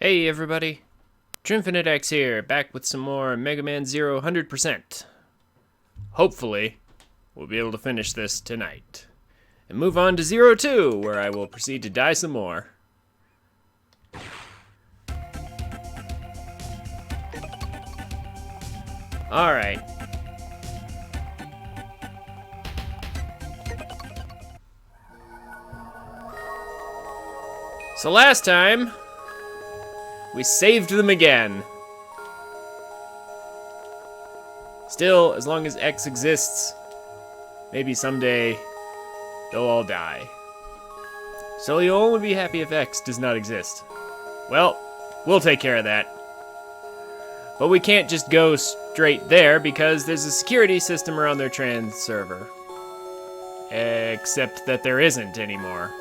Hey everybody, TrinfiniteX here, back with some more Mega Man Zero 100%. Hopefully, we'll be able to finish this tonight. And move on to Zero 2, where I will proceed to die some more. Alright. So last time, we saved them again. Still, as long as X exists, maybe someday they'll all die. So you'll only be happy if X does not exist. Well, we'll take care of that. But we can't just go straight there because there's a security system around their trans server. Except that there isn't anymore.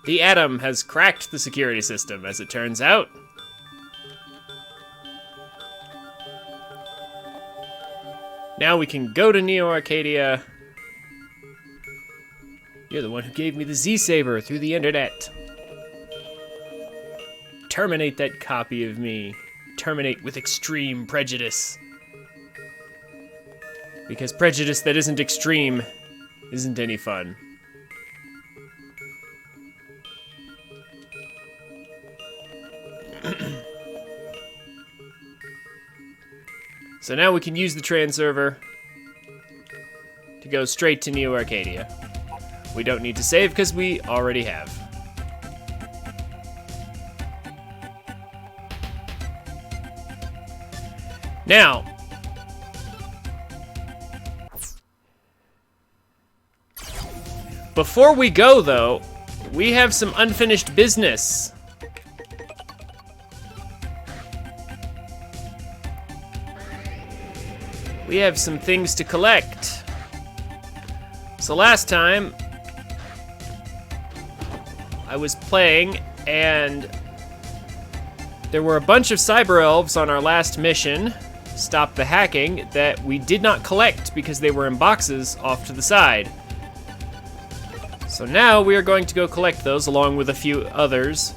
The Atom has cracked the security system, as it turns out. Now we can go to Neo Arcadia. You're the one who gave me the Z-Saber through the internet. Terminate that copy of me. Terminate with extreme prejudice. Because prejudice that isn't extreme isn't any fun. So now we can use the trans server to go straight to Neo Arcadia. We don't need to save because we already have. Now, before we go though, we have some unfinished business. We have some things to collect. So last time, I was playing and there were a bunch of cyber elves on our last mission, Stop the Hacking, that we did not collect because they were in boxes off to the side. So now we are going to go collect those along with a few others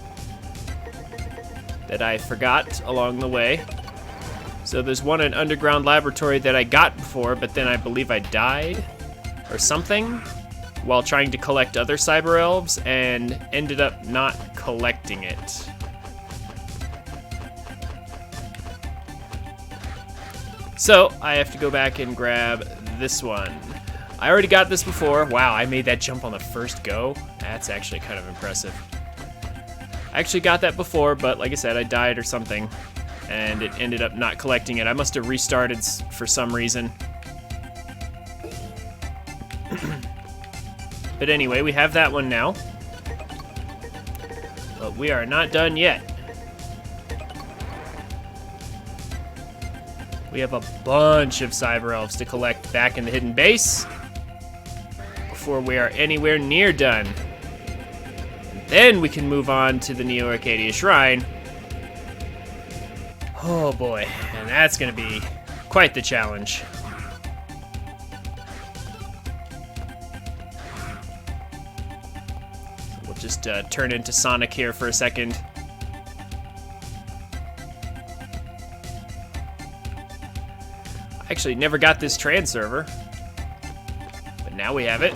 that I forgot along the way. So there's one in Underground Laboratory that I got before, but then I believe I died or something while trying to collect other cyber elves and ended up not collecting it. So I have to go back and grab this one. I already got this before. Wow, I made that jump on the first go. That's actually kind of impressive. I actually got that before, but like I said, I died or something. And it ended up not collecting it. I must have restarted for some reason. But anyway, we have that one now. But we are not done yet. We have a bunch of cyber elves to collect back in the hidden base before we are anywhere near done. And then we can move on to the Neo Arcadia Shrine. Oh boy, and that's gonna be quite the challenge. We'll just turn into Sonic here for a second. I actually never got this trans server, but now we have it.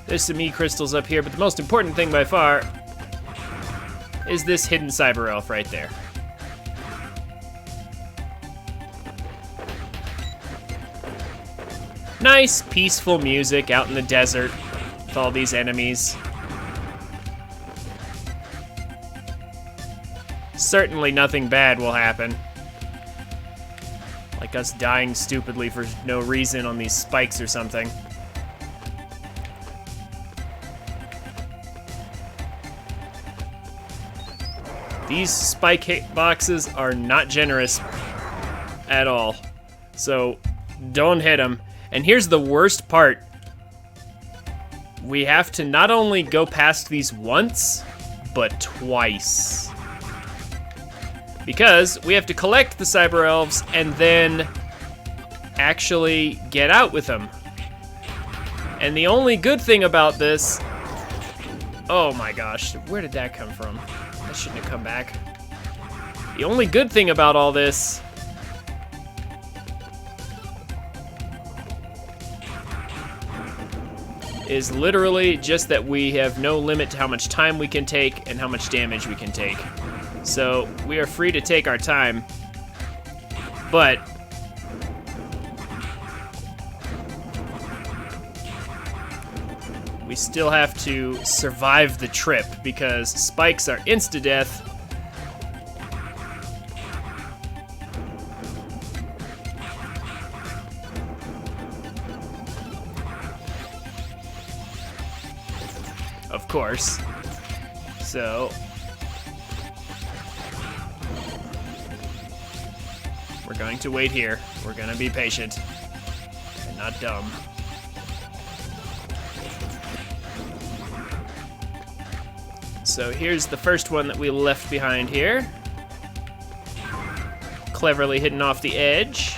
There's some E-crystals up here, but the most important thing by far is this hidden cyber elf right there. Nice, peaceful music out in the desert with all these enemies. Certainly nothing bad will happen. Like us dying stupidly for no reason on these spikes or something. These spike hitboxes are not generous at all, so don't hit them. And here's the worst part. We have to not only go past these once, but twice. Because we have to collect the cyber elves and then actually get out with them. And the only good thing about this... Oh my gosh, where did that come from? That shouldn't have come back. The only good thing about all this is literally just that we have no limit to how much time we can take and how much damage we can take. So we are free to take our time, but we still have to survive the trip because spikes are insta-death. Of course. So we're going to wait here. We're gonna be patient and not dumb. So here's the first one that we left behind here. Cleverly hidden off the edge.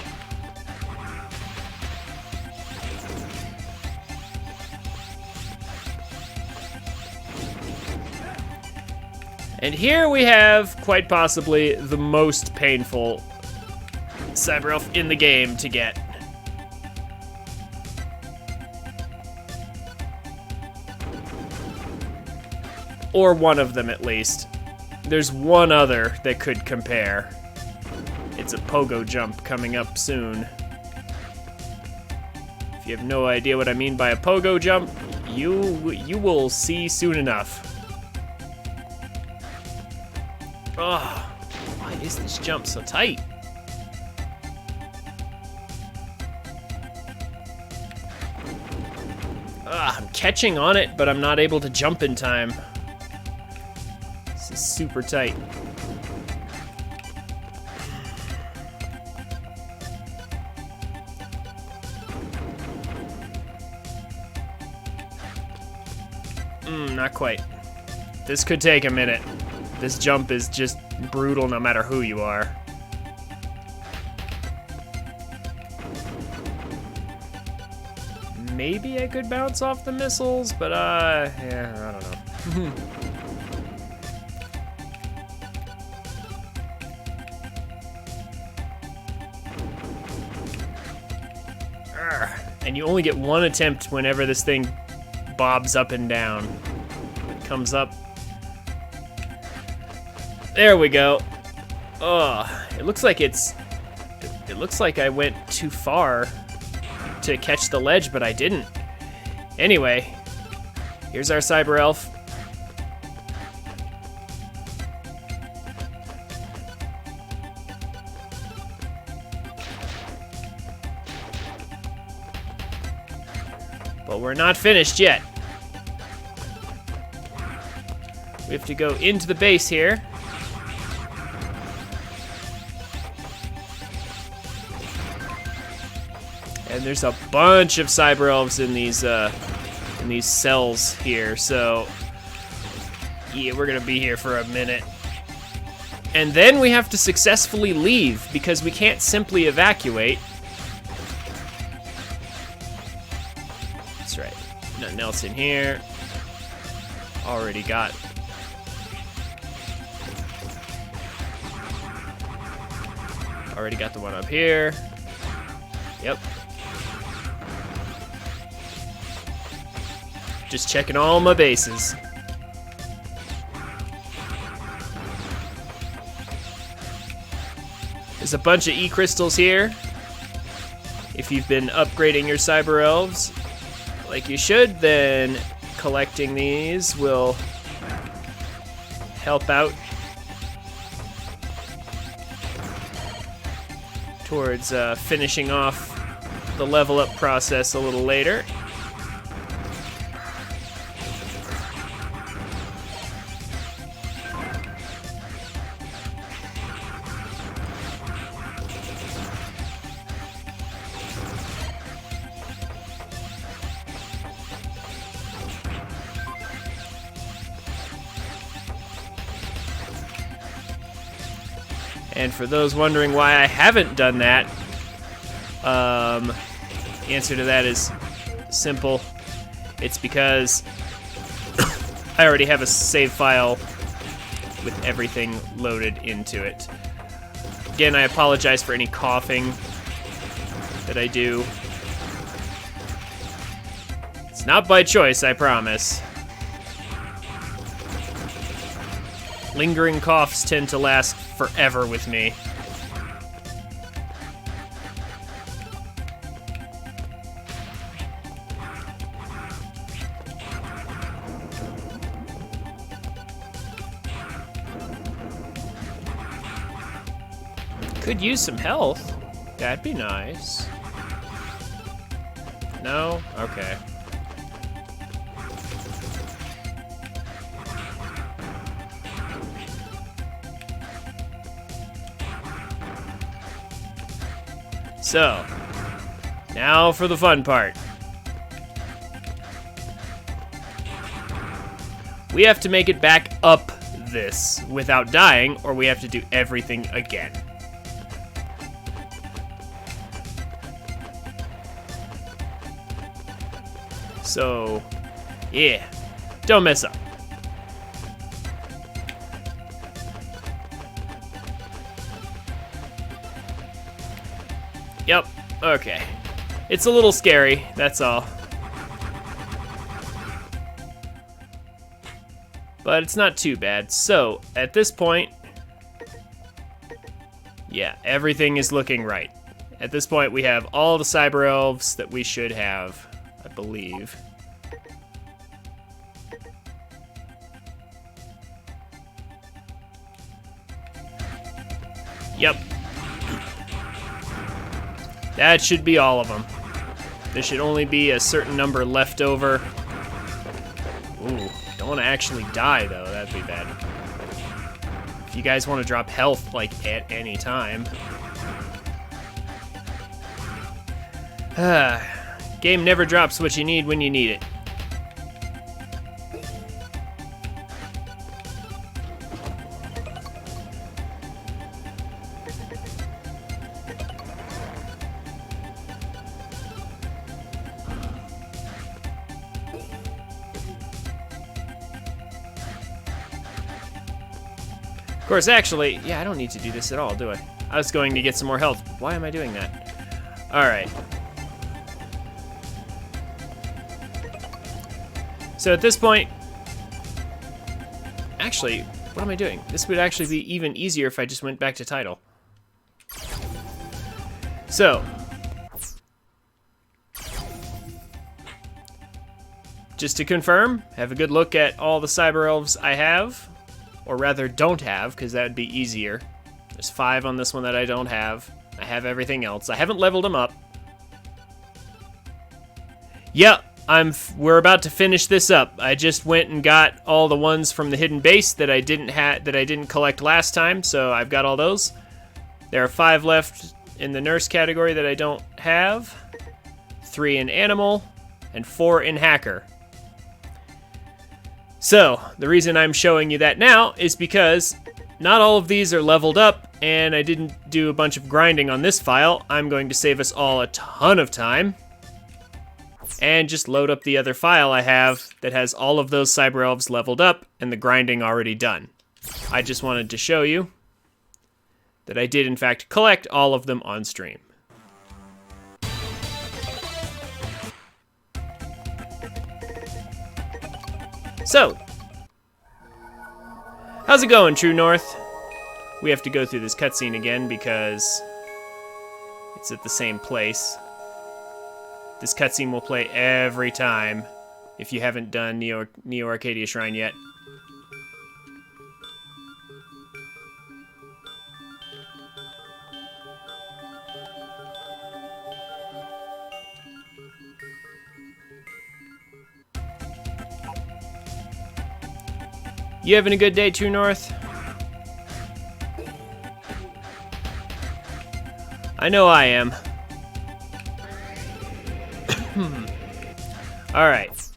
And here we have, quite possibly, the most painful cyber elf in the game to get. Or one of them, at least. There's one other that could compare. It's a pogo jump coming up soon. If you have no idea what I mean by a pogo jump, you will see soon enough. Ugh, why is this jump so tight? Ugh, I'm catching on it, but I'm not able to jump in time. This is super tight. Not quite. This could take a minute. This jump is just brutal no matter who you are. Maybe I could bounce off the missiles, but yeah, I don't know. And you only get one attempt whenever this thing bobs up and down. It comes up. There we go. Oh, it looks like it looks like I went too far to catch the ledge, but I didn't. Anyway, here's our cyber elf. But we're not finished yet. We have to go into the base here. And there's a bunch of cyber elves in these cells here, so yeah, we're gonna be here for a minute. And then we have to successfully leave because we can't simply evacuate. That's right. Nothing else in here. Already got. Already got the one up here. Yep. Just checking all my bases. There's a bunch of E-crystals here. If you've been upgrading your cyber elves like you should, then collecting these will help out towards finishing off the level up process a little later. And for those wondering why I haven't done that, the answer to that is simple. It's because I already have a save file with everything loaded into it. Again, I apologize for any coughing that I do. It's not by choice, I promise. Lingering coughs tend to last forever with me. Could use some health. That'd be nice. No? Okay. So, now for the fun part. We have to make it back up this without dying, or we have to do everything again. So, yeah, don't mess up. Yep, okay. It's a little scary, that's all. But it's not too bad. So, at this point, yeah, everything is looking right. At this point, we have all the cyber elves that we should have, I believe. Yep. That should be all of them. There should only be a certain number left over. Ooh, don't want to actually die, though. That'd be bad. If you guys want to drop health, like, at any time. Game never drops what you need when you need it. Of course, actually, yeah, I don't need to do this at all, do I? I was going to get some more health. Why am I doing that? All right. So at this point, actually, what am I doing? This would actually be even easier if I just went back to title. So, just to confirm, have a good look at all the cyber elves I have. Or rather, don't have, because that would be easier. There's 5 on this one that I don't have. I have everything else. I haven't leveled them up. Yep, we're about to finish this up. I just went and got all the ones from the hidden base that I didn't collect last time, so I've got all those. There are 5 left in the nurse category that I don't have. 3 in animal, and 4 in hacker. So, the reason I'm showing you that now is because not all of these are leveled up, and I didn't do a bunch of grinding on this file. I'm going to save us all a ton of time, and just load up the other file I have that has all of those cyber elves leveled up and the grinding already done. I just wanted to show you that I did in fact collect all of them on stream. So, how's it going, True North? We have to go through this cutscene again because it's at the same place. This cutscene will play every time if you haven't done Neo Arcadia Shrine yet. You having a good day, True North? I know I am. Alright.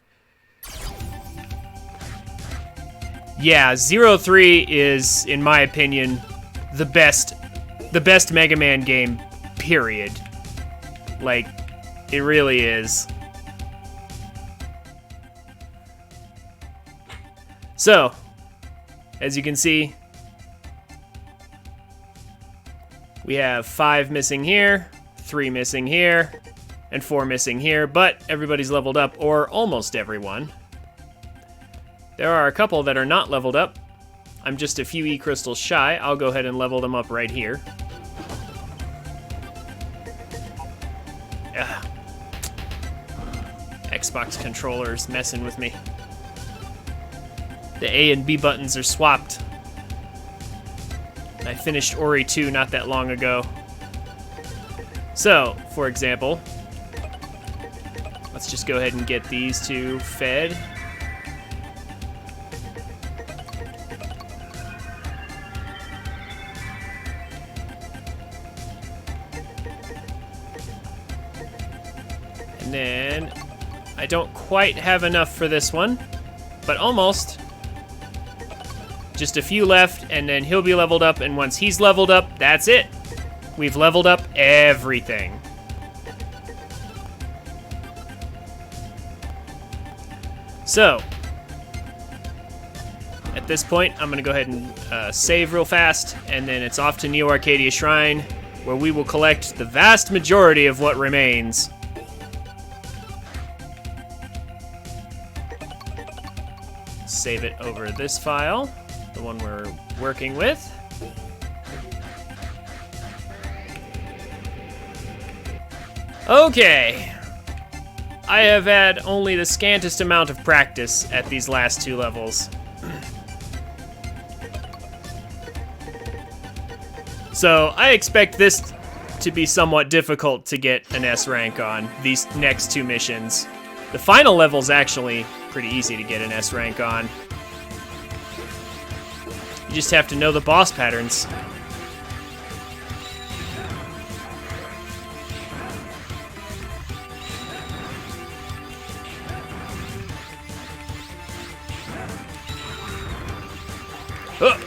Yeah, 03 is, in my opinion, the best the best Mega Man game, period. Like, it really is. So, as you can see, we have 5 missing here, 3 missing here, and 4 missing here, but everybody's leveled up, or almost everyone. There are a couple that are not leveled up. I'm just a few E-crystals shy. I'll go ahead and level them up right here. Ugh. Xbox controller's messing with me. The A and B buttons are swapped. I finished Ori 2 not that long ago. So, for example, let's just go ahead and get these two fed. And then, I don't quite have enough for this one, but almost. Just a few left, and then he'll be leveled up, and once he's leveled up, that's it. We've leveled up everything. So, at this point, I'm gonna go ahead and save real fast, and then it's off to Neo Arcadia Shrine, where we will collect the vast majority of what remains. Save it over this file, the one we're working with. Okay. I have had only the scantest amount of practice at these last 2 levels. So I expect this to be somewhat difficult to get an S rank on, these next 2 missions. The final level's actually pretty easy to get an S rank on. You just have to know the boss patterns. Oh!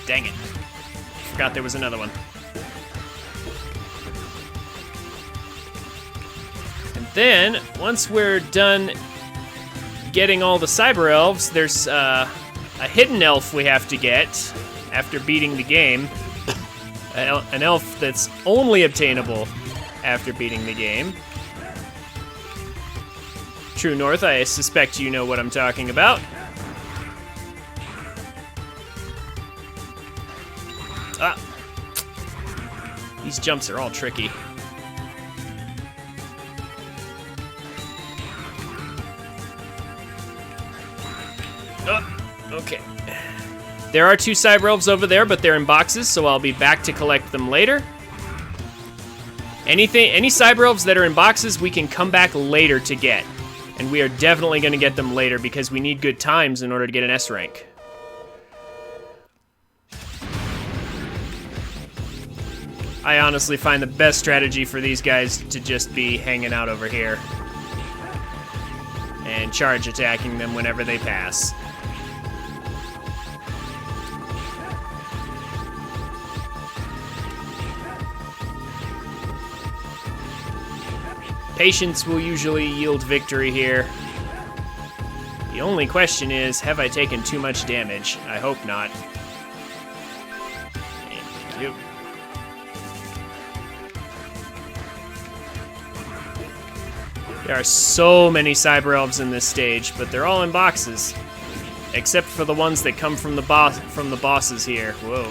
Dang it. Forgot there was another one. And then, once we're done getting all the cyber elves, there's a hidden elf we have to get after beating the game. An elf that's only obtainable after beating the game. True North, I suspect you know what I'm talking about. Ah. These jumps are all tricky. Oh, okay. There are 2 cyber elves over there, but they're in boxes, so I'll be back to collect them later. Any cyber elves that are in boxes, we can come back later to get. And we are definitely going to get them later because we need good times in order to get an S rank. I honestly find the best strategy for these guys to just be hanging out over here and charge attacking them whenever they pass. Patience will usually yield victory here. The only question is, have I taken too much damage? I hope not. Thank you. There are so many cyber elves in this stage, but they're all in boxes, except for the ones that come from the bosses here. Whoa.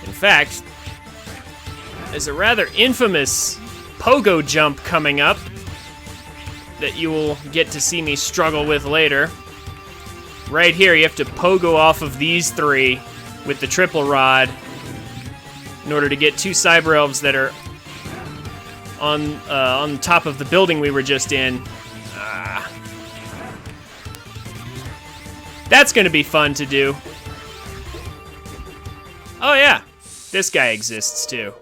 In fact, there's a rather infamous pogo jump coming up that you will get to see me struggle with later. Right here, you have to pogo off of these 3 with the triple rod in order to get 2 cyber elves that are on top of the building we were just in. That's gonna be fun to do. Oh yeah, this guy exists too.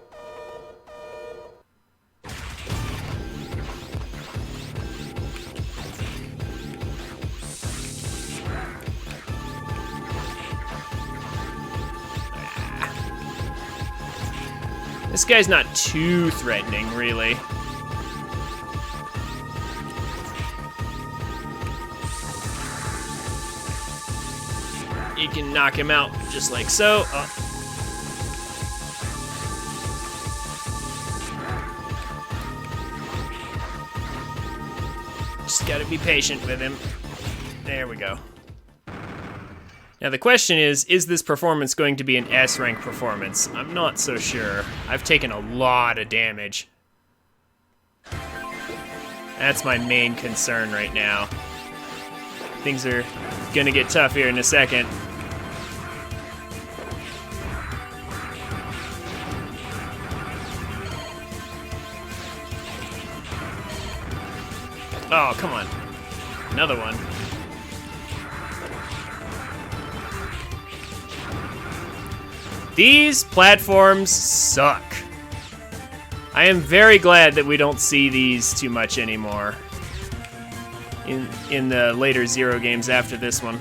This guy's not too threatening, really. You can knock him out just like so. Oh. Just gotta be patient with him. There we go. Now the question is this performance going to be an S rank performance? I'm not so sure. I've taken a lot of damage. That's my main concern right now. Things are gonna get tough here in a second. Oh, come on. Another one. These platforms suck. I am very glad that we don't see these too much anymore in the later Zero games after this one.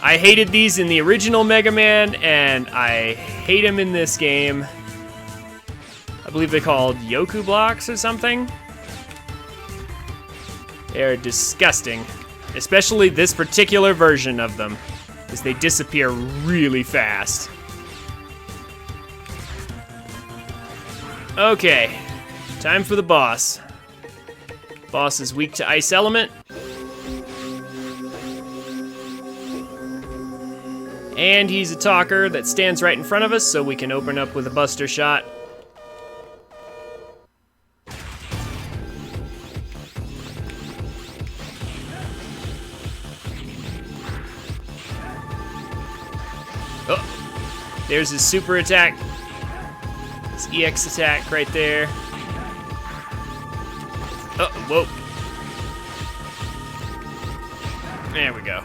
I hated these in the original Mega Man, and I hate them in this game. I believe they're called Yoku blocks or something. They're disgusting, especially this particular version of them, because they disappear really fast. Okay, time for the boss. Boss is weak to ice element. And he's a talker that stands right in front of us, so we can open up with a buster shot. Oh, there's his super attack. His EX attack right there. Oh, whoa. There we go.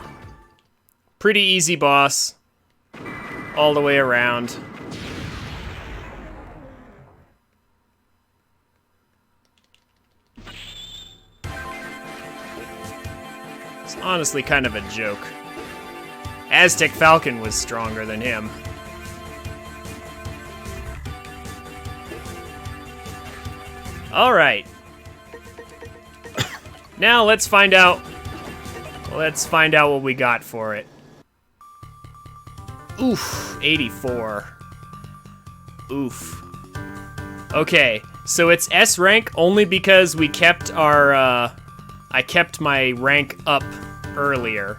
Pretty easy boss. All the way around. It's honestly kind of a joke. Aztec Falcon was stronger than him. All right. Now let's find out. Let's find out what we got for it. Oof, 84. Oof. Okay, so it's S rank only because we kept our, I kept my rank up earlier.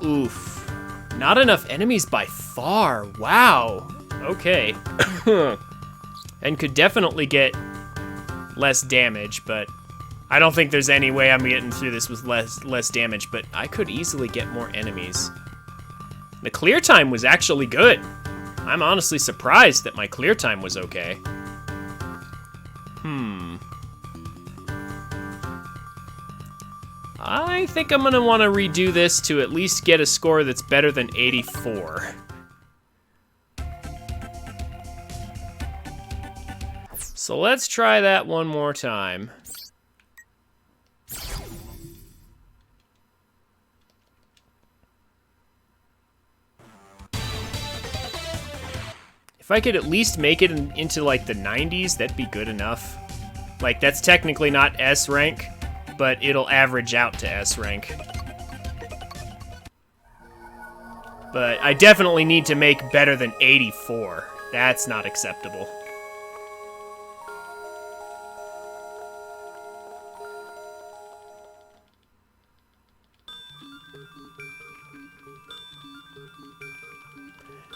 Oof. Not enough enemies by far. Wow. Okay. And could definitely get less damage, but I don't think there's any way I'm getting through this with less damage, but I could easily get more enemies. The clear time was actually good. I'm honestly surprised that my clear time was okay. I think I'm gonna wanna redo this to at least get a score that's better than 84. So let's try that one more time. If I could at least make it into like the 90s, that'd be good enough. Like, that's technically not S rank, but it'll average out to S rank. But I definitely need to make better than 84. That's not acceptable.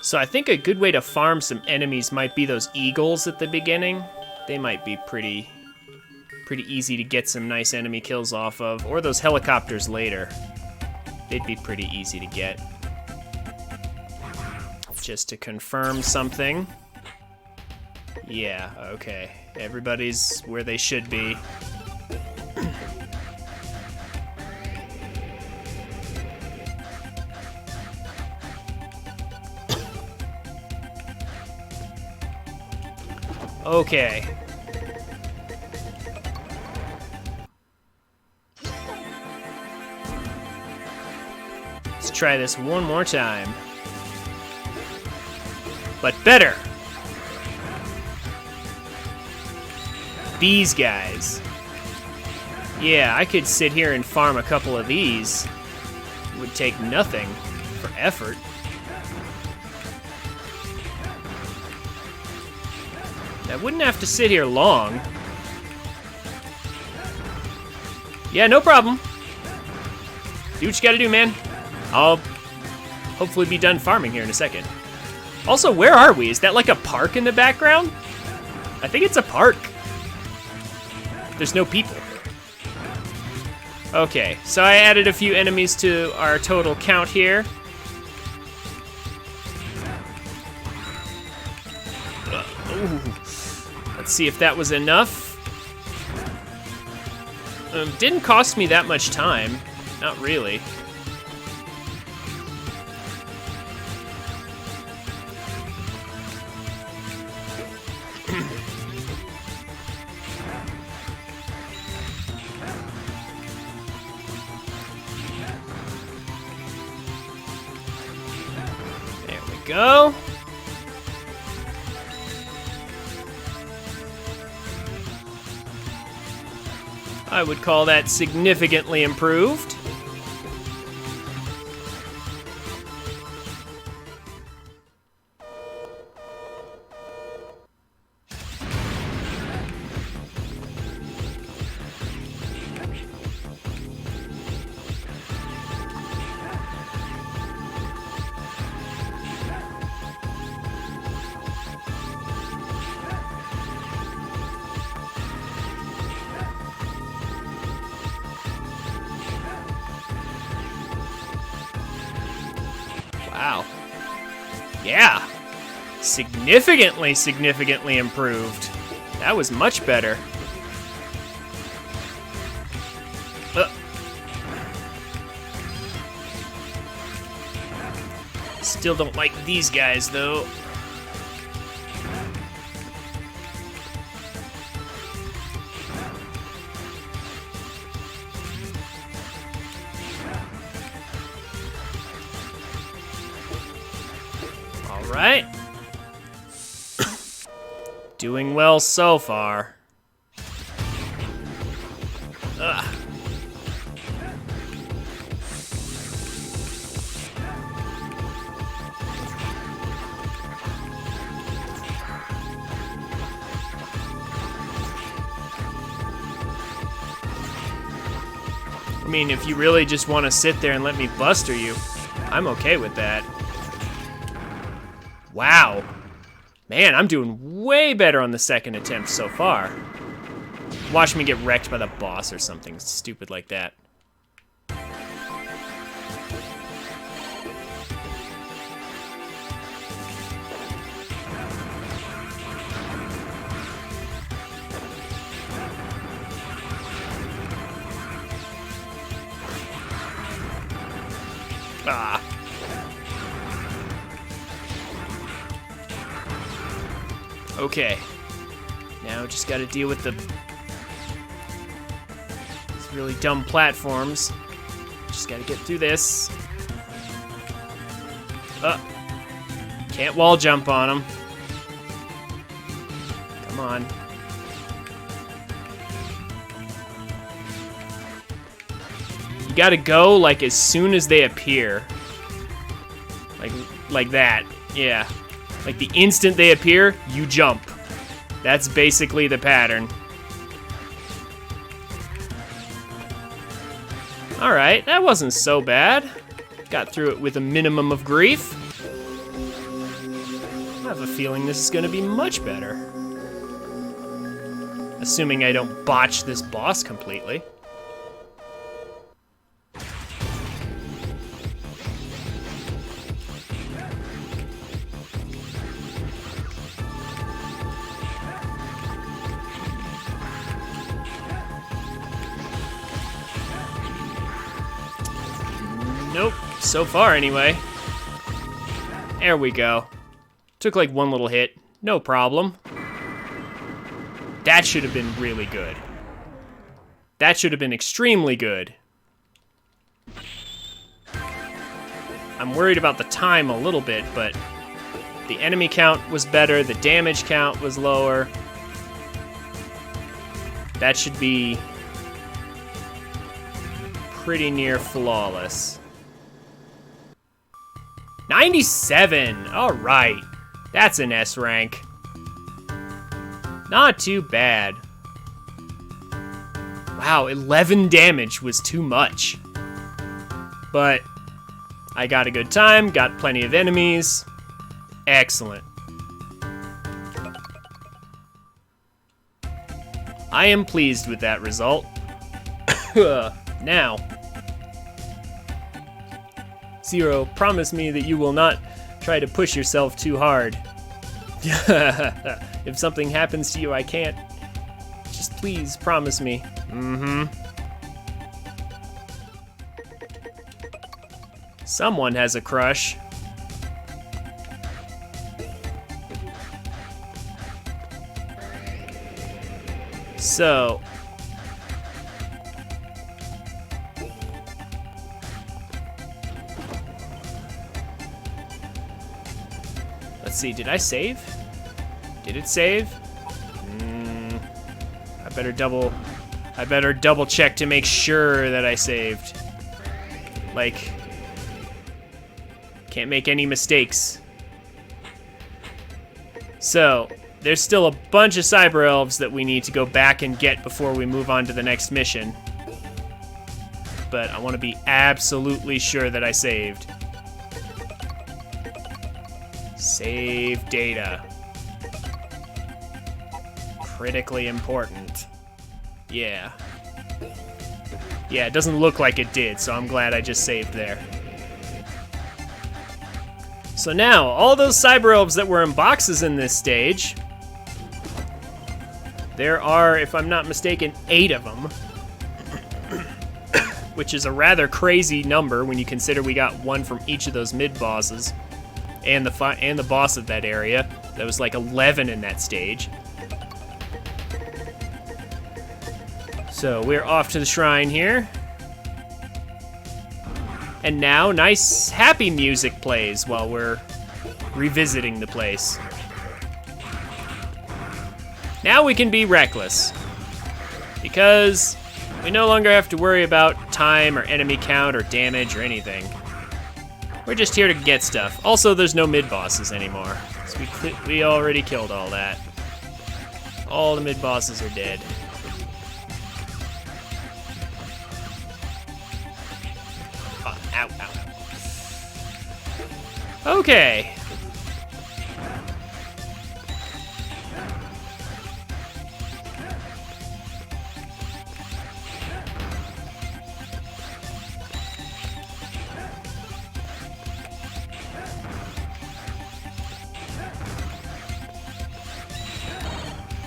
So I think a good way to farm some enemies might be those eagles at the beginning. They might be pretty easy to get some nice enemy kills off of. Or those helicopters later. They'd be pretty easy to get. Just to confirm something. Yeah, okay. Everybody's where they should be. Okay. Let's try this one more time. but better. These guys. Yeah, I could sit here and farm a couple of these. It would take nothing for effort. I wouldn't have to sit here long. Yeah, no problem. Do what you gotta do, man. I'll hopefully be done farming here in a second. Also, where are we? Is that like a park in the background? I think it's a park. There's no people. Okay, so I added a few enemies to our total count here. Ooh. Let's see if that was enough. Didn't cost me that much time. Not really. There we go. I would call that significantly improved. Wow. Yeah. Significantly improved. That was much better. Still don't like these guys, though. Right. Doing well so far. Ugh. I mean, if you really just want to sit there and let me buster you, I'm okay with that. Wow. Man, I'm doing way better on the second attempt so far. Watch me get wrecked by the boss or something stupid like that. Ah. Okay. Now just gotta deal with these really dumb platforms. Just gotta get through this. Can't wall jump on them. Come on. You gotta go like as soon as they appear. Like that. Yeah. Like the instant they appear, you jump. That's basically the pattern. Alright, that wasn't so bad. Got through it with a minimum of grief. I have a feeling this is gonna be much better. Assuming I don't botch this boss completely. Nope, so far anyway. There we go. Took like one little hit, no problem. That should have been really good. That should have been extremely good. I'm worried about the time a little bit, but The enemy count was better, the damage count was lower. That should be pretty near flawless. 97! Alright. That's an S rank. Not too bad. Wow, 11 damage was too much. But I got a good time, got plenty of enemies. Excellent. I am pleased with that result. Now, Zero, promise me that you will not try to push yourself too hard. If something happens to you, I can't. Just please promise me. Mm-hmm. Someone has a crush. So, let's see, did I save? Did it save? I better double check to make sure that I saved. Like, can't make any mistakes. So, there's still a bunch of cyber elves that we need to go back and get before we move on to the next mission. But I want to be absolutely sure that I saved. Save data. Critically important. Yeah. Yeah, it doesn't look like it did, so I'm glad I just saved there. So now, all those cyber elves that were in boxes in this stage, there are, if I'm not mistaken, 8 of them, which is a rather crazy number when you consider we got one from each of those mid-bosses, and the boss of that area. That was like 11 in that stage. So we're off to the shrine here. And now, nice, happy music plays while we're revisiting the place. Now we can be reckless, because we no longer have to worry about time or enemy count or damage or anything. We're just here to get stuff. Also, there's no mid-bosses anymore, so we already killed all that. All the mid-bosses are dead. Oh, ow, ow. Okay.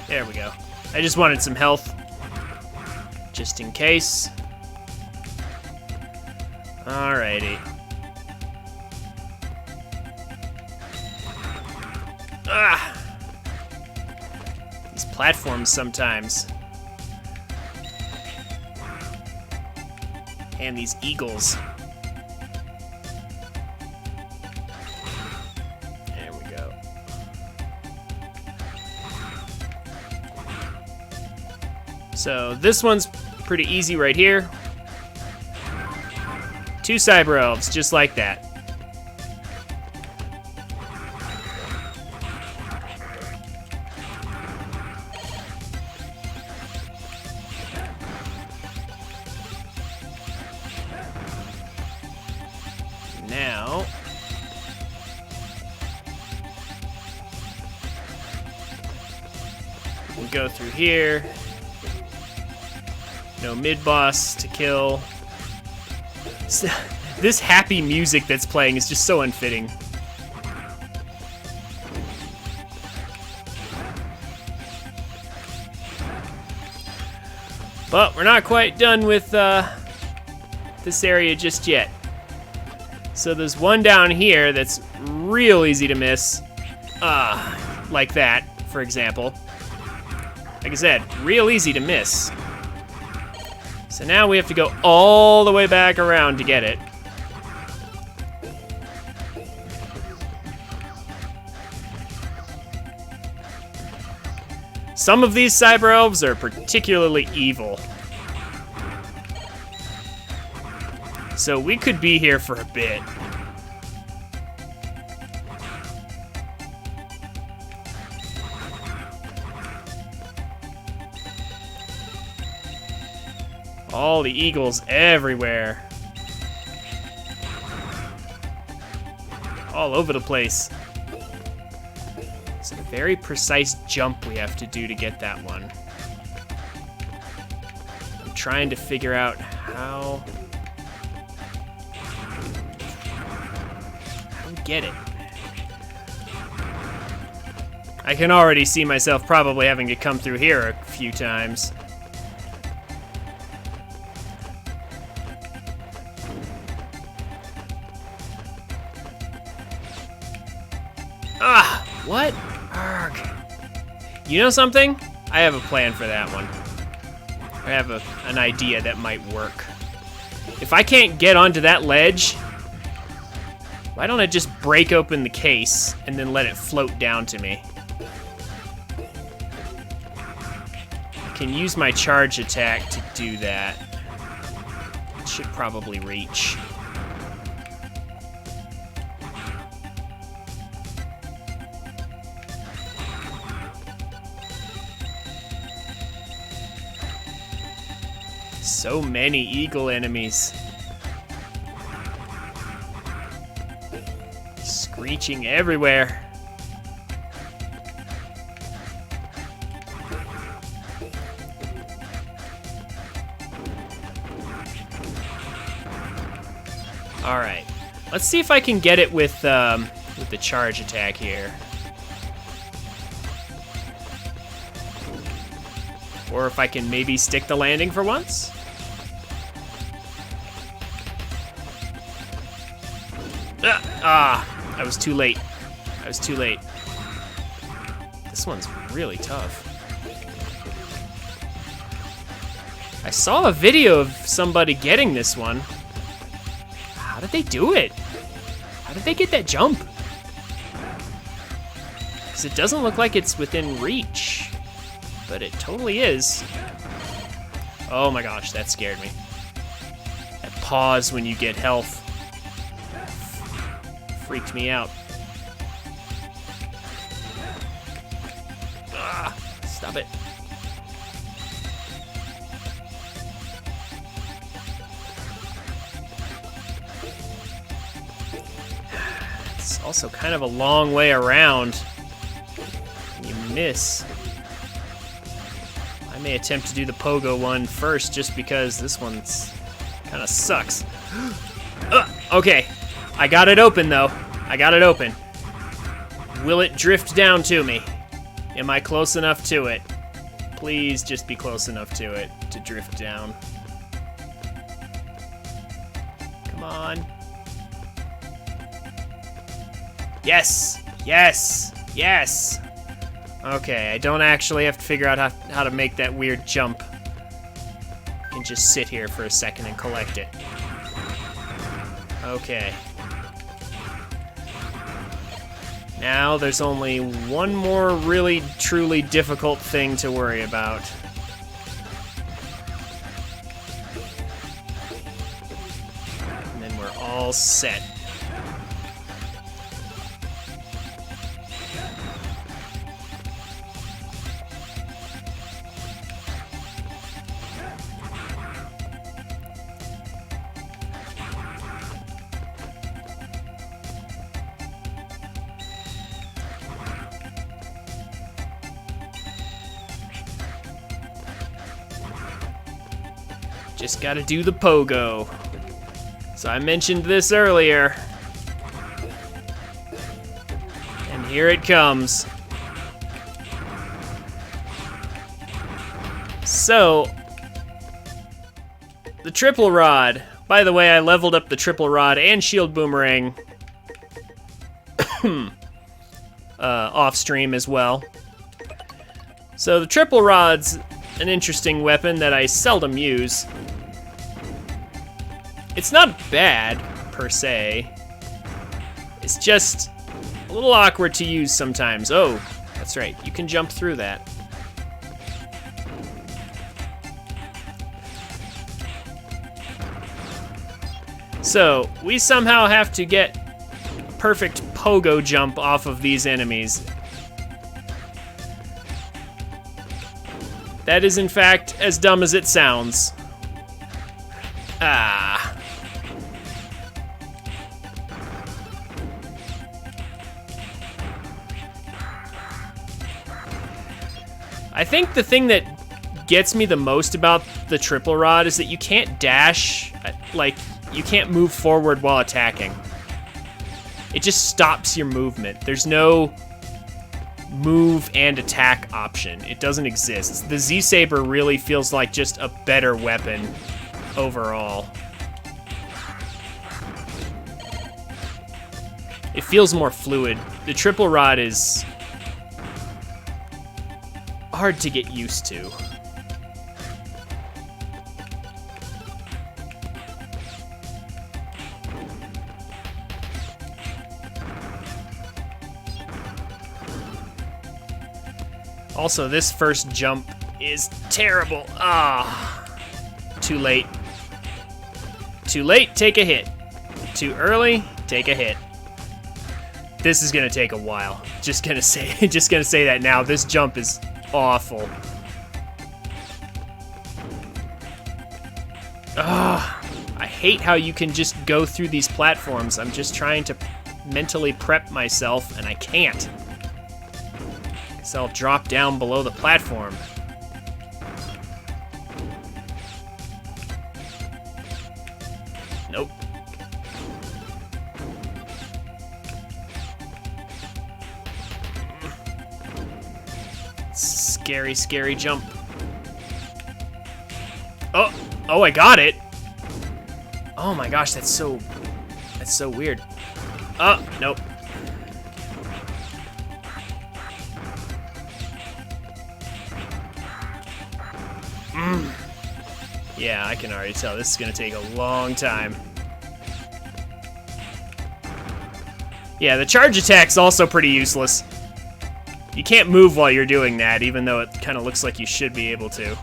There we go. I just wanted some health, just in case. Alrighty. Ah! These platforms sometimes. And these eagles. There we go. So this one's pretty easy right here. 2 cyber elves, just like that. Now, we'll go through here. No mid-boss to kill. This happy music that's playing is just so unfitting. But we're not quite done with this area just yet. So there's one down here that's real easy to miss. Like that, for example. Like I said, real easy to miss. So now we have to go all the way back around to get it. Some of these cyber elves are particularly evil. So we could be here for a bit. All the eagles everywhere. All over the place. It's a very precise jump we have to do to get that one. I'm trying to figure out how to get it. I can already see myself probably having to come through here a few times. Ah, what? Arg. You know something? I have a plan for that one. I have an idea that might work. If I can't get onto that ledge, why don't I just break open the case and then let it float down to me? I can use my charge attack to do that. It should probably reach. So many eagle enemies. Screeching everywhere. All right, let's see if I can get it with the charge attack here. Or if I can maybe stick the landing for once. I was too late. I was too late. This one's really tough. I saw a video of somebody getting this one. How did they do it? How did they get that jump? Because it doesn't look like it's within reach, but it totally is. Oh my gosh, that scared me. That pause when you get health freaked me out. Ah, stop it. It's also kind of a long way around. You miss. I may attempt to do the pogo one first just because this one's kind of sucks. Okay. I got it open, though. I got it open. Will it drift down to me? Am I close enough to it? Please just be close enough to it to drift down. Come on. Yes! Yes! Yes! Okay, I don't actually have to figure out how to make that weird jump. I can just sit here for a second and collect it. Okay. Now there's only one more really, truly difficult thing to worry about. And then we're all set. Just gotta do the pogo. So I mentioned this earlier. And here it comes. So, the triple rod. By the way, I leveled up the triple rod and shield boomerang off stream as well. So the triple rod's an interesting weapon that I seldom use. It's not bad, per se. It's just a little awkward to use sometimes. Oh, that's right, you can jump through that. So, we somehow have to get a perfect pogo jump off of these enemies. That is, in fact, as dumb as it sounds. Ah. I think the thing that gets me the most about the triple rod is that you can't dash, like, you can't move forward while attacking. It just stops your movement. There's no move and attack option. It doesn't exist. The Z-Saber really feels like just a better weapon overall. It feels more fluid. The triple rod is hard to get used to. Also, this first jump is terrible. Ah, too late. Too late, take a hit. Too early, take a hit. This is gonna take a while. Just gonna say that now. This jump is awful. Ah, I hate how you can just go through these platforms. I'm just trying to mentally prep myself, and I can't. So I'll drop down below the platform. Nope. Scary, scary jump. Oh, I got it. Oh my gosh, that's so weird. Oh, nope. Yeah, I can already tell this is gonna take a long time. Yeah, the charge attack's also pretty useless. You can't move while you're doing that, even though it kind of looks like you should be able to.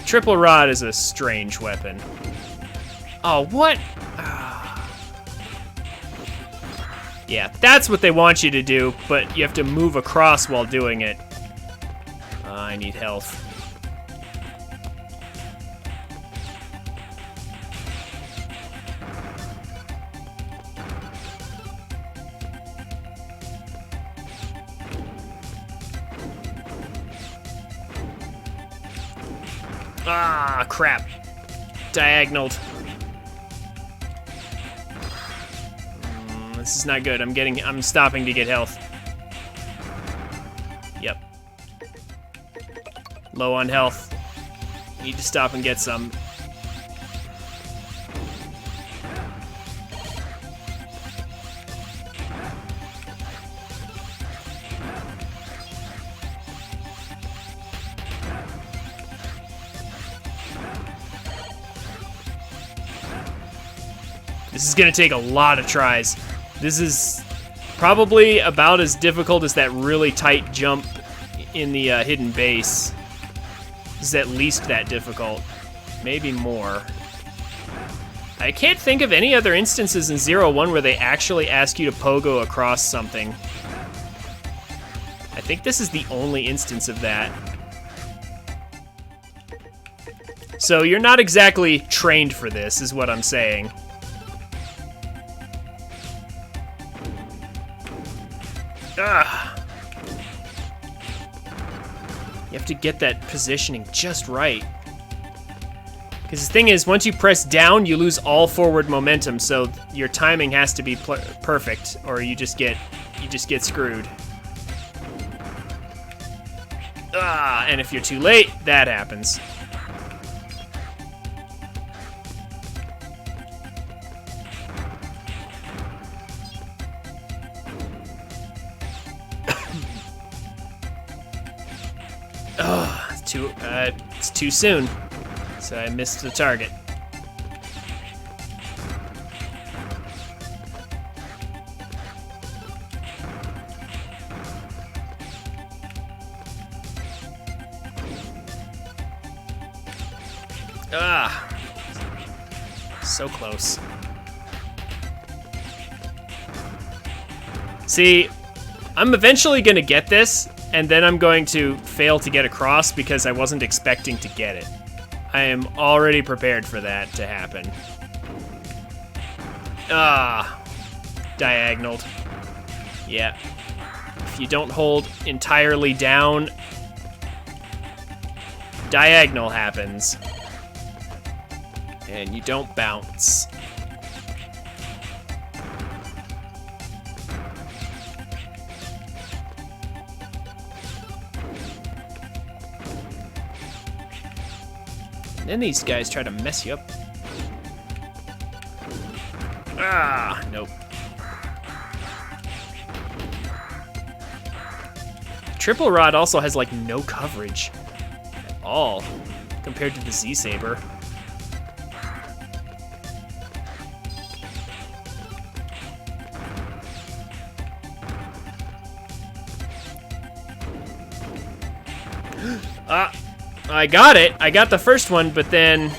Triple rod is a strange weapon. Oh, what? Yeah, that's what they want you to do, but you have to move across while doing it. I need health. Ah, crap. Diagonaled. This is not good. I'm stopping to get health. Yep. Low on health. Need to stop and get some. This is gonna take a lot of tries. This is probably about as difficult as that really tight jump in the hidden base. This is at least that difficult. Maybe more. I can't think of any other instances in 0-1 where they actually ask you to pogo across something. I think this is the only instance of that. So you're not exactly trained for this, is what I'm saying. Ugh. You have to get that positioning just right. Because the thing is, once you press down, you lose all forward momentum, so your timing has to be perfect, or you just get screwed. And if you're too late, that happens. It's too soon, so I missed the target. Ah. So close. See, I'm eventually gonna get this, and then I'm going to fail to get across because I wasn't expecting to get it. I am already prepared for that to happen. Ah. Diagonaled. Yeah. If you don't hold entirely down, diagonal happens. And you don't bounce. And then these guys try to mess you up. Ah, nope. Triple Rod also has like no coverage at all compared to the Z-Saber. I got it. I got the first one, but then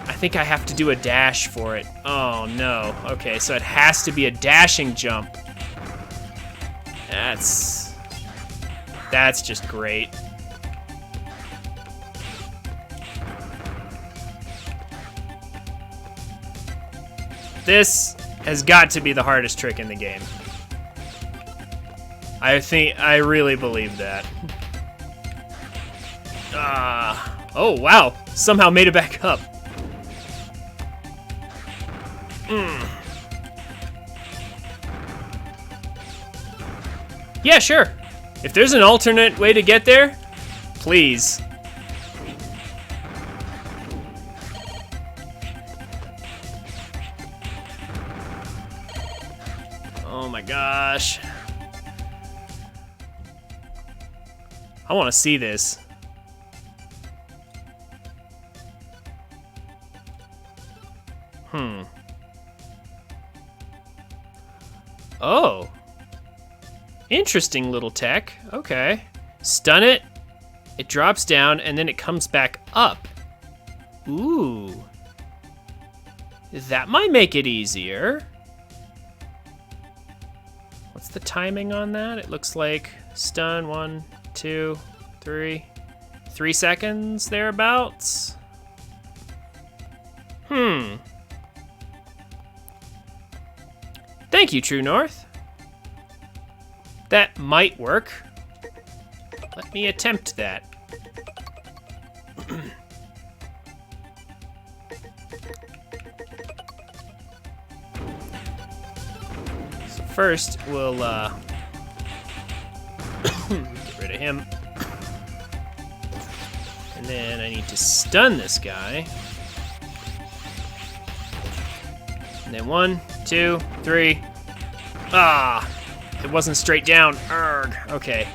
I think I have to do a dash for it. Oh no. Okay, so it has to be a dashing jump. That's just great. This has got to be the hardest trick in the game. I really believe that. Oh wow, somehow made it back up. Yeah, sure. If there's an alternate way to get there, please. Oh my gosh. I want to see this. Oh. Interesting little tech. Okay. Stun it. It drops down, and then it comes back up. Ooh. That might make it easier. What's the timing on that? It looks like stun, 1, 2, 3. 3 seconds, thereabouts. Thank you, True North. That might work. Let me attempt that. So first, we'll get rid of him. And then I need to stun this guy. And then 1, 2, 3. Ah, it wasn't straight down. Urgh. Okay.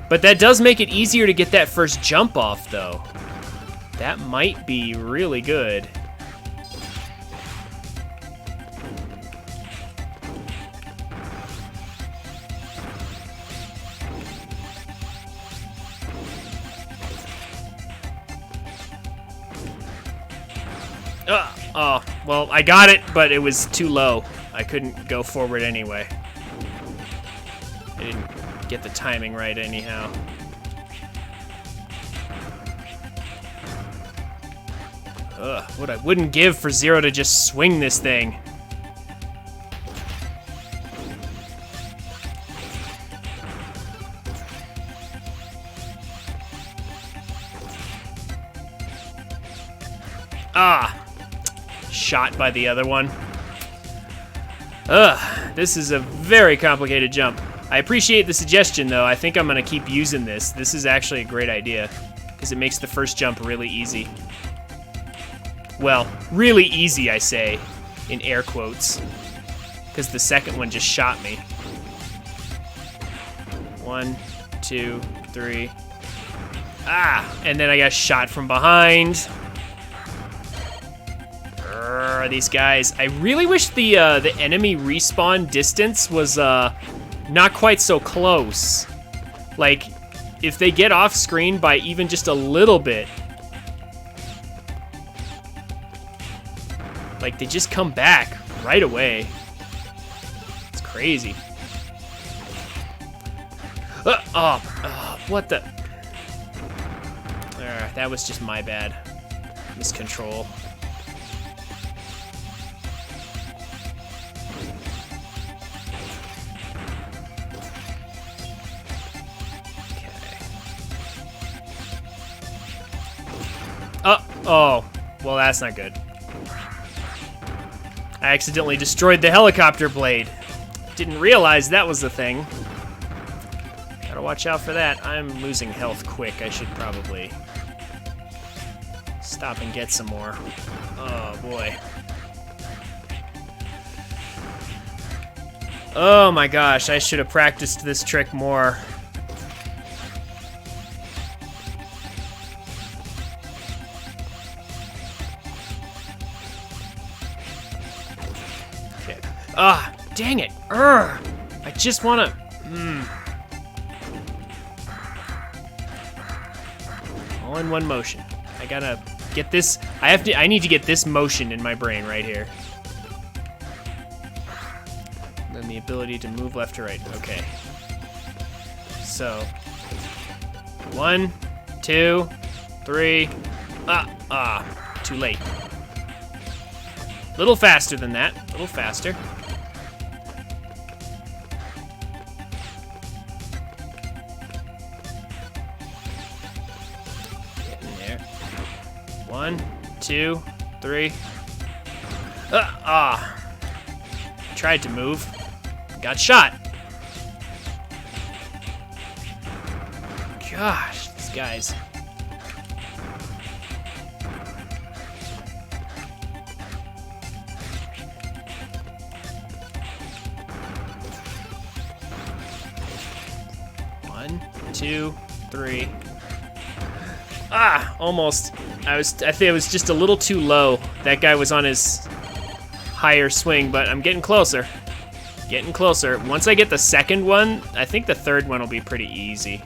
But that does make it easier to get that first jump off, though. That might be really good. Oh, well, I got it, but it was too low. I couldn't go forward anyway. I didn't get the timing right anyhow. Ugh, what I wouldn't give for Zero to just swing this thing. Ah! Shot by the other one. Ugh, this is a very complicated jump. I appreciate the suggestion, though. I think I'm gonna keep using this. This is actually a great idea, because it makes the first jump really easy. Well, really easy, I say, in air quotes, because the second one just shot me. 1, 2, 3. Ah, and then I got shot from behind. These guys. I really wish the enemy respawn distance was not quite so close. Like, if they get off screen by even just a little bit, Like, they just come back right away. It's crazy. What the? That was just my bad. Miscontrol. Oh, well, that's not good. I accidentally destroyed the helicopter blade. Didn't realize that was the thing. Gotta watch out for that. I'm losing health quick. I should probably stop and get some more. Oh, boy. Oh, my gosh. I should have practiced this trick more. Ah, dang it. I just want to... All in one motion. I gotta get this... I need to get this motion in my brain right here. And then the ability to move left to right. Okay. So... 1, 2, 3... Too late. Little faster than that. A little faster. Getting there. 1, 2, 3. Tried to move. Got shot. Gosh, these guys. One, 2, 3. Almost. I think it was just a little too low. That guy was on his higher swing, but I'm getting closer. Getting closer. Once I get the second one, I think the third one will be pretty easy.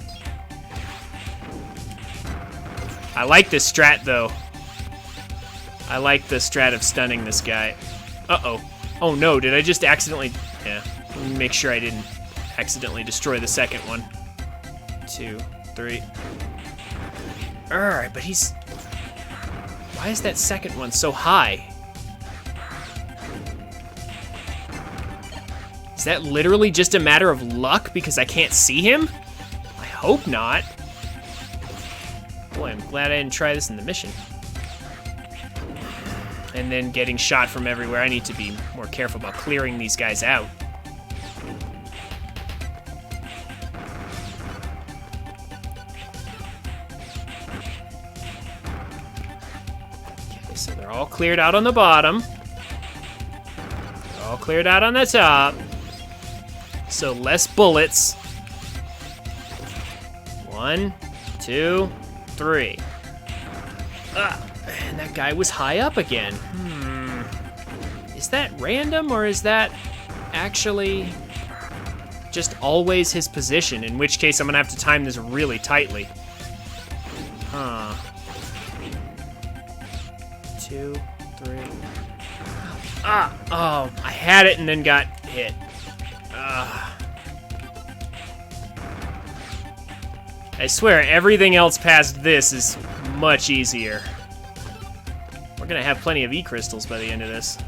I like this strat, though. I like the strat of stunning this guy. Uh-oh. Oh, no. Did I just accidentally... Yeah. Let me make sure I didn't accidentally destroy the second one. 2, 3. Alright, but he's... Why is that second one so high? Is that literally just a matter of luck because I can't see him? I hope not. Boy, I'm glad I didn't try this in the mission. And then getting shot from everywhere. I need to be more careful about clearing these guys out. Okay, so they're all cleared out on the bottom. They're all cleared out on the top. So less bullets. 1, 2, 3. And that guy was high up again. Is that random or is that actually just always his position? In which case I'm gonna have to time this really tightly. 2, 3. Oh, I had it and then got hit. I swear, everything else past this is much easier. We're gonna have plenty of E-crystals by the end of this.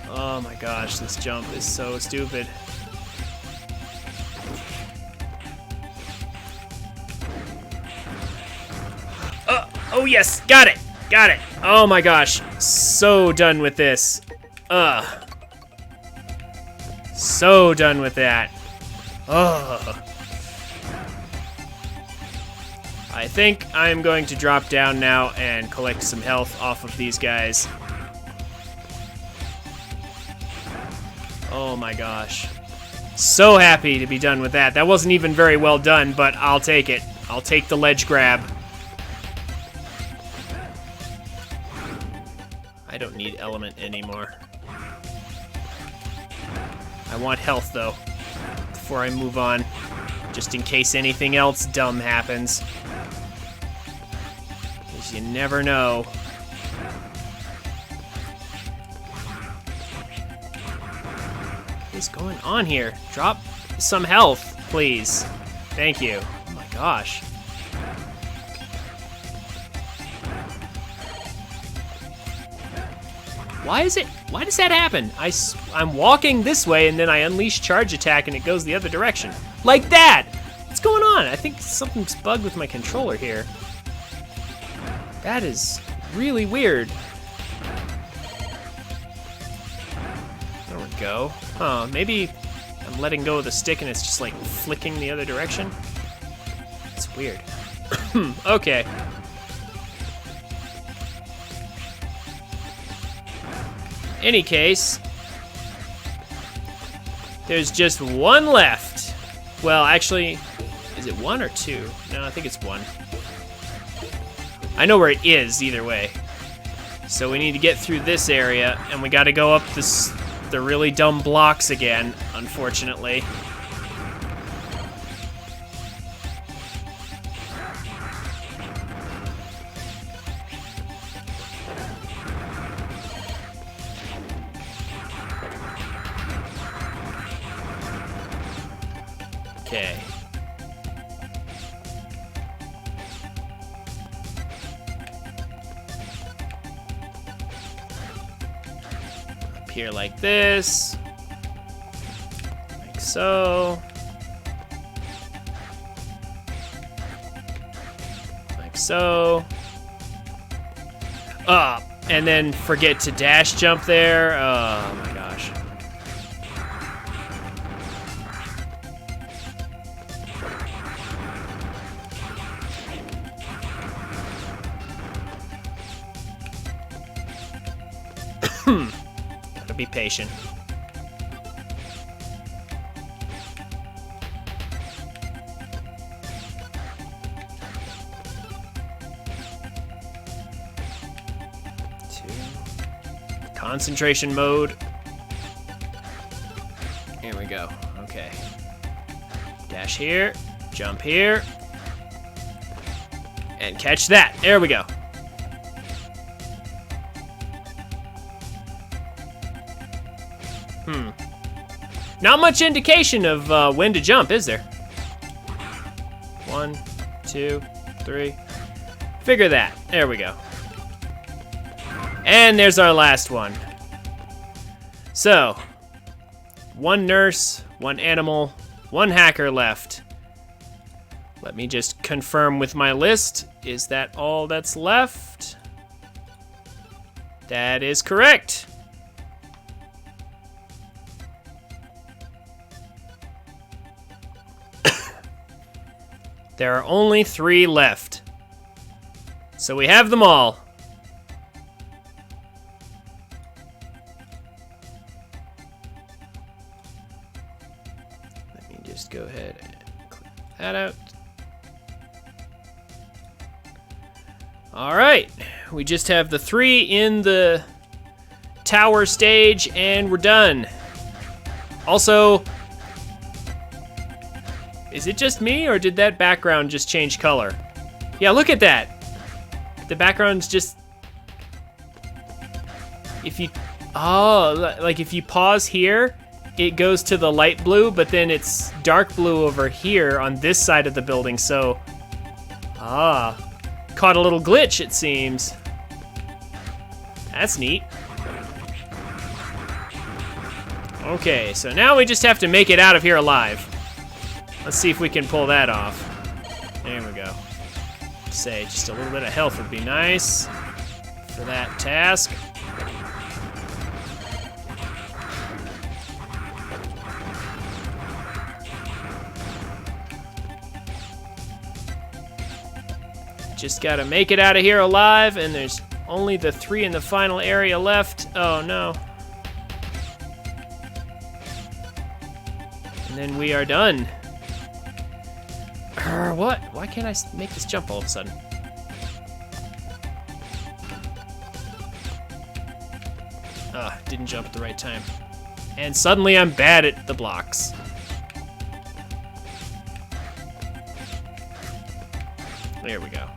Oh my gosh, this jump is so stupid. Oh yes, got it, got it. Oh my gosh, so done with this. So done with that. I think I'm going to drop down now and collect some health off of these guys. Oh my gosh. So happy to be done with that. That wasn't even very well done, but I'll take it. I'll take the ledge grab. I don't need element anymore. I want health, though, before I move on, just in case anything else dumb happens. Because you never know. What is going on here? Drop some health, please. Thank you. Oh my gosh. Why does that happen? I'm walking this way and then I unleash charge attack and it goes the other direction. Like that! What's going on? I think something's bugged with my controller here. That is really weird. There we go. Huh, maybe I'm letting go of the stick and it's just like flicking the other direction. It's weird. Okay. Any case, there's just one left. Well, actually, is it one or two? No, I think it's one. I know where it is either way. So we need to get through this area, and we got to go up the really dumb blocks again, unfortunately. Okay. Up here like this. Like so. Like so. Up. And then forget to dash jump there. Oh my gosh. Gotta be patient. Concentration mode. Here we go. Okay. Dash here, jump here, and catch that. There we go. Not much indication of when to jump, is there? 1, 2, 3. Figure that. There we go. And there's our last one. So, 1 nurse, 1 animal, 1 hacker left. Let me just confirm with my list. Is that all that's left? That is correct. There are only 3 left. So we have them all. Let me just go ahead and click that out. All right, we just have the 3 in the tower stage and we're done. Also, is it just me, or did that background just change color? Yeah, look at that. The background's just... If you... Oh, like if you pause here, it goes to the light blue, but then it's dark blue over here on this side of the building, so... Ah. Caught a little glitch, it seems. That's neat. Okay, so now we just have to make it out of here alive. Let's see if we can pull that off. There we go. Say, just a little bit of health would be nice for that task. Just gotta make it out of here alive, and there's only the 3 in the final area left. Oh no. And then we are done. What? Why can't I make this jump all of a sudden? Didn't jump at the right time. And suddenly I'm bad at the blocks. There we go.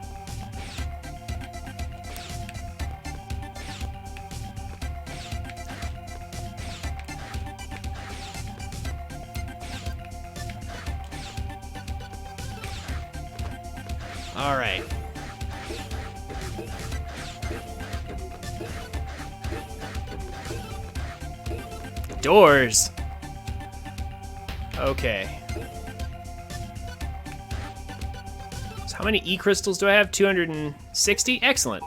All right. Doors. Okay. So how many E crystals do I have? 260? Excellent.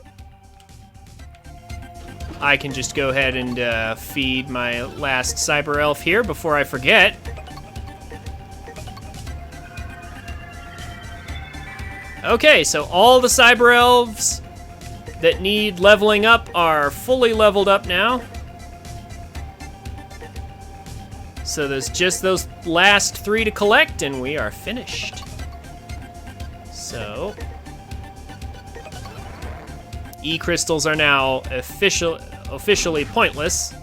I can just go ahead and feed my last cyber elf here before I forget. Okay, so all the cyber elves that need leveling up are fully leveled up now. So there's just those last 3 to collect, and we are finished. So, E-crystals are now officially pointless.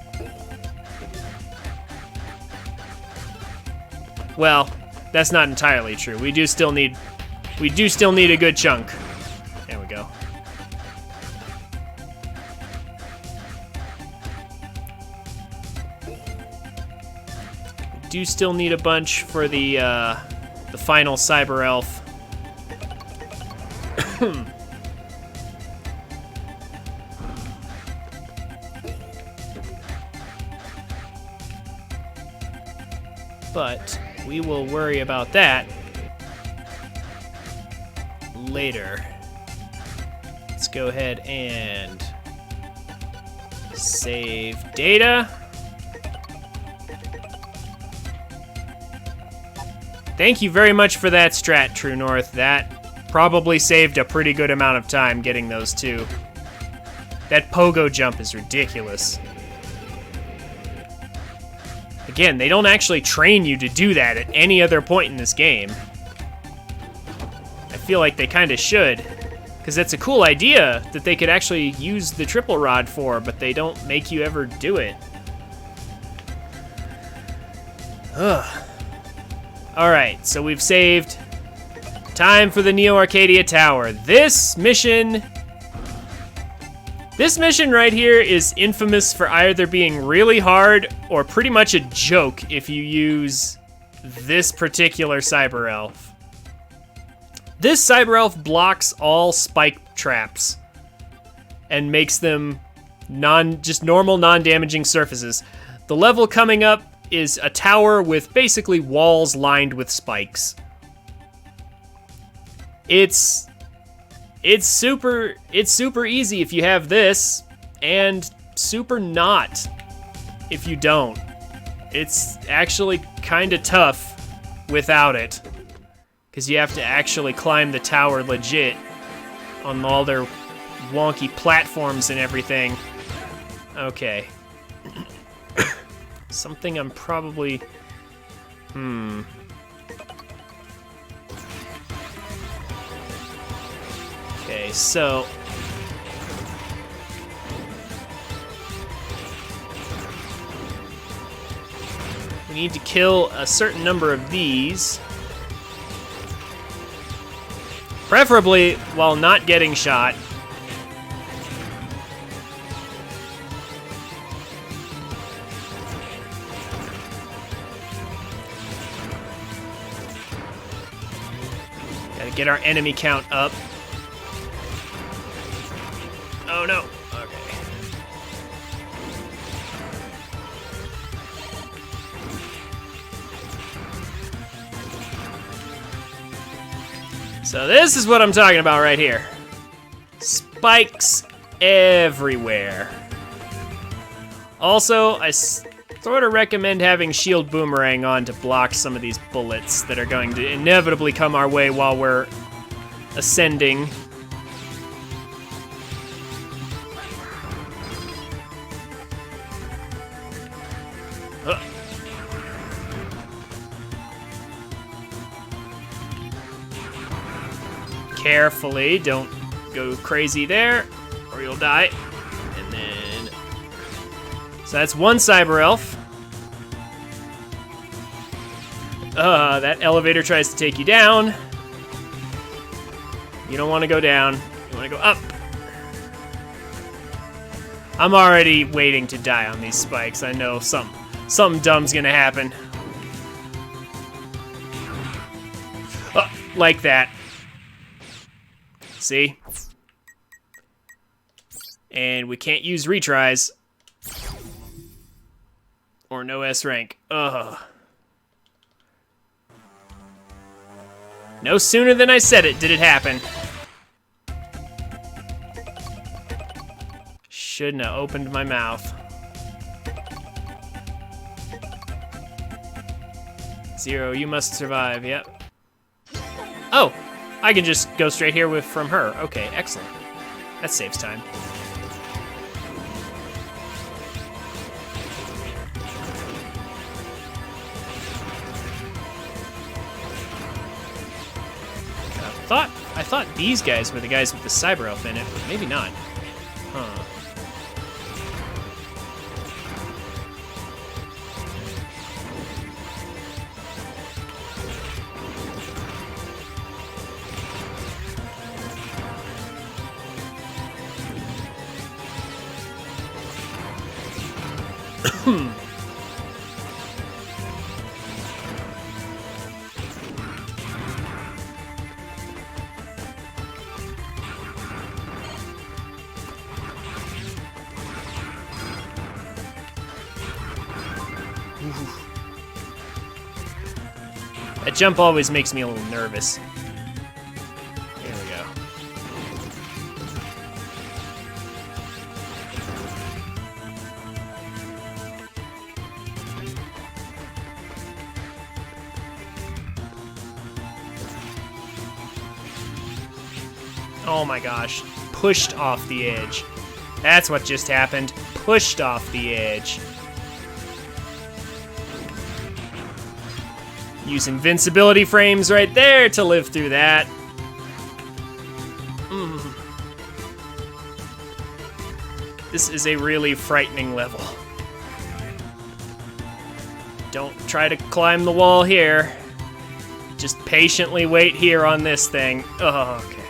Well, that's not entirely true. We do still need a good chunk. There we go. We do still need a bunch for the final cyber elf. But we will worry about that later. Let's go ahead and save data. Thank you very much for that strat, True North. That probably saved a pretty good amount of time getting those two. That pogo jump is ridiculous. Again, they don't actually train you to do that at any other point in this game. I feel like they kind of should, because it's a cool idea that they could actually use the triple rod for, but they don't make you ever do it. Ugh. Alright, so we've saved. Time for the Neo Arcadia Tower. This mission right here is infamous for either being really hard or pretty much a joke if you use this particular cyber elf. This cyber elf blocks all spike traps and makes them just normal non-damaging surfaces. The level coming up is a tower with basically walls lined with spikes. It's super easy if you have this, and super not if you don't. It's actually kind of tough without it, because you have to actually climb the tower legit on all their wonky platforms and everything. Okay. Something I'm probably... Okay, so... we need to kill a certain number of these. Preferably while not getting shot. Gotta get our enemy count up. Oh no. Okay. So this is what I'm talking about right here. Spikes everywhere. Also, I sort of recommend having shield boomerang on to block some of these bullets that are going to inevitably come our way while we're ascending. Carefully, don't go crazy there, or you'll die. And then... so that's one cyber elf. That elevator tries to take you down. You don't want to go down. You want to go up. I'm already waiting to die on these spikes. I know something dumb's gonna happen. Like that. See? And we can't use retries. Or no S rank. Ugh. No sooner than I said it did it happen. Shouldn't have opened my mouth. Zero, you must survive, yep. Oh, I can just go straight here from her. Okay, excellent. That saves time. I thought these guys were the guys with the cyber elf in it, but maybe not. Huh. That jump always makes me a little nervous. Here we go. Oh my gosh. Pushed off the edge. That's what just happened. Pushed off the edge. Use invincibility frames right there to live through that. This is a really frightening level. Don't try to climb the wall here. Just patiently wait here on this thing. Oh, okay.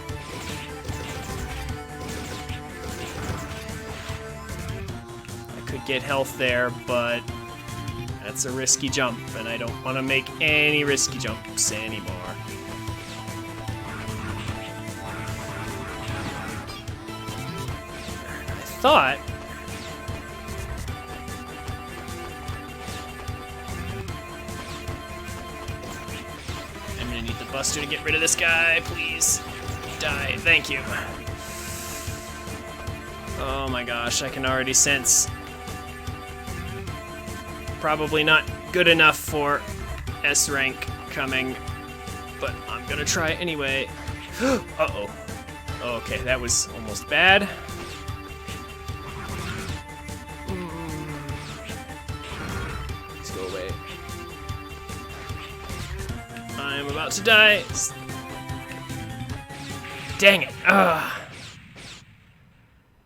I could get health there, but that's a risky jump, and I don't want to make any risky jumps anymore. I thought... I'm gonna need the Buster to get rid of this guy, please. Die, thank you. Oh my gosh, I can already sense... Probably not good enough for S rank coming, but I'm gonna try anyway. Uh-oh. Okay, that was almost bad. Let's go away. I'm about to die. Dang it. Ugh.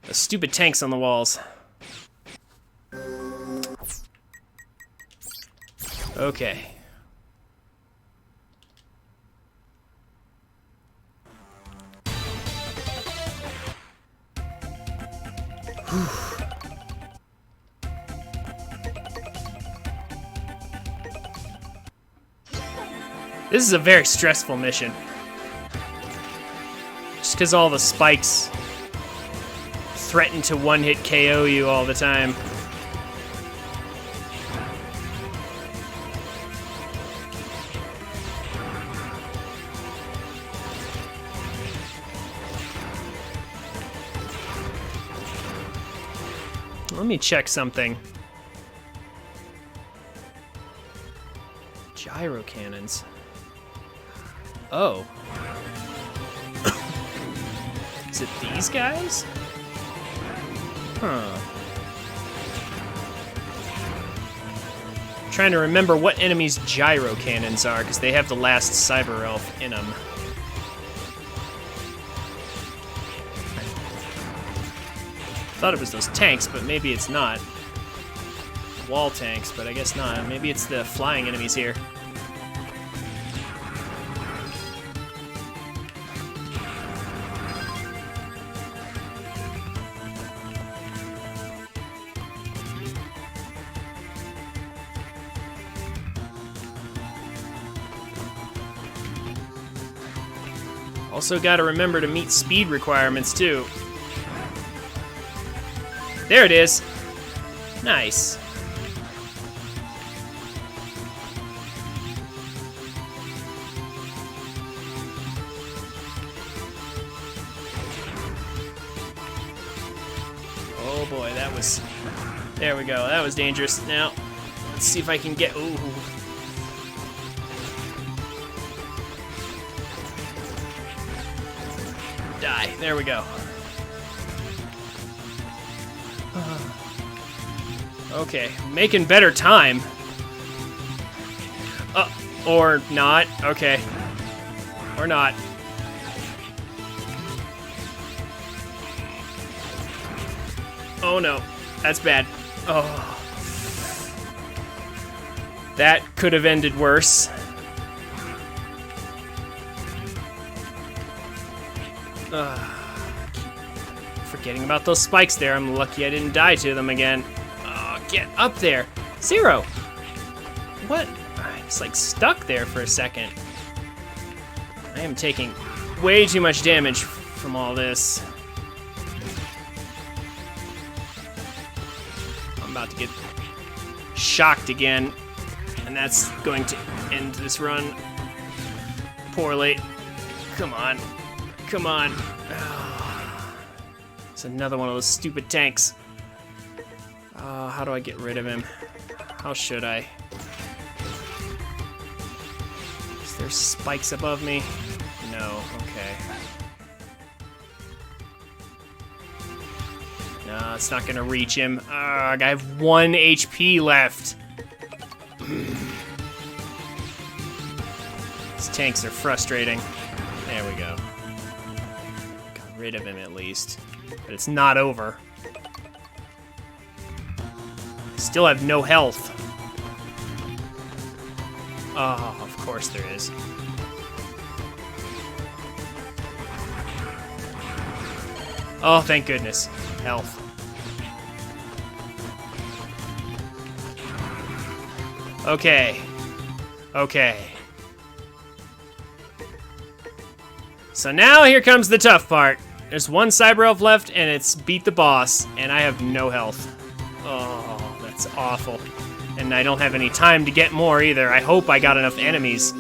The stupid tanks on the walls. Okay. This is a very stressful mission. Just because all the spikes threaten to one-hit KO you all the time. Let me check something. Gyro cannons. Oh. Is it these guys? Huh. I'm trying to remember what enemies gyro cannons are, because they have the last cyber elf in them. Thought it was those tanks, but maybe it's not. Wall tanks, but I guess not. Maybe it's the flying enemies here. Also gotta remember to meet speed requirements too. There it is. Nice. Oh boy, that was... There we go, that was dangerous. Now, let's see if I can get... Ooh. Die, there we go. Okay, making better time. Or not, okay. Or not. Oh no, that's bad. Oh. That could have ended worse. Forgetting about those spikes there. I'm lucky I didn't die to them again. Oh, get up there. Zero. What? It's like stuck there for a second. I am taking way too much damage from all this. I'm about to get shocked again, and that's going to end this run poorly. Come on. Come on. It's another one of those stupid tanks. How do I get rid of him? How should I? Is there spikes above me? No, okay. No, it's not gonna reach him. I have 1 HP left. These tanks are frustrating. There we go. Got rid of him at least. But it's not over. Still have no health. Oh, of course there is. Oh, thank goodness. Health. Okay. Okay. So now here comes the tough part. There's 1 Cyber Elf left, and it's beat the boss, and I have no health. Oh, that's awful. And I don't have any time to get more either. I hope I got enough enemies.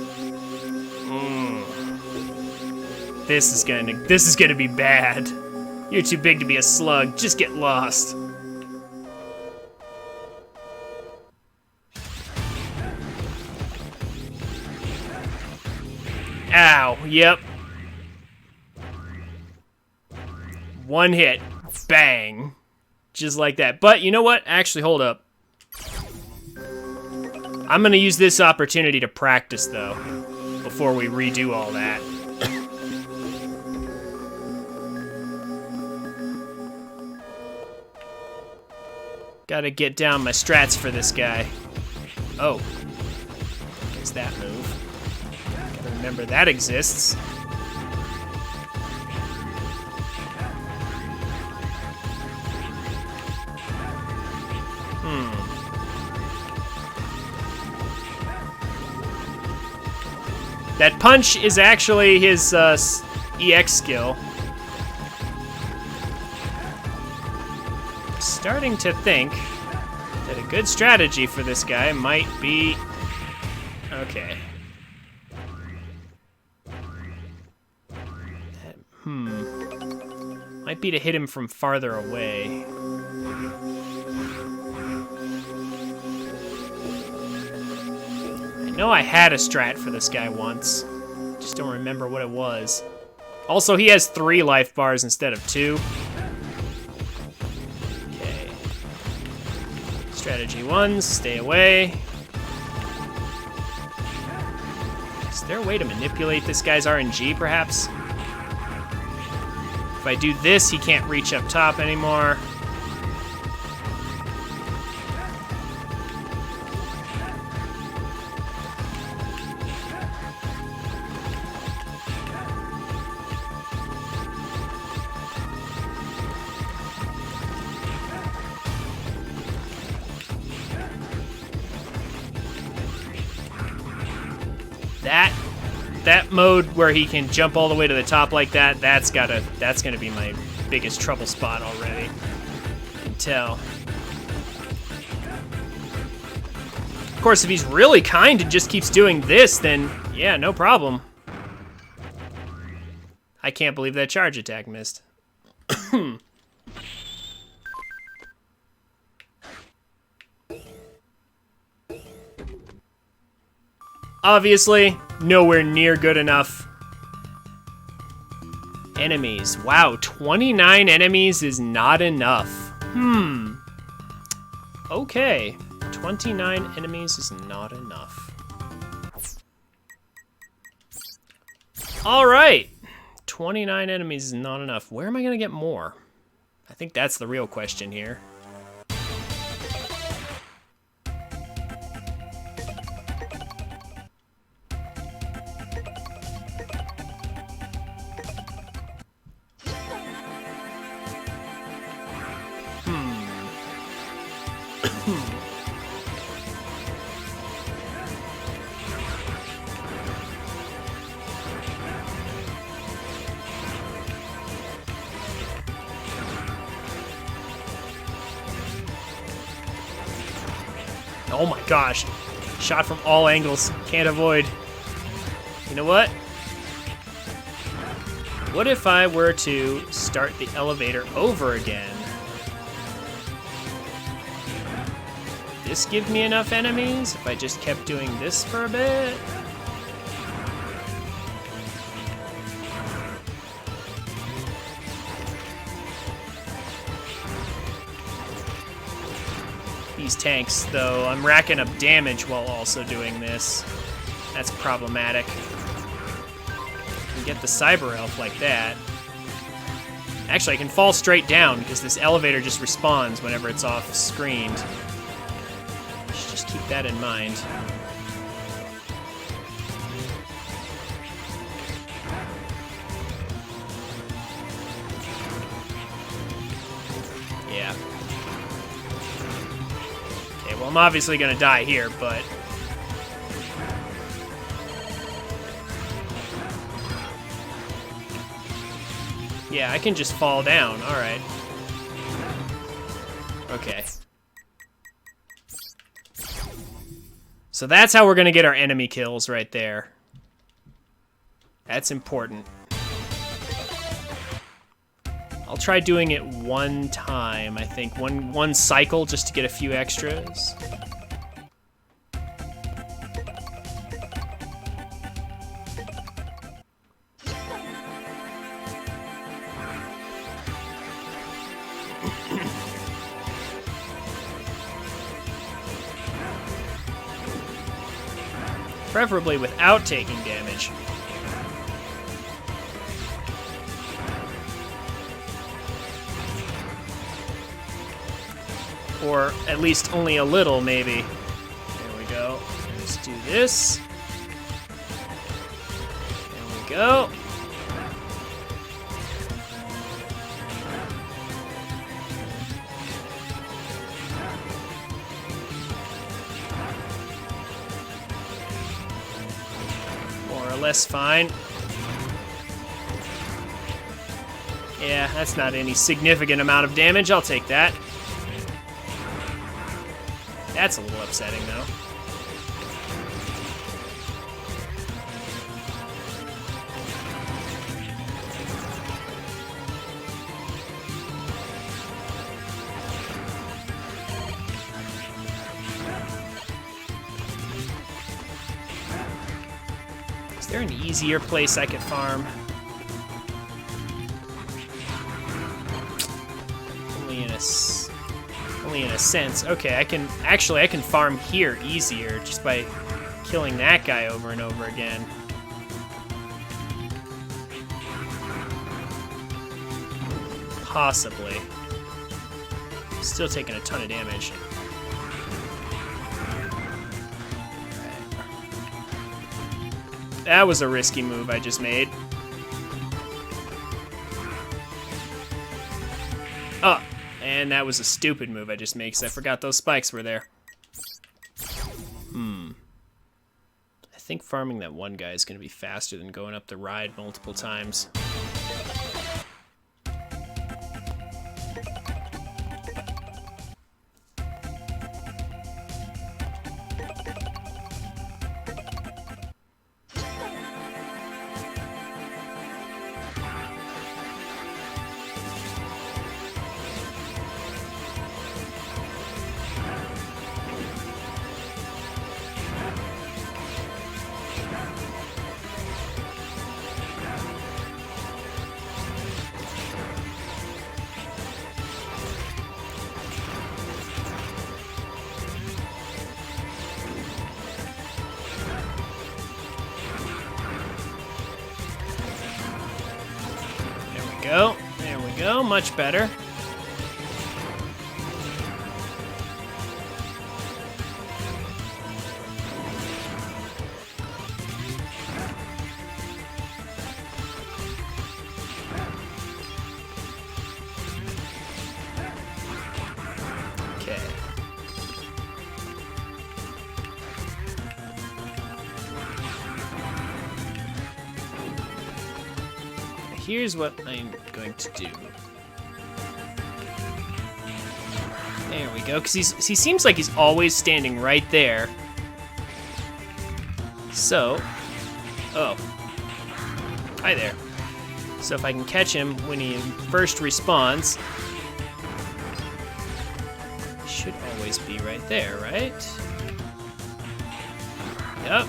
This is gonna be bad. You're too big to be a slug. Just get lost. Ow, yep. 1 hit. Bang. Just like that. But you know what? Actually, hold up. I'm gonna use this opportunity to practice, though, before we redo all that. Gotta get down my strats for this guy. Oh. There's that move. Gotta remember that exists. That punch is actually his EX skill. Starting to think that a good strategy for this guy might be... Okay. Might be to hit him from farther away. I know I had a strat for this guy once. Just don't remember what it was. Also, he has 3 life bars instead of 2. Okay. Strategy 1, stay away. Is there a way to manipulate this guy's RNG, perhaps? If I do this, he can't reach up top anymore. that mode where he can jump all the way to the top like that, that's gonna be my biggest trouble spot already. I can tell. Of course, if he's really kind and just keeps doing this, then yeah, no problem. I can't believe that charge attack missed. Obviously, nowhere near good enough. Enemies. Wow, 29 enemies is not enough. Okay. 29 enemies is not enough. Alright. 29 enemies is not enough. Where am I gonna get more? I think that's the real question here. Oh my gosh. Shot from all angles. Can't avoid. You know what? What if I were to start the elevator over again? This give me enough enemies if I just kept doing this for a bit? These tanks, though, I'm racking up damage while also doing this. That's problematic. You get the Cyber Elf like that. Actually, I can fall straight down because this elevator just respawns whenever it's off-screened. Should just keep that in mind. Yeah. Okay, well, I'm obviously gonna die here, but... yeah, I can just fall down. All right. Okay. So that's how we're gonna get our enemy kills right there. That's important. I'll try doing it one time, I think. One cycle just to get a few extras. Preferably without taking damage. Or at least only a little, maybe. There we go. Let's do this. There we go. Less fine. Yeah, that's not any significant amount of damage. I'll take that. That's a little upsetting, though. Is there an easier place I could farm? Only in a sense. Okay, I can farm here easier just by killing that guy over and over again. Possibly. Still taking a ton of damage. That was a risky move I just made. Oh, and that was a stupid move I just made because I forgot those spikes were there. I think farming that one guy is going to be faster than going up the ride multiple times. There we go, much better. Okay. Here's what I'm going to do. There we go, because he seems like he's always standing right there. So, oh, hi there. So if I can catch him when he first respawns, he should always be right there, right? Yep,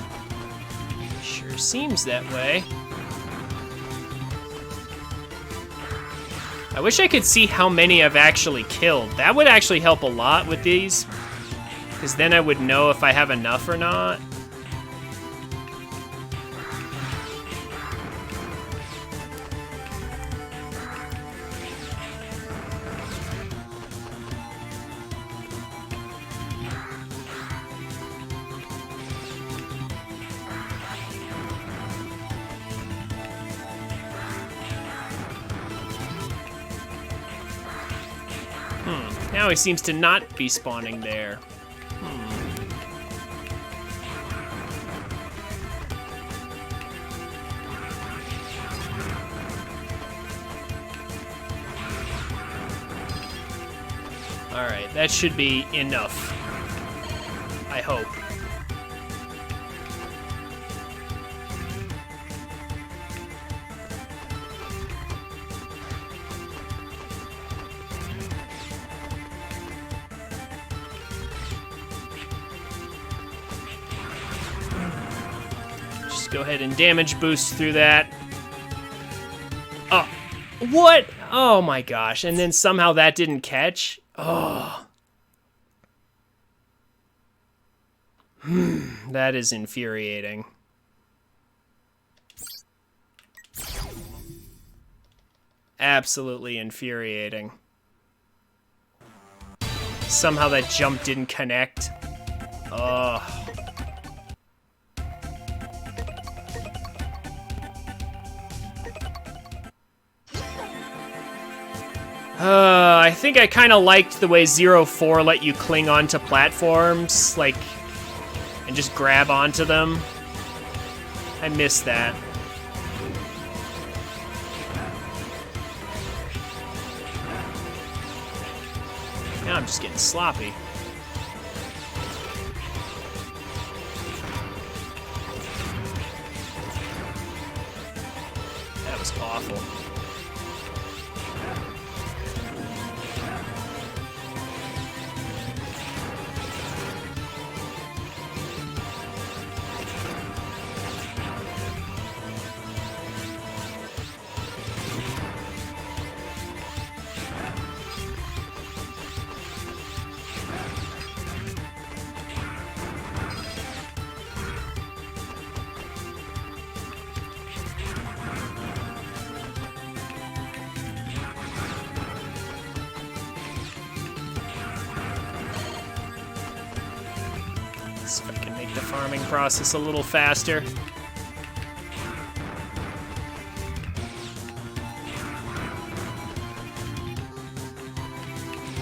sure seems that way. I wish I could see how many I've actually killed. That would actually help a lot with these, because then I would know if I have enough or not. Now he seems to not be spawning there. Alright, that should be enough. I hope. Go ahead and damage boost through that. Oh, what? Oh my gosh, and then somehow that didn't catch? Oh. That is infuriating. Absolutely infuriating. Somehow that jump didn't connect. Oh. I think I kind of liked the way 0-4 let you cling onto platforms, like, and just grab onto them. I miss that. Now I'm just getting sloppy. That was awful. See if I can make the farming process a little faster.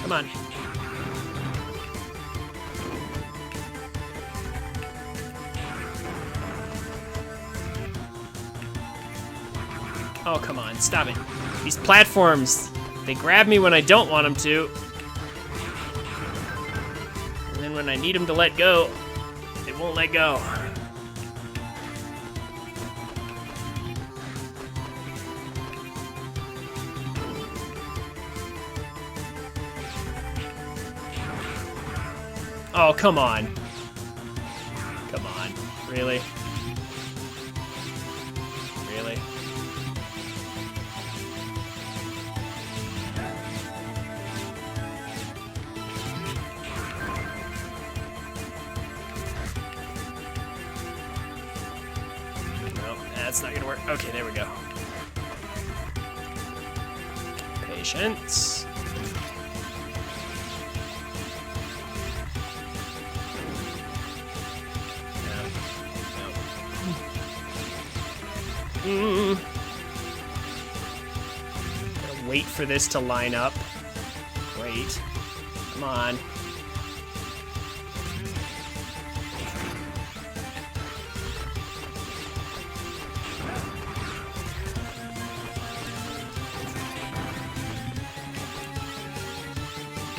Come on. Oh, come on, stop it. These platforms, they grab me when I don't want them to. And then when I need them to let go, they won't let go. Oh, come on. Come on. Really? Really? No, that's not gonna work. Okay, there we go. Patience. Gotta wait for this to line up. Wait. Come on.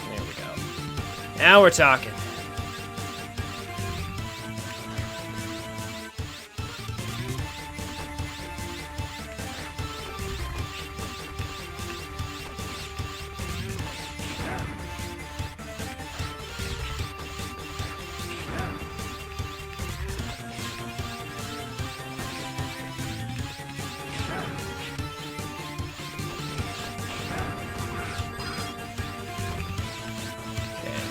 There we go. Now we're talking.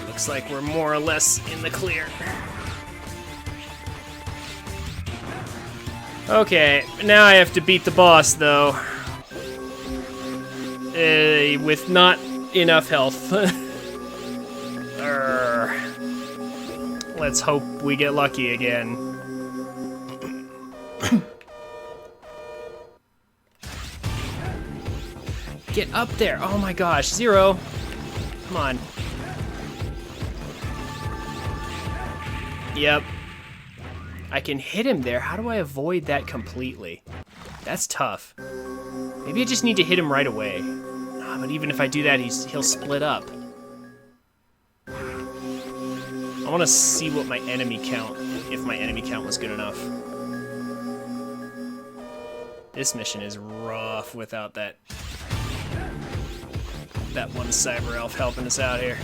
Looks like we're more or less in the clear. Okay, now I have to beat the boss, though. With not enough health. Let's hope we get lucky again. Get up there! Oh my gosh, Zero! Come on. Yep. I can hit him there. How do I avoid that completely? That's tough. Maybe I just need to hit him right away. Ah, but even if I do that, he'll split up. I want to see what my enemy count, if my enemy count was good enough. This mission is rough without that one cyber elf helping us out here.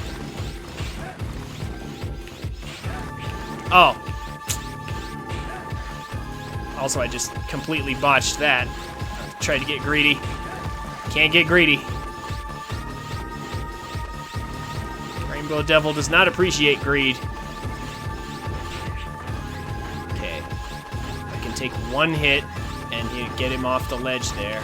Oh. Also, I just completely botched that. Tried to get greedy. Can't get greedy. Rainbow Devil does not appreciate greed. Okay. I can take one hit and get him off the ledge there.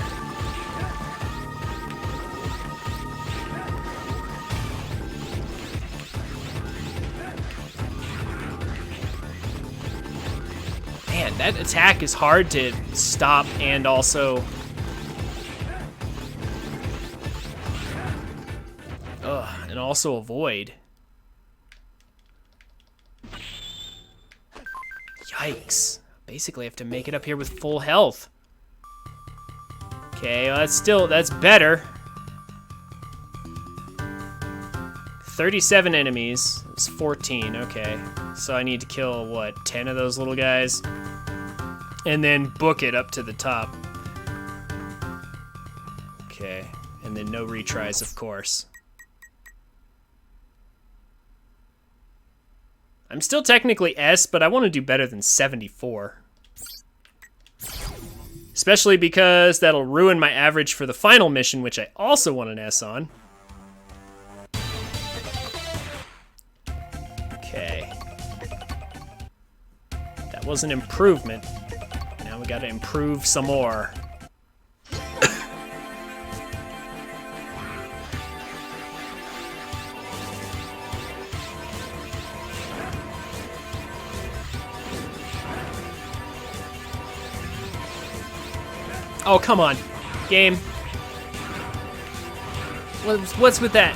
Man, that attack is hard to stop and also... and also avoid. Yikes. Basically, I have to make it up here with full health. Okay, well, that's better. 37 enemies. It's 14, okay. So I need to kill, what, 10 of those little guys? And then book it up to the top. Okay, and then no retries, of course. I'm still technically S, but I want to do better than 74. Especially because that'll ruin my average for the final mission, which I also want an S on. Okay. That was an improvement. Now we gotta improve some more. Oh, come on. Game. What's with that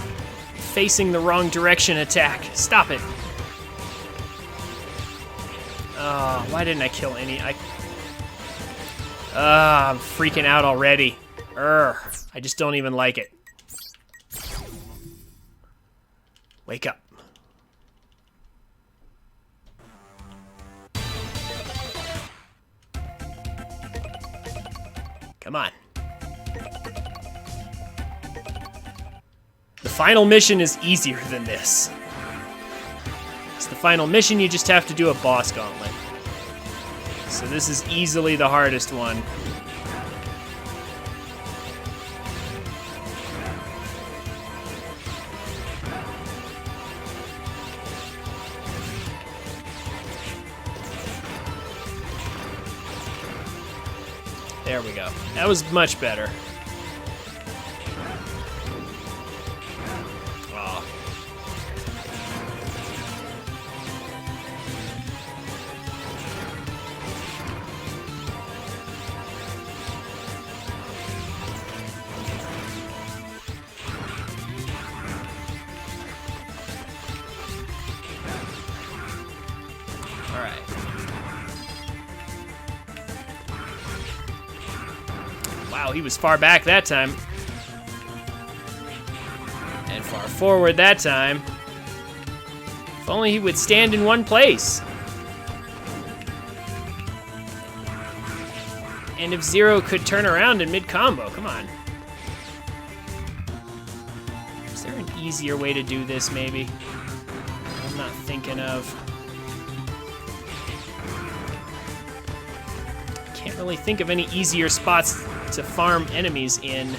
facing the wrong direction attack? Stop it. Why didn't I kill any? I'm freaking out already. I just don't even like it. Wake up. Come on. The final mission is easier than this. It's the final mission, you just have to do a boss gauntlet. So this is easily the hardest one. There we go. That was much better. Oh. All right. Wow, he was far back that time. And far forward that time. If only he would stand in one place. And if Zero could turn around in mid-combo, come on. Is there an easier way to do this, maybe? I'm not thinking of. Can't really think of any easier spots to farm enemies in.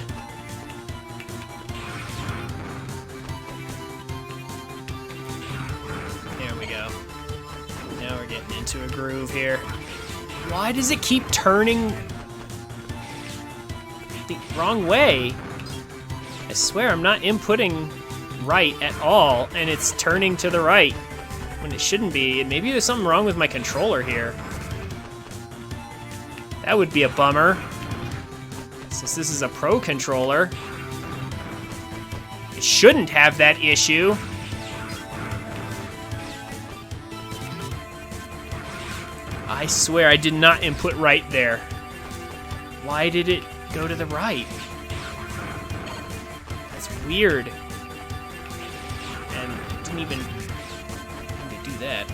There we go. Now we're getting into a groove here. Why does it keep turning the wrong way? I swear I'm not inputting right at all, and it's turning to the right when it shouldn't be. Maybe there's something wrong with my controller here. That would be a bummer. Since this is a Pro controller, it shouldn't have that issue. I swear I did not input right there. Why did it go to the right? That's weird. And it didn't even do that.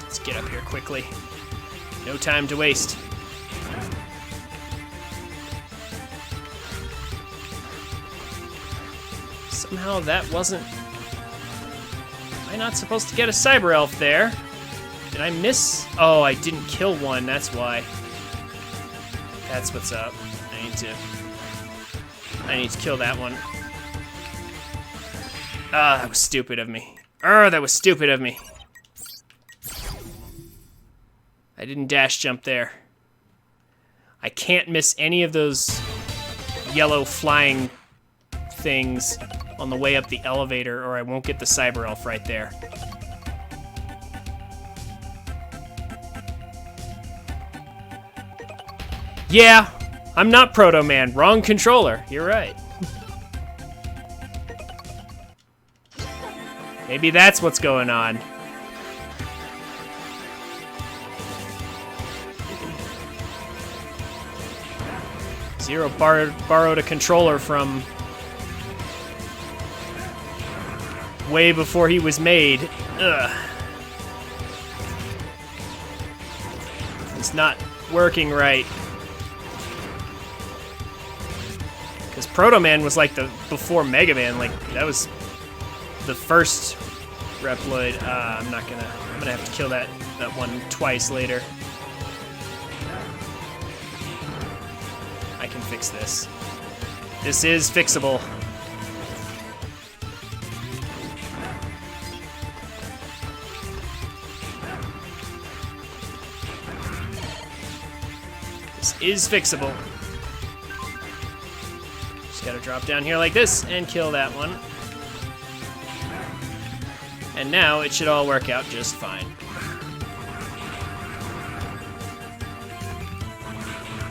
Let's get up here quickly. No time to waste. Somehow that wasn't... Am I not supposed to get a Cyber Elf there? Did I miss? Oh, I didn't kill one, that's why. That's what's up. I need to kill that one. Ah, that was stupid of me. That was stupid of me. I didn't dash jump there. I can't miss any of those yellow flying things on the way up the elevator, or I won't get the Cyber Elf right there. Yeah, I'm not Proto Man. Wrong controller. You're right. Maybe that's what's going on. Zero borrowed a controller from way before he was made. Ugh. It's not working right. Because Proto Man was like the before Mega Man, like that was the first Reploid. I'm gonna have to kill that one twice later. I can fix this. This is fixable. This is fixable. Just gotta drop down here like this and kill that one. And now it should all work out just fine.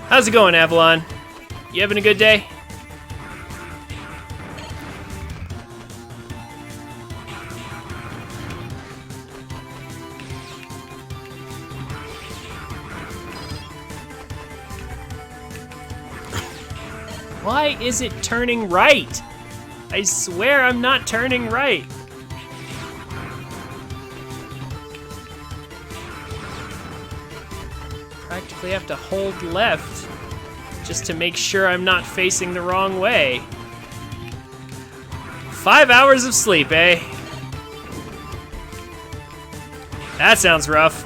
How's it going, Avalon? You having a good day? Why is it turning right? I swear I'm not turning right. Practically have to hold left just to make sure I'm not facing the wrong way. 5 hours of sleep, eh? That sounds rough.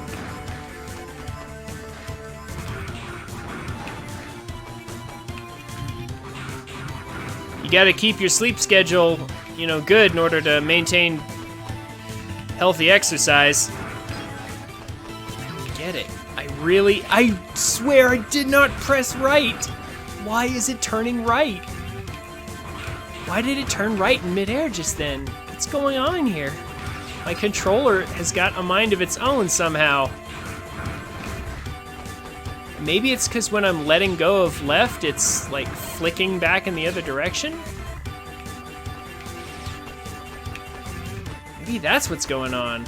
You gotta keep your sleep schedule, you know, good in order to maintain healthy exercise. I get it. I swear I did not press right. Why is it turning right? Why did it turn right in midair just then? What's going on here? My controller has got a mind of its own somehow. Maybe it's because when I'm letting go of left, it's like flicking back in the other direction? Maybe that's what's going on.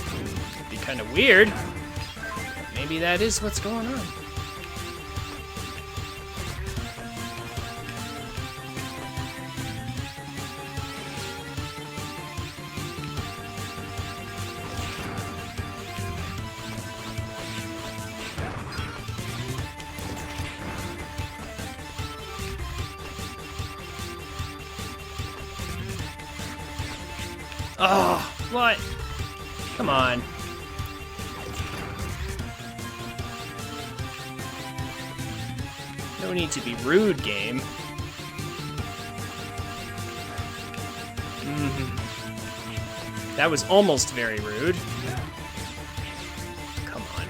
Could be kind of weird. But maybe that is what's going on. Oh, what? Come on. No need to be rude, game. That was almost very rude. Come on.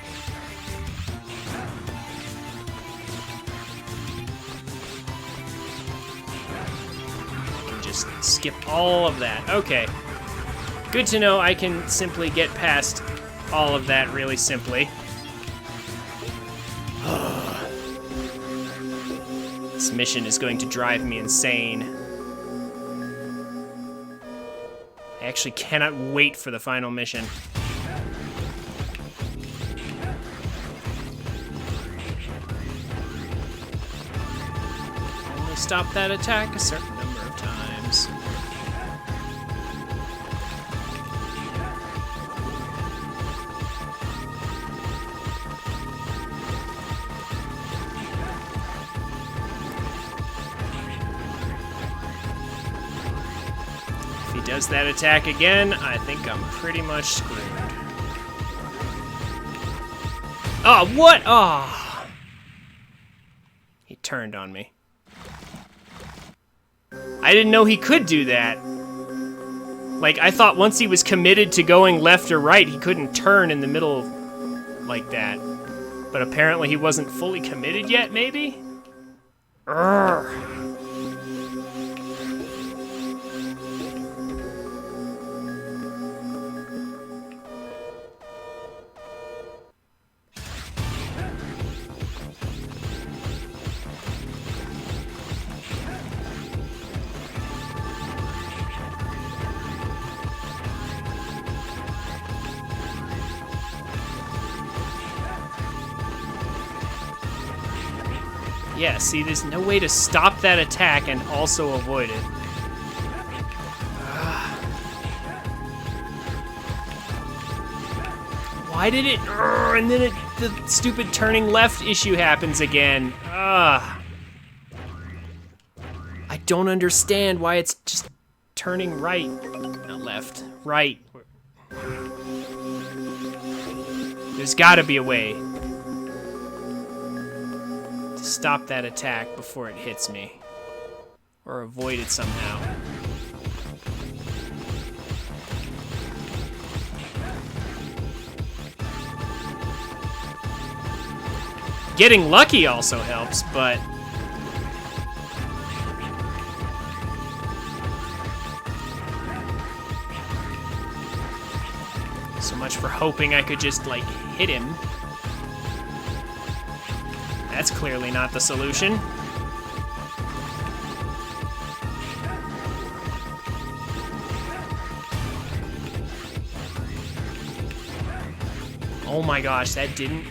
I can just skip all of that. Okay. Good to know I can simply get past all of that really simply. This mission is going to drive me insane. I actually cannot wait for the final mission. Only stop that attack a certain number of times. Does that attack again, I think I'm pretty much screwed. Oh, what? Oh. He turned on me. I didn't know he could do that. Like, I thought once he was committed to going left or right, he couldn't turn in the middle like that. But apparently he wasn't fully committed yet, maybe? Urgh. Yeah, see, there's no way to stop that attack and also avoid it. Why did it... and then the stupid turning left issue happens again. I don't understand why it's just turning right. Not left. Right. There's gotta be a way to stop that attack before it hits me. Or avoid it somehow. Getting lucky also helps, but... so much for hoping I could just, like, hit him. That's clearly not the solution. Oh my gosh, that didn't...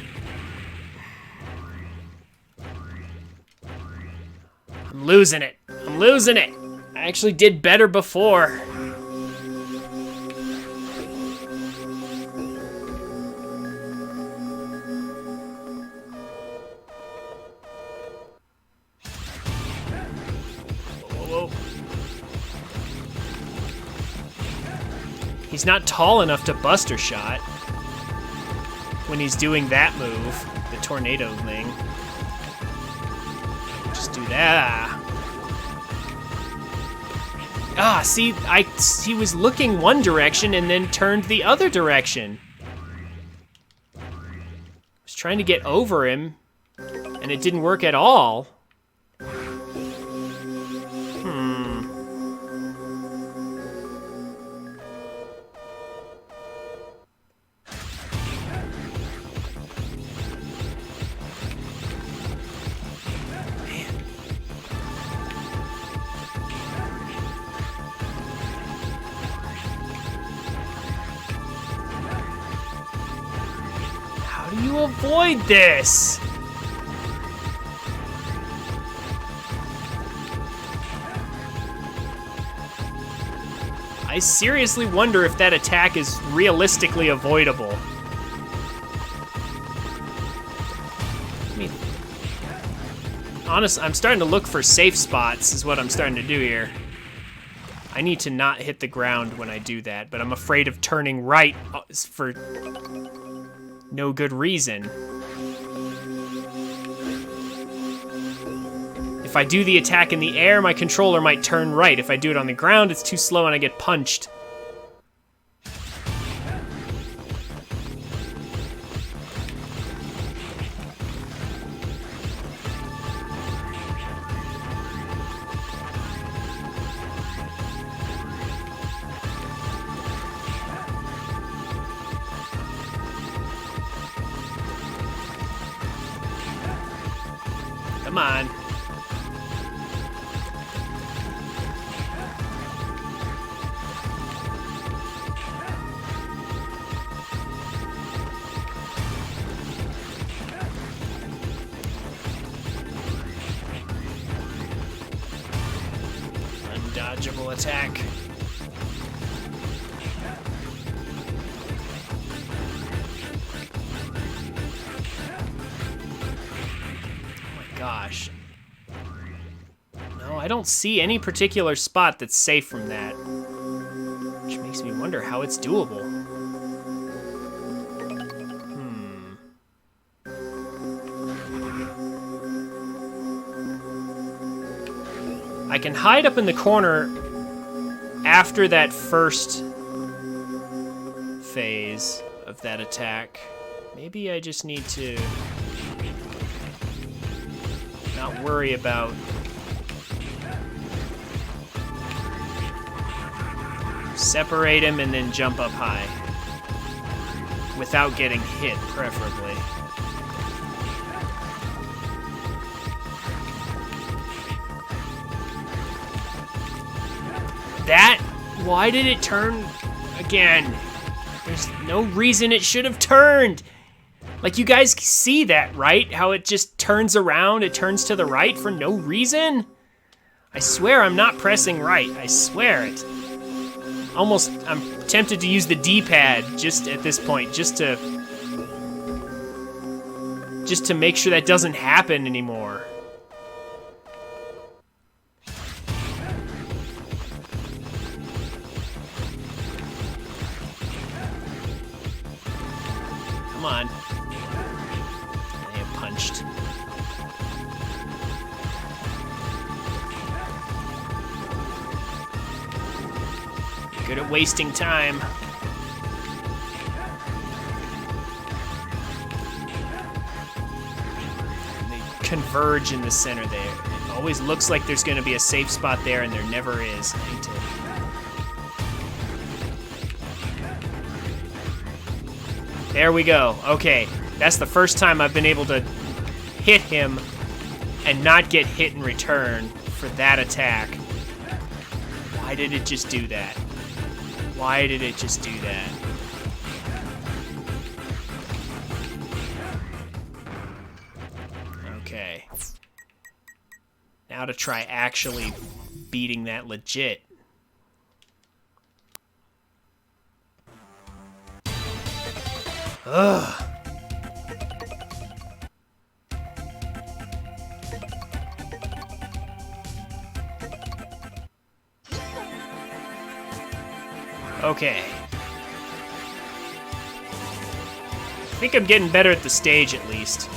I'm losing it. I'm losing it. I actually did better before. Whoa. He's not tall enough to Buster Shot when he's doing that move, the tornado thing. Just do that. Ah, see, he was looking one direction and then turned the other direction. I was trying to get over him, and it didn't work at all. How do you avoid this? I seriously wonder if that attack is realistically avoidable. I mean, honestly, I'm starting to look for safe spots is what I'm starting to do here. I need to not hit the ground when I do that, but I'm afraid of turning right for no good reason. If I do the attack in the air, my controller might turn right. If I do it on the ground, it's too slow and I get punched. Come on. Undodgeable attack. Gosh. No, I don't see any particular spot that's safe from that. Which makes me wonder how it's doable. I can hide up in the corner after that first phase of that attack. Maybe I just need to not worry about separate him and then jump up high without getting hit, preferably. Why did it turn again? There's no reason it should have turned. Like, you guys see that, right? How it just turns around, it turns to the right for no reason? I swear I'm not pressing right, I swear it. Almost, I'm tempted to use the D-pad just at this point, just to make sure that doesn't happen anymore. Come on. I am punched. You're good at wasting time. And they converge in the center there. It always looks like there's gonna be a safe spot there, and there never is. I hate to... There we go. Okay, that's the first time I've been able to hit him and not get hit in return for that attack. Why did it just do that? Why did it just do that? Okay. Now Now to try actually beating that legit. Ugh. Okay. I think I'm getting better at the stage at least.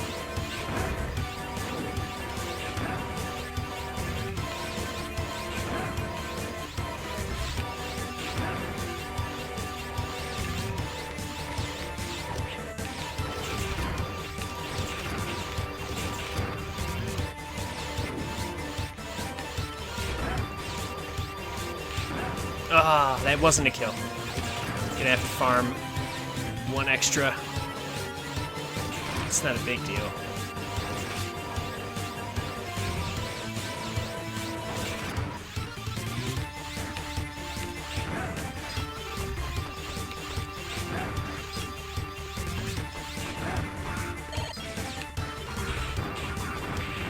Ah, that wasn't a kill. Gonna have to farm one extra. It's not a big deal.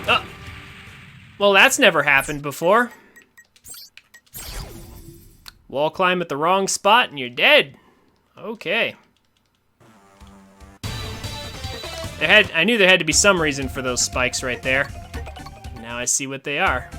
Oh! Well, that's never happened before. Wall climb at the wrong spot and you're dead. Okay. I knew there had to be some reason for those spikes right there. Now I see what they are.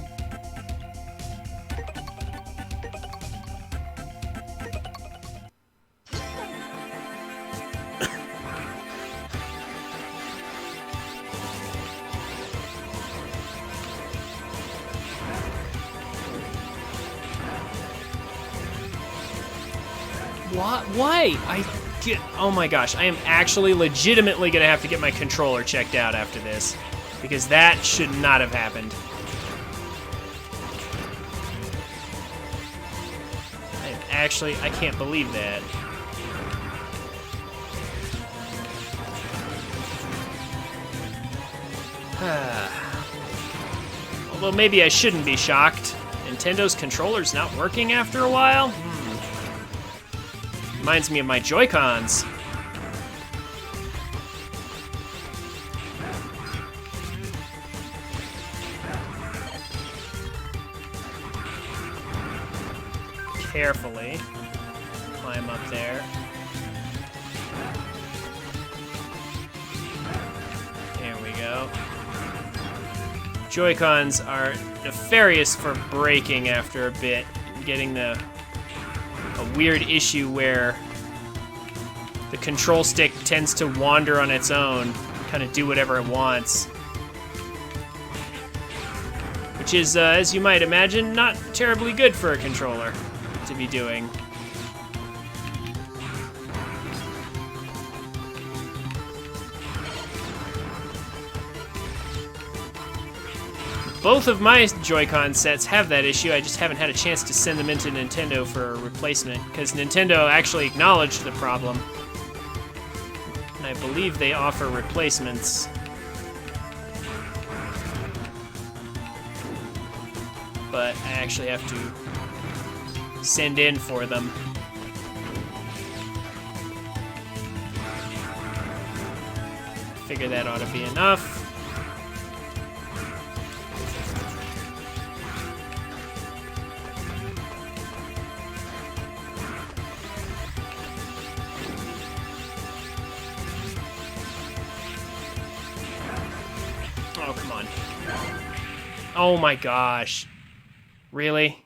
What? Why? Oh my gosh, I am actually legitimately gonna have to get my controller checked out after this. Because that should not have happened. I can't believe that. Although maybe I shouldn't be shocked. Nintendo's controller's not working after a while? Reminds me of my Joy-Cons. Carefully climb up there. There we go. Joy-Cons are nefarious for breaking after a bit, getting a weird issue where the control stick tends to wander on its own, kind of do whatever it wants. Which is, as you might imagine, not terribly good for a controller to be doing. Both of my Joy-Con sets have that issue, I just haven't had a chance to send them into Nintendo for a replacement, because Nintendo actually acknowledged the problem. And I believe they offer replacements. But I actually have to send in for them. Figure that ought to be enough. Oh, come on. Oh my gosh. Really?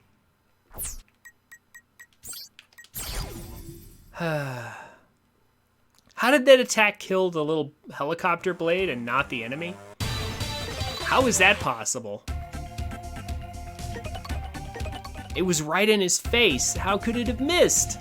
How did that attack kill the little helicopter blade and not the enemy? How is that possible? It was right in his face. How could it have missed?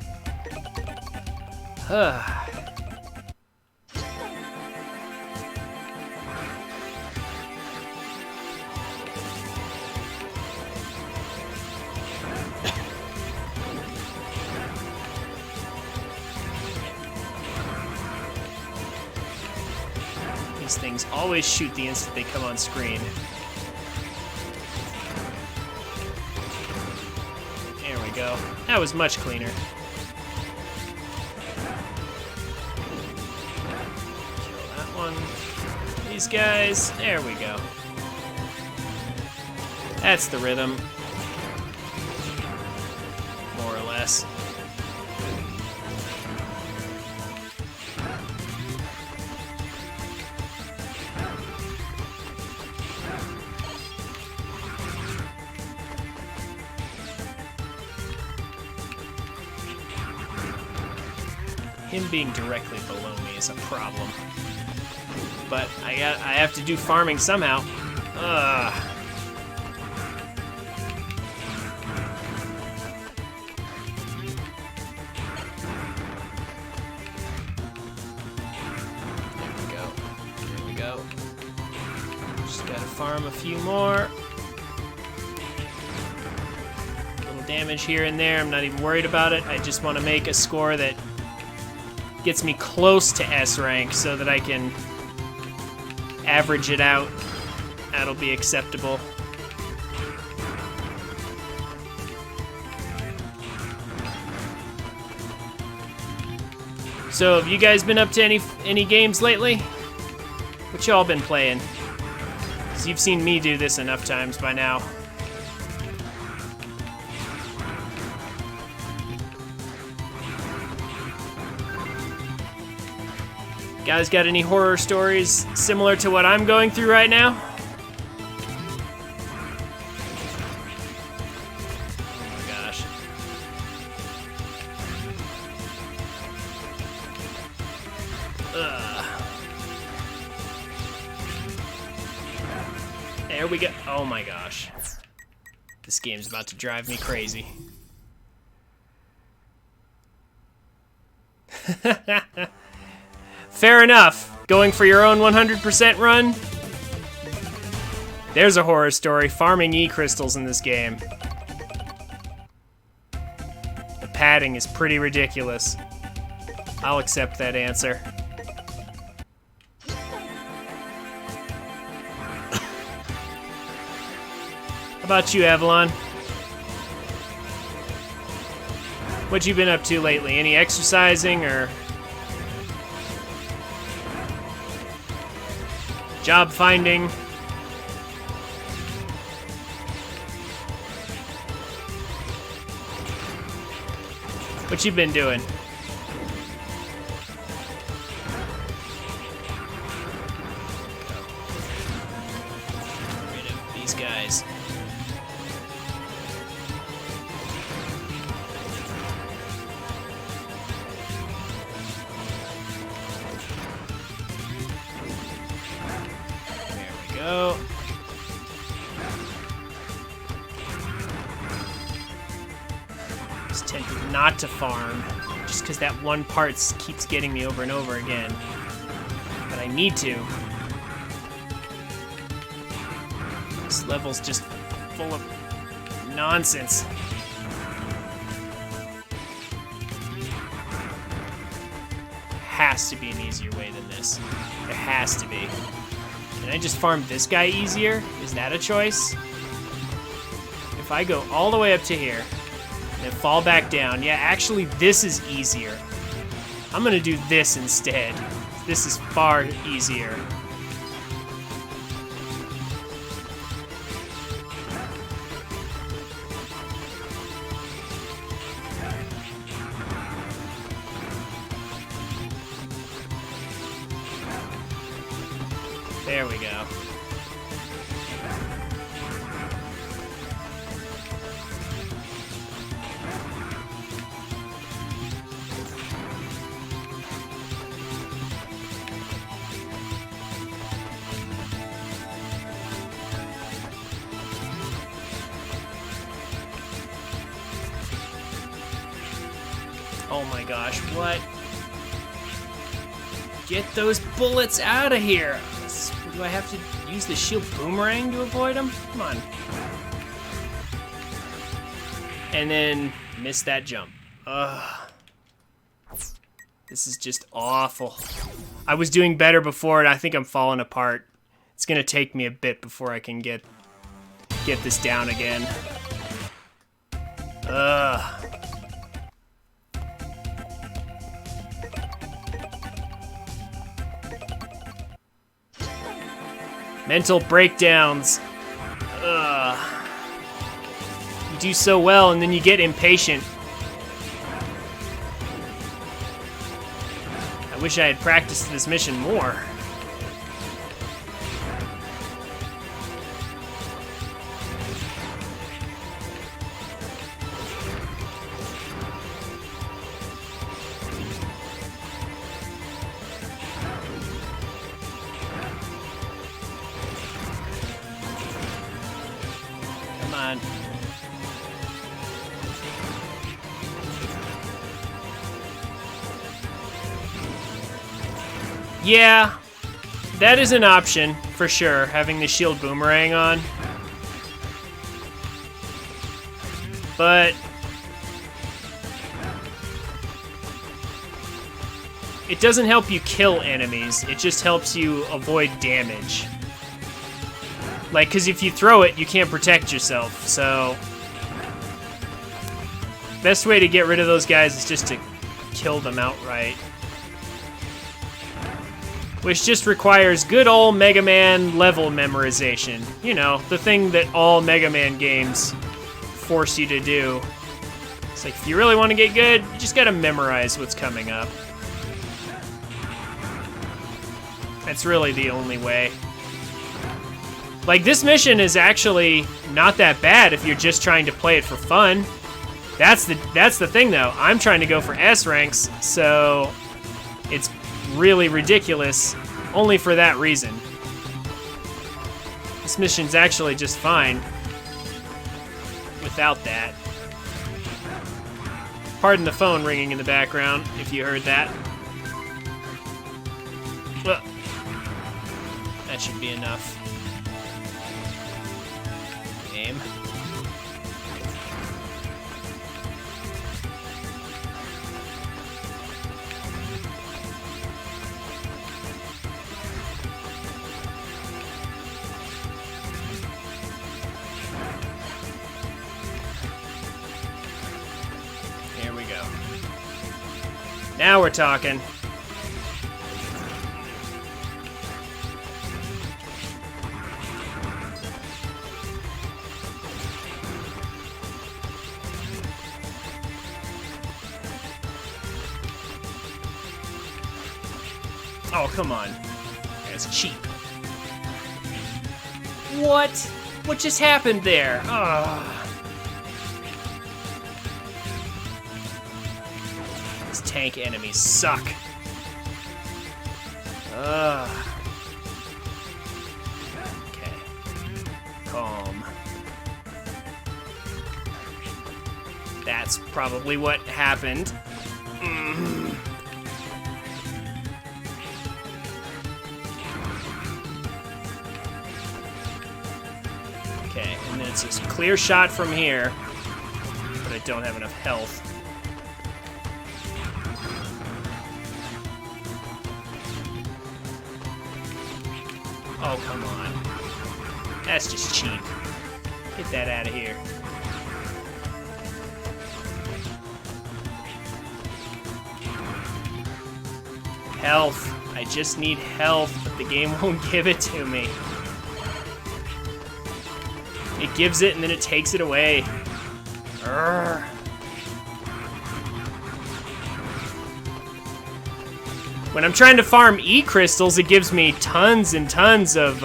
These things always shoot the instant they come on screen. There we go. That was much cleaner. Kill that one. These guys. There we go. That's the rhythm. More or less. Him being directly below me is a problem. But I have to do farming somehow. Ugh. There we go. Just gotta farm a few more. Little damage here and there. I'm not even worried about it. I just want to make a score that gets me close to S rank so that I can average it out. That'll be acceptable. So, have you guys been up to any games lately? What y'all been playing? 'Cause you've seen me do this enough times by now. Guys got any horror stories similar to what I'm going through right now? Oh my gosh. Ugh. There we go. Oh my gosh. This game's about to drive me crazy. Fair enough. Going for your own 100% run? There's a horror story. Farming E-crystals in this game. The padding is pretty ridiculous. I'll accept that answer. How about you, Avalon? What you been up to lately? Any exercising or job finding? What you been doing? Get rid of these guys. Go. Just tempted not to farm, just because that one part keeps getting me over and over again. But I need to. This level's just full of nonsense. Has to be an easier way than this. There has to be. Can I just farm this guy easier? Is that a choice? If I go all the way up to here, and then fall back down, yeah, actually this is easier. I'm gonna do this instead. This is far easier. There we go. Oh my gosh, what? Get those bullets out of here! Do I have to use the shield boomerang to avoid them? Come on. And then miss that jump. Ugh. This is just awful. I was doing better before, and I think I'm falling apart. It's gonna take me a bit before I can get this down again. Ugh. Mental breakdowns. Ugh. do so well, and then you get impatient. I wish I had practiced this mission more. Come on. Yeah, that is an option, for sure, having the shield boomerang on. But it doesn't help you kill enemies, it just helps you avoid damage. Like, because if you throw it, you can't protect yourself, so... Best way to get rid of those guys is just to kill them outright. Which just requires good old Mega Man level memorization. You know, the thing that all Mega Man games force you to do. It's like, if you really want to get good, you just gotta memorize what's coming up. That's really the only way. Like, this mission is actually not that bad if you're just trying to play it for fun. That's the thing, though. I'm trying to go for S ranks, so it's really ridiculous only for that reason. This mission's actually just fine without that. Pardon the phone ringing in the background, if you heard that. Well, that should be enough. Game. Here we go. Now we're talking. Oh, come on. That's cheap. What? What just happened there? Ugh. These tank enemies suck. Ugh. Okay. Calm. That's probably what happened. Okay, and then it's a clear shot from here, but I don't have enough health. Oh, come on. That's just cheap. Get that out of here. Health. I just need health, but the game won't give it to me. It gives it and then it takes it away. Urgh. When I'm trying to farm E-crystals, it gives me tons and tons of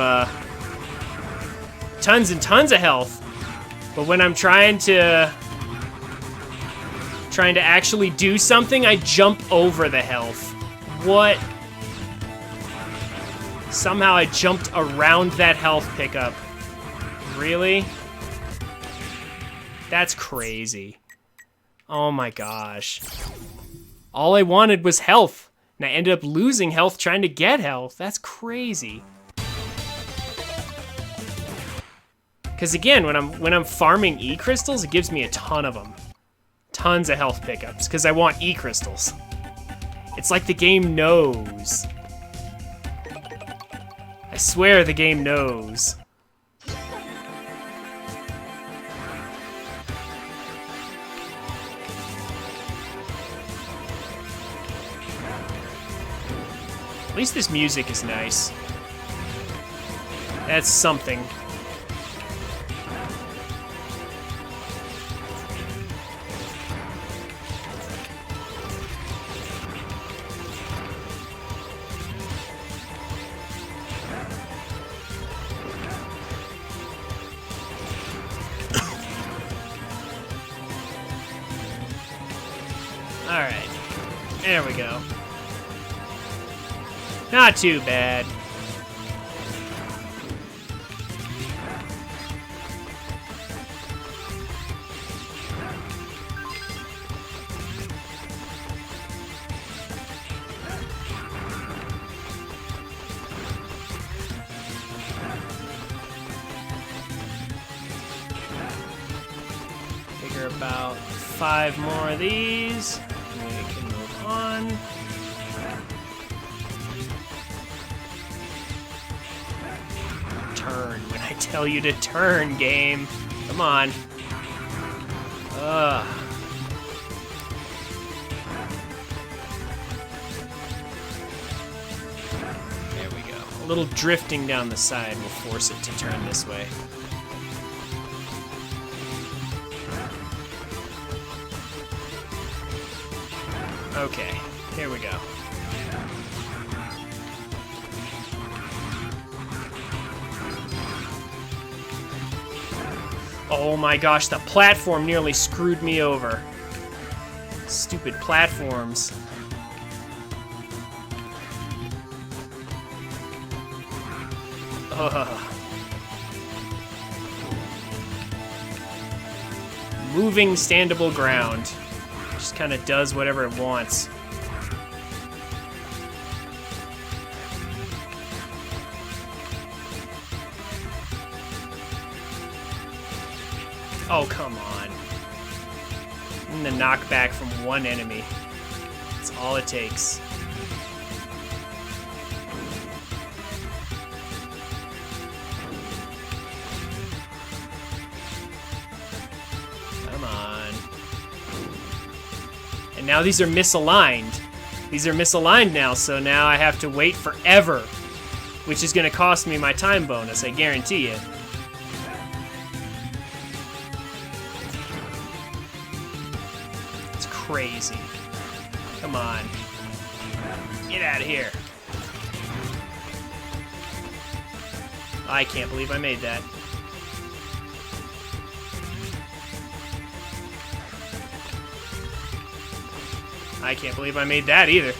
health. But when I'm trying to actually do something, I jump over the health. What? Somehow I jumped around that health pickup. Really? That's crazy. Oh my gosh. All I wanted was health, and I ended up losing health trying to get health. That's crazy. Because again, when I'm farming E-crystals, it gives me a ton of them. Tons of health pickups, because I want E-crystals. It's like the game knows. I swear the game knows. At least this music is nice. That's something. There we go. Not too bad. Figure about 5 more of these. We can move on. Turn when I tell you to turn, game. Come on. Ugh. There we go. A little drifting down the side will force it to turn this way. Okay, here we go. Oh my gosh, the platform nearly screwed me over. Stupid platforms. Ugh. Moving standable ground. Just kind of does whatever it wants. Oh, come on. And the knockback from one enemy. That's all it takes. Come on. And now these are misaligned. These are misaligned now, so now I have to wait forever, which is going to cost me my time bonus, I guarantee it. Crazy. Come on. Get out of here. I can't believe I made that. I can't believe I made that either.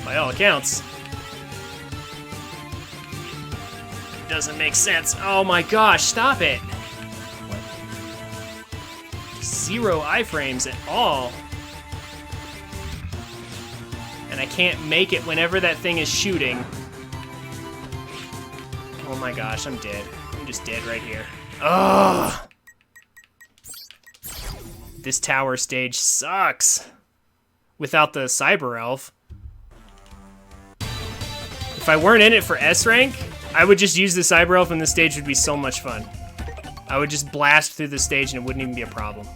By all accounts. It doesn't make sense. Oh my gosh, stop it. 0 iframes at all. And I can't make it whenever that thing is shooting. Oh my gosh, I'm dead. I'm just dead right here. Ugh! This tower stage sucks. Without the Cyber Elf. If I weren't in it for S rank, I would just use the Cyber Elf and this stage would be so much fun. I would just blast through the stage and it wouldn't even be a problem.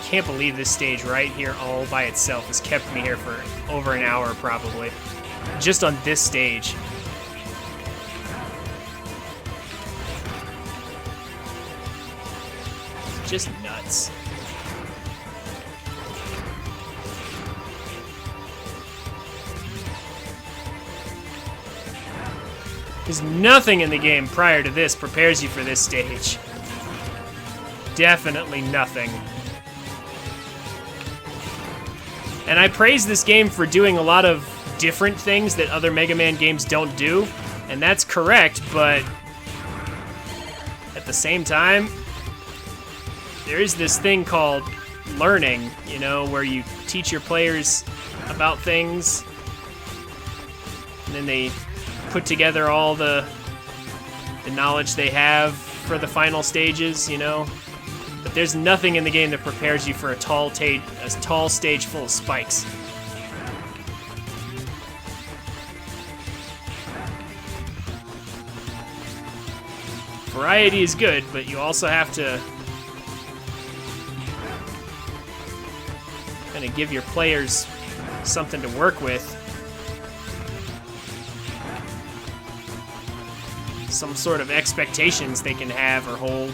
Can't believe this stage right here all by itself has kept me here for over an hour probably. Just on this stage. Just nuts. There's nothing in the game prior to this prepares you for this stage. Definitely nothing. And I praise this game for doing a lot of different things that other Mega Man games don't do, and that's correct, but at the same time, there is this thing called learning, you know, where you teach your players about things, and then they put together all the knowledge they have for the final stages, you know. But there's nothing in the game that prepares you for a tall stage full of spikes. Variety is good, but you also have to kind of give your players something to work with. Some sort of expectations they can have or hold.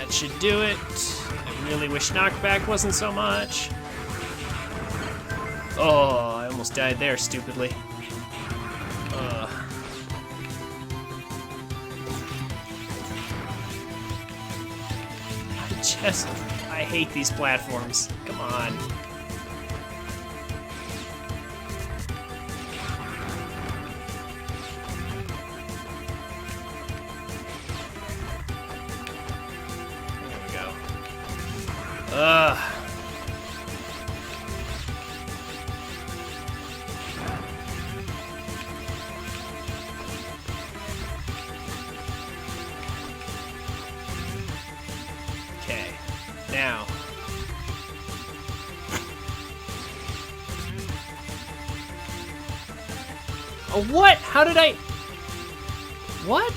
That should do it. I really wish knockback wasn't so much. Oh, I almost died there, stupidly. I hate these platforms. Come on. There we go. Okay, now. Oh, what? How did I... What?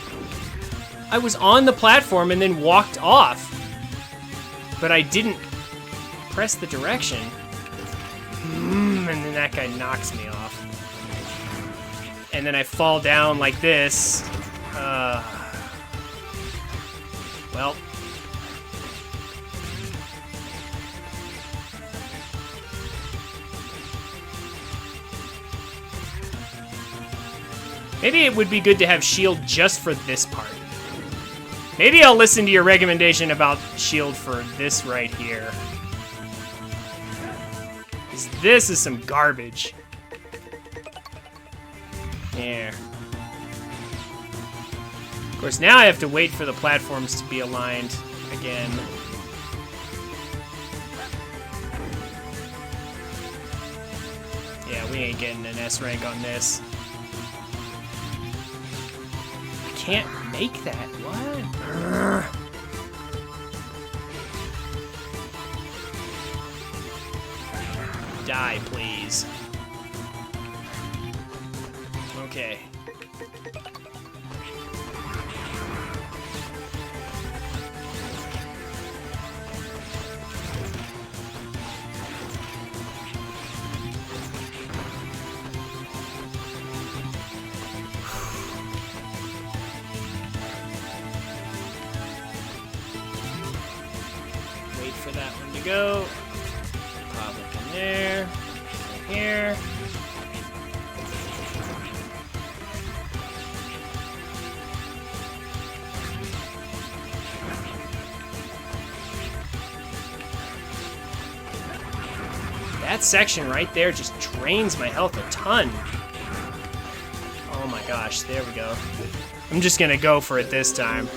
I was on the platform and then walked off. But I didn't press the direction. And then that guy knocks me off. And then I fall down like this. Well. Maybe it would be good to have shield just for this part. Maybe I'll listen to your recommendation about shield for this right here. 'Cause this is some garbage. There. Of course, now I have to wait for the platforms to be aligned again. Yeah, we ain't getting an S rank on this. Can't make that. What? Die, please. Okay. For that one to go. Pop it in there. Right here. That section right there just drains my health a ton. Oh my gosh, there we go. I'm just gonna go for it this time.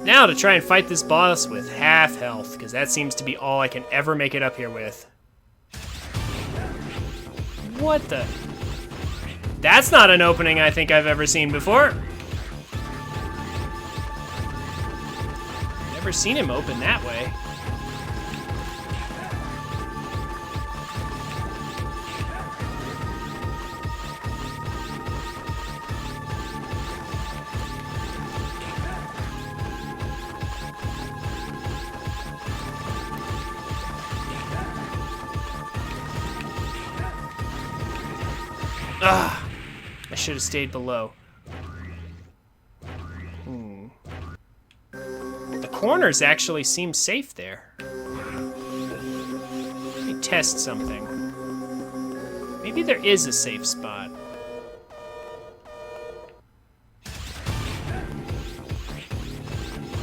Now to try and fight this boss with half health, because that seems to be all I can ever make it up here with. What the? That's not an opening I think I've ever seen before. Never seen him open that way. Ah, I should have stayed below. The corners actually seem safe there. Let me test something. Maybe there is a safe spot.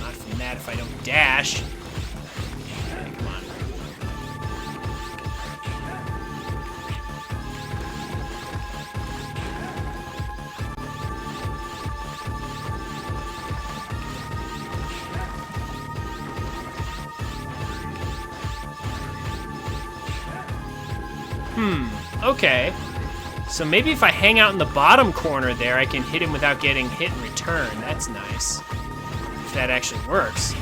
Not from that if I don't dash. Okay, come on. Okay. So maybe if I hang out in the bottom corner there, I can hit him without getting hit in return. That's nice. If that actually works.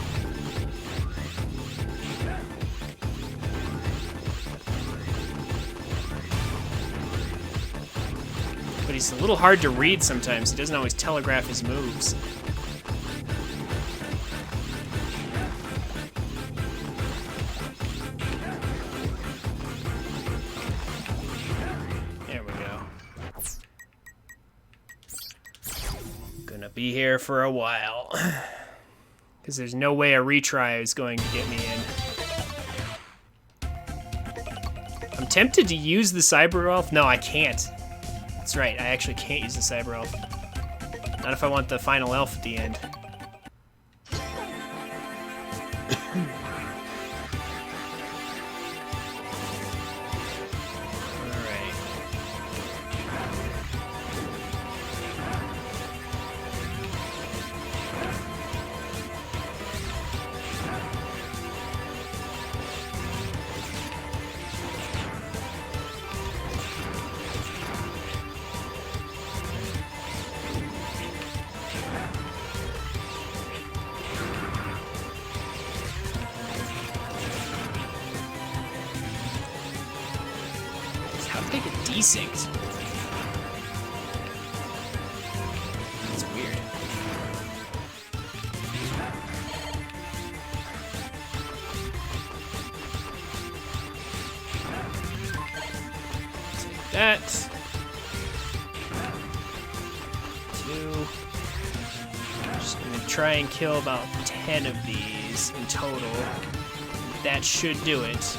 But he's a little hard to read sometimes. He doesn't always telegraph his moves. gonna be here for a while. Because there's no way a retry is going to get me in. I'm tempted to use the Cyber Elf. No, I can't. That's right, I actually can't use the Cyber Elf. Not if I want the final elf at the end. Take a desync. That's weird. Take that. 2. Just gonna try and kill about 10 of these in total. That should do it.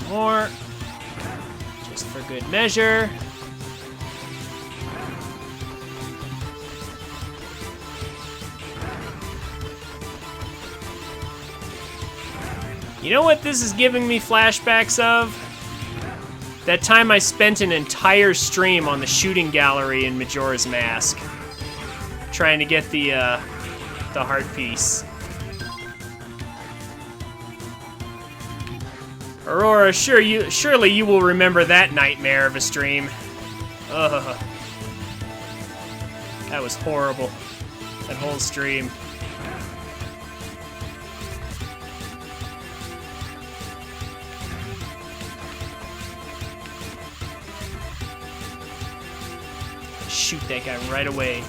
More, just for good measure. You know what this is giving me flashbacks of? That time I spent an entire stream on the shooting gallery in Majora's Mask, trying to get the heart piece. Aurora, surely you will remember that nightmare of a stream. Ugh. That was horrible. That whole stream. Shoot that guy right away.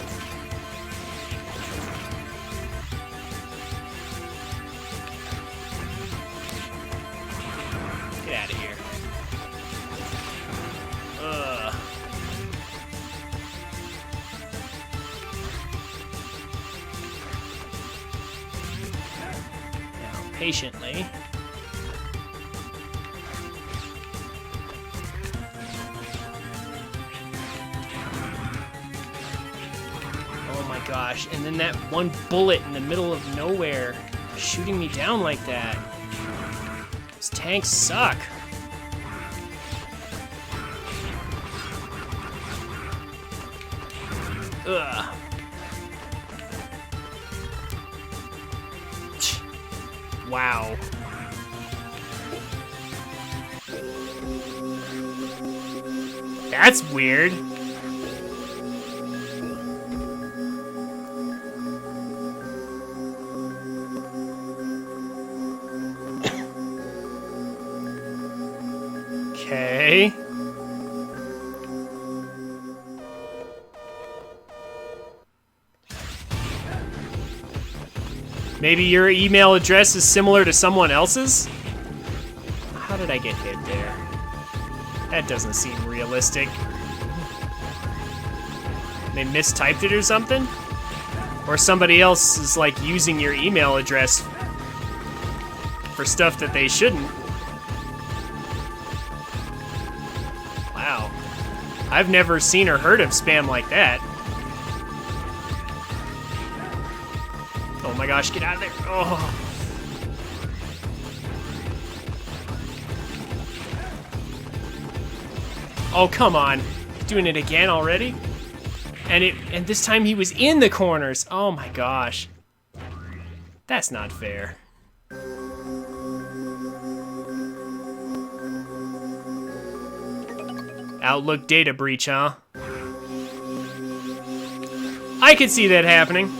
Get out of here. Ugh. Now, patiently. Oh my gosh, and then that one bullet in the middle of nowhere shooting me down like that. Those tanks suck. Ugh. Wow. That's weird. Okay. Maybe your email address is similar to someone else's? How did I get hit there? That doesn't seem realistic. They mistyped it or something? Or somebody else is like using your email address for stuff that they shouldn't. Wow. I've never seen or heard of spam like that. Oh my gosh, get out of there. Oh. Oh, come on. Doing it again already? And this time he was in the corners. Oh my gosh. That's not fair. Outlook data breach, huh? I could see that happening.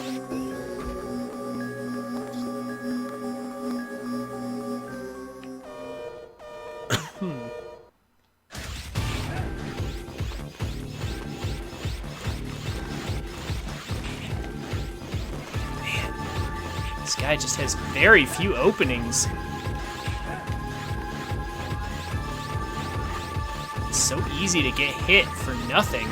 guy just has very few openings. It's so easy to get hit for nothing.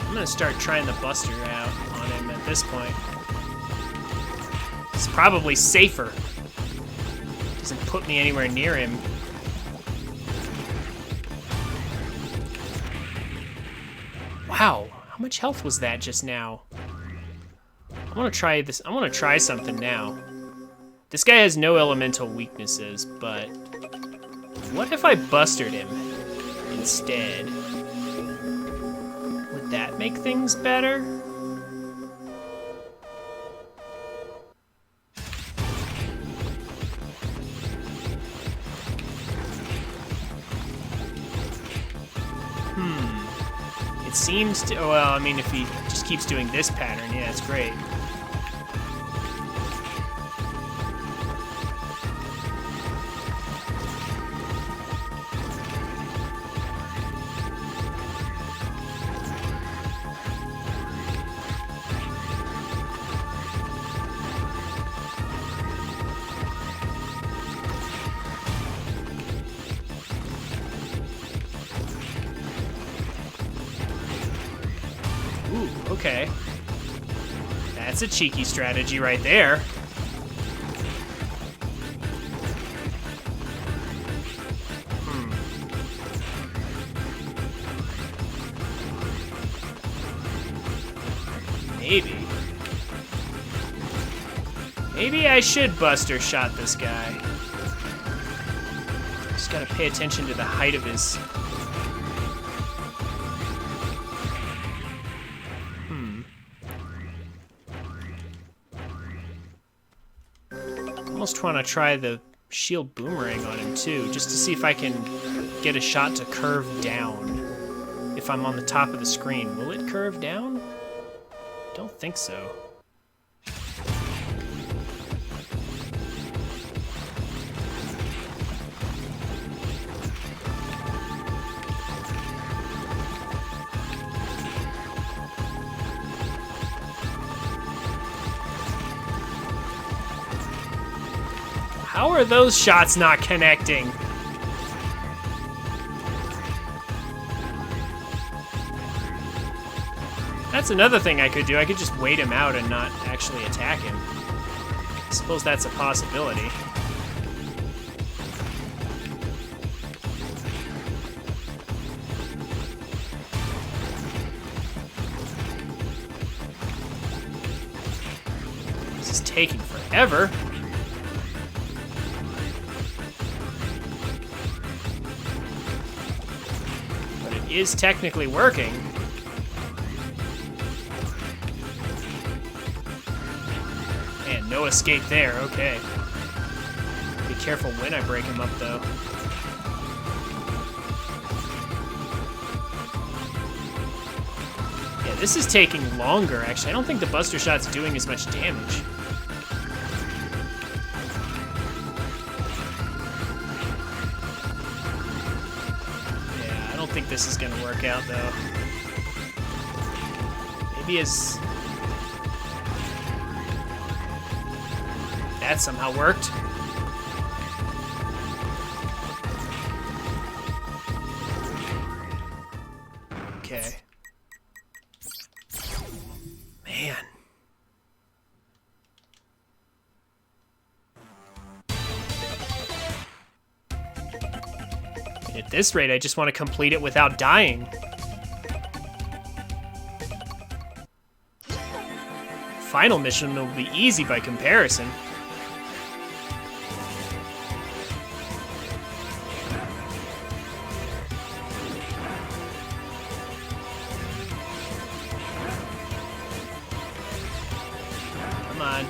I'm gonna start trying the Buster out on him at this point. It's probably safer. Doesn't put me anywhere near him. Wow, how much health was that just now? I want to try this. I want to try something now. This guy has no elemental weaknesses, but what if I Bustered him instead? Would that make things better? It seems to, well, I mean, if he just keeps doing this pattern, yeah, it's great. Ooh, okay. That's a cheeky strategy right there. Maybe. Maybe I should Buster Shot this guy. Just gotta pay attention to the height of his... Almost want to try the shield boomerang on him too, just to see if I can get a shot to curve down. If I'm on the top of the screen, will it curve down? Don't think so. How are those shots not connecting? That's another thing I could do. I could just wait him out and not actually attack him. I suppose that's a possibility. This is taking forever. Is technically working. And no escape there, okay. Be careful when I break him up, though. Yeah, this is taking longer, actually. I don't think the Buster Shot's doing as much damage. I don't think this is gonna work out though. Maybe as that somehow worked. Okay. Man. At this rate, I just want to complete it without dying. Final mission will be easy by comparison. Come on.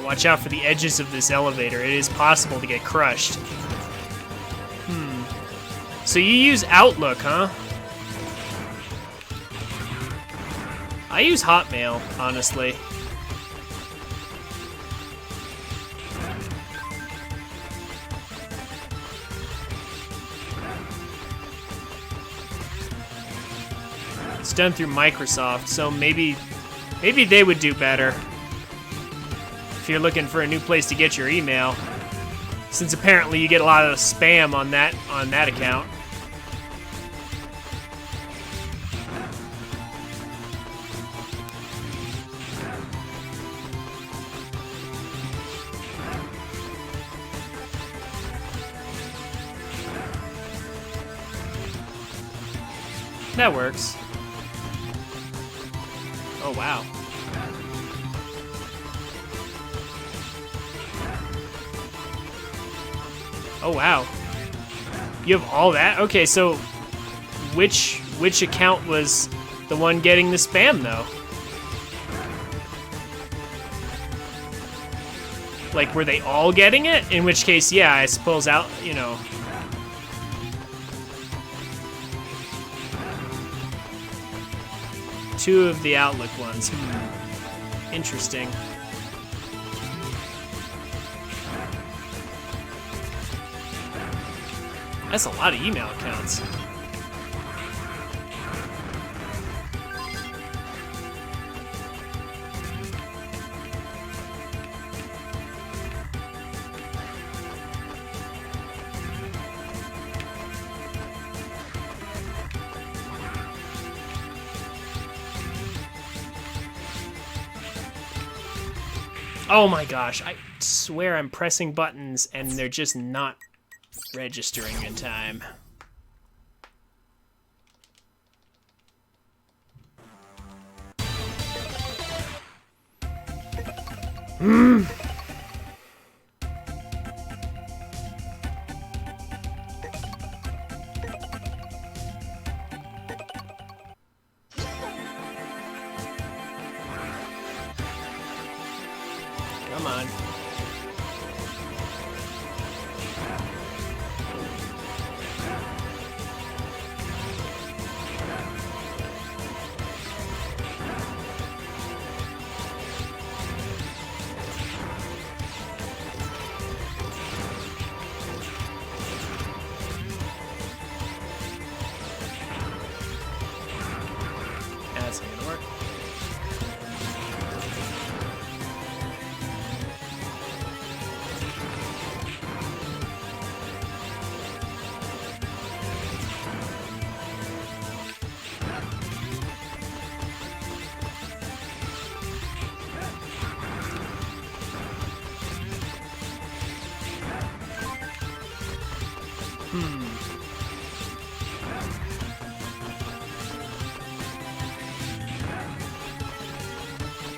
Watch out for the edges of this elevator. It is possible to get crushed. So you use Outlook, huh? I use Hotmail, honestly. It's done through Microsoft, so maybe they would do better if you're looking for a new place to get your email, since apparently you get a lot of spam on that account. That works. Oh, wow. Oh, wow. You have all that? Okay, so which account was the one getting the spam, though? Like, were they all getting it? In which case, yeah, I suppose out, you know. Two of the Outlook ones. Interesting. That's a lot of email accounts. Oh my gosh, I swear I'm pressing buttons and they're just not registering in time. Come on. That's not gonna work.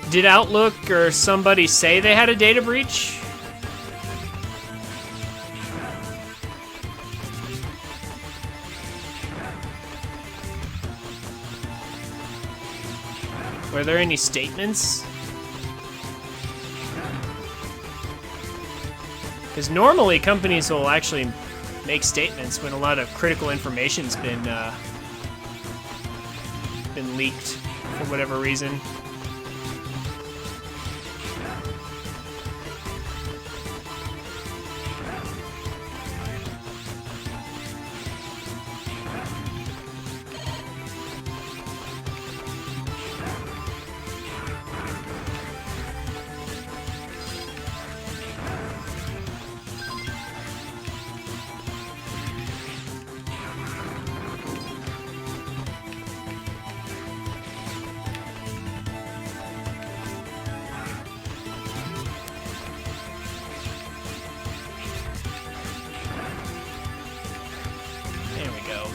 Did Outlook or somebody say they had a data breach? Were there any statements? Because normally companies will actually make statements when a lot of critical information's been leaked for whatever reason.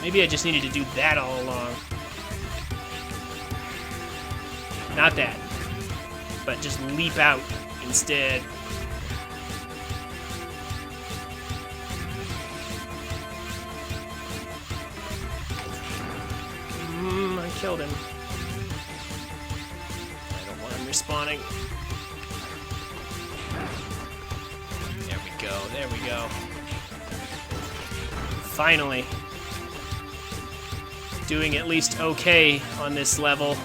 Maybe I just needed to do that all along. Not that, but just leap out instead. I killed him. I don't want him respawning. There we go, there we go. Finally. doing at least okay on this level.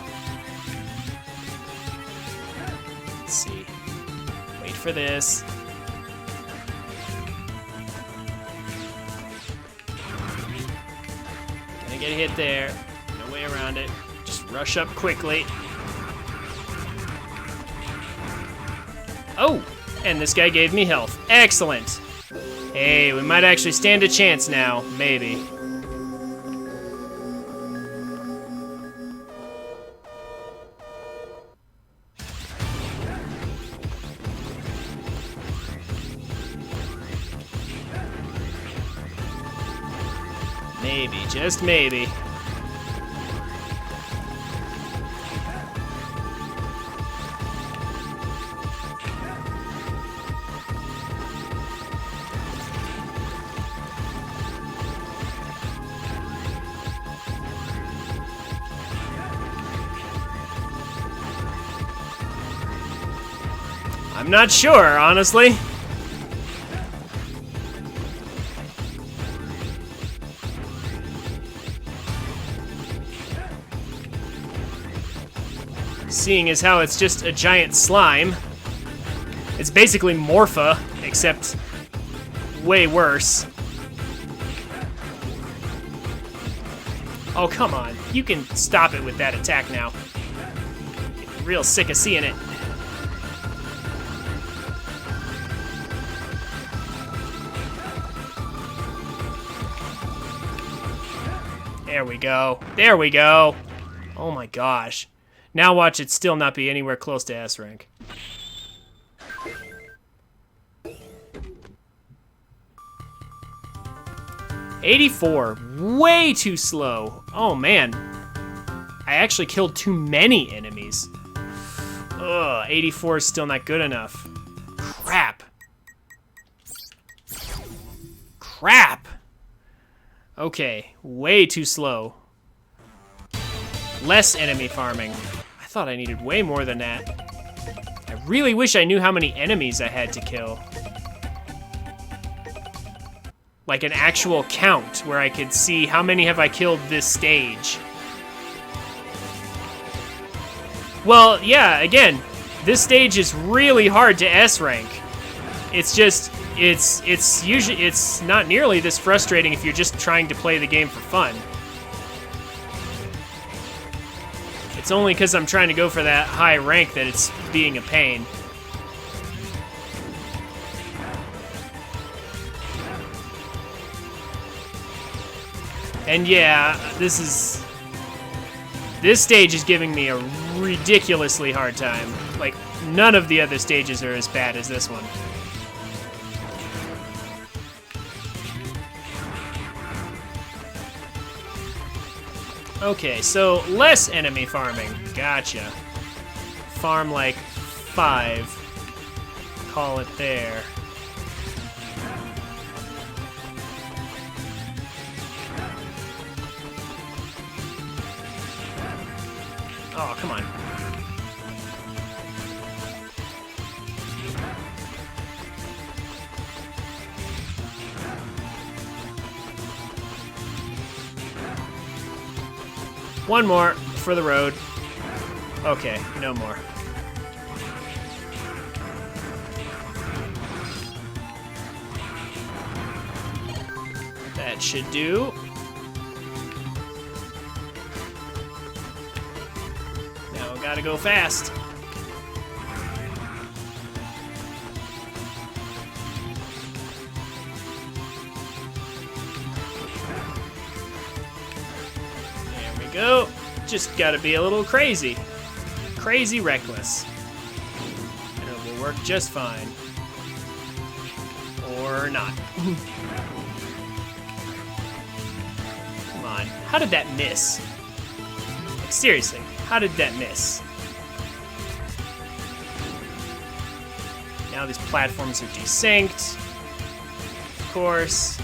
Let's see. Wait for this. Gonna get hit there. No way around it. Just rush up quickly. Oh! And this guy gave me health. Excellent! Hey, we might actually stand a chance now. Maybe. Maybe, just maybe. I'm not sure, honestly. Seeing as how it's just a giant slime. It's basically Morpha, except way worse. Oh, come on. You can stop it with that attack now. Getting real sick of seeing it. There we go. There we go. Oh my gosh. Now watch it still not be anywhere close to S rank. $84. Way too slow. Oh man. I actually killed too many enemies. Ugh, 84 is still not good enough. Crap. Crap. Okay, way too slow. Less enemy farming. I thought I needed way more than that. I really wish I knew how many enemies I had to kill. Like an actual count where I could see how many have I killed this stage. Well, yeah, again, this stage is really hard to S rank. It's just, it's not nearly this frustrating if you're just trying to play the game for fun. It's only because I'm trying to go for that high rank that it's being a pain. And yeah, this stage is giving me a ridiculously hard time. Like, none of the other stages are as bad as this one. Okay, so less enemy farming. Gotcha. Farm like 5. Call it there. Oh, come on. One more for the road. Okay, no more. That should do. Now we gotta go fast. Go. Just gotta be a little crazy. Crazy reckless. And it will work just fine. Or not. Come on. How did that miss? Like, seriously, how did that miss? Now these platforms are desynced. Of course.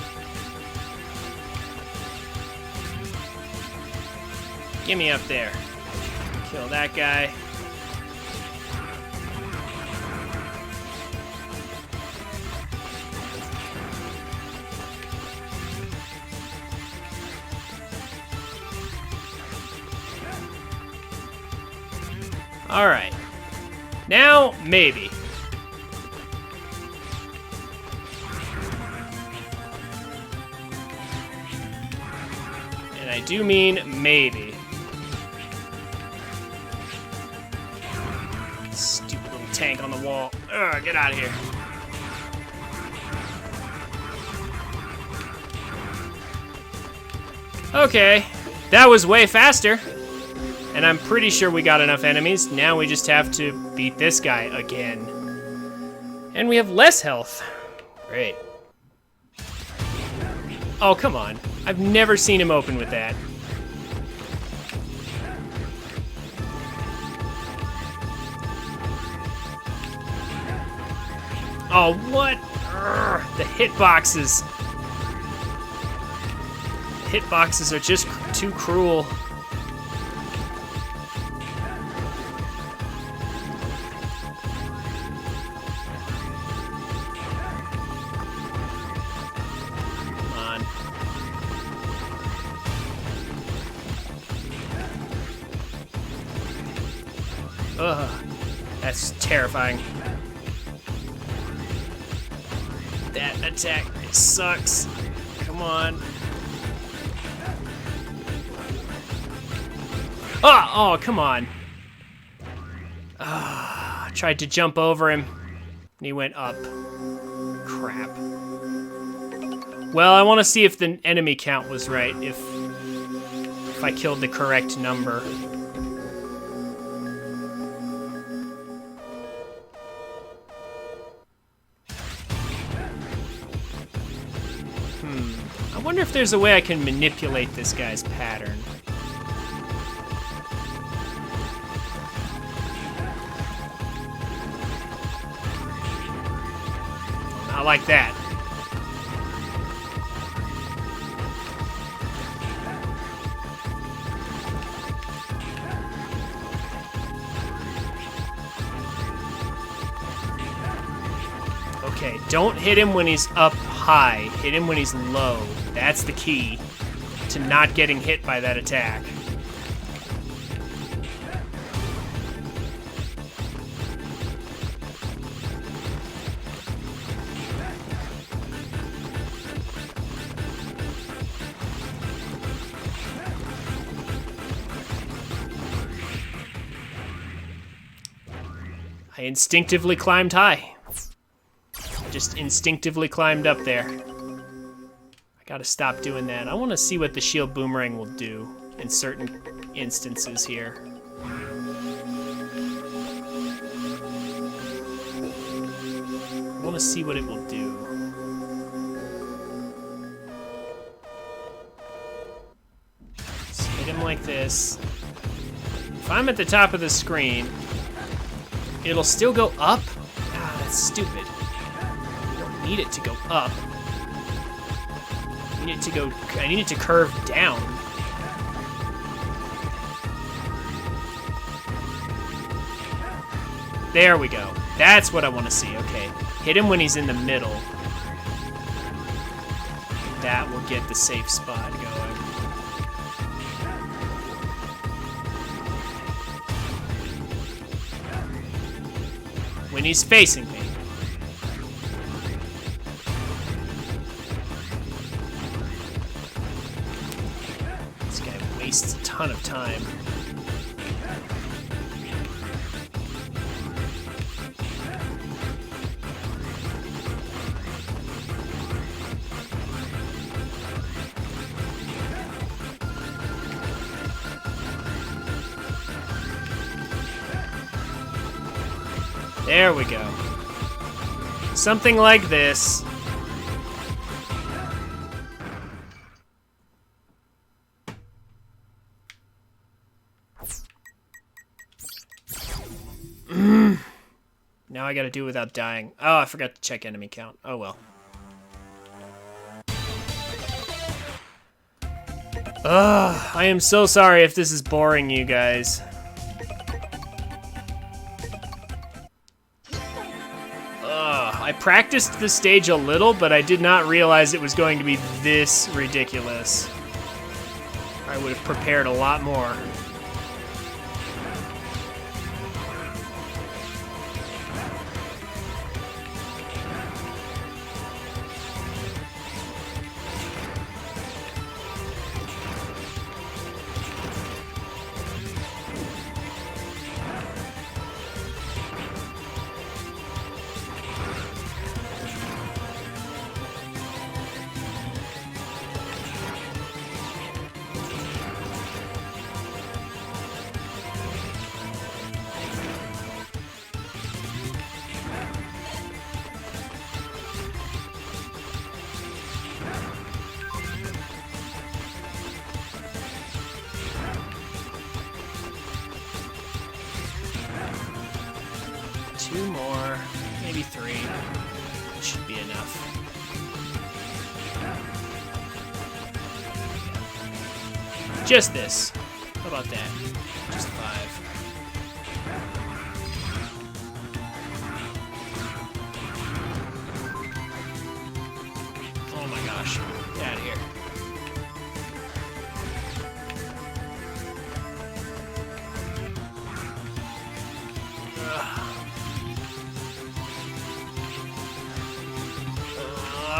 Get me up there. Kill that guy. Alright. Now, maybe. And I do mean maybe. Stupid little tank on the wall. Ugh, get out of here. Okay, that was way faster. And I'm pretty sure we got enough enemies. Now we just have to beat this guy again. And we have less health. Great. Oh, come on. I've never seen him open with that. Oh, what? Urgh, the hitboxes. Hitboxes are just too cruel. Come on. Ugh, that's terrifying. That attack sucks. Come on. Oh, come on. I tried to jump over him, and he went up. Crap. Well, I want to see if the enemy count was right, if I killed the correct number. I wonder if there's a way I can manipulate this guy's pattern. Not like that. Okay, don't hit him when he's up high. Hit him when he's low. That's the key to not getting hit by that attack. I instinctively climbed high. Just instinctively climbed up there. I gotta stop doing that. I want to see what the shield boomerang will do in certain instances here. I want to see what it will do. Let's hit him like this. If I'm at the top of the screen, it'll still go up? Ah, that's stupid. I need it to go up. I need it to curve down. There we go. That's what I want to see. Okay. Hit him when he's in the middle. That will get the safe spot going. When he's facing me. This guy wastes a ton of time. There we go. Something like this. Now I gotta do it without dying. Oh, I forgot to check enemy count. Oh well. Ugh, I am so sorry if this is boring you guys. I practiced the stage a little, but I did not realize it was going to be this ridiculous. I would have prepared a lot more. 2 more, maybe 3. Should be enough. Just this. How about that? Just 5. Oh my gosh. Get out of here.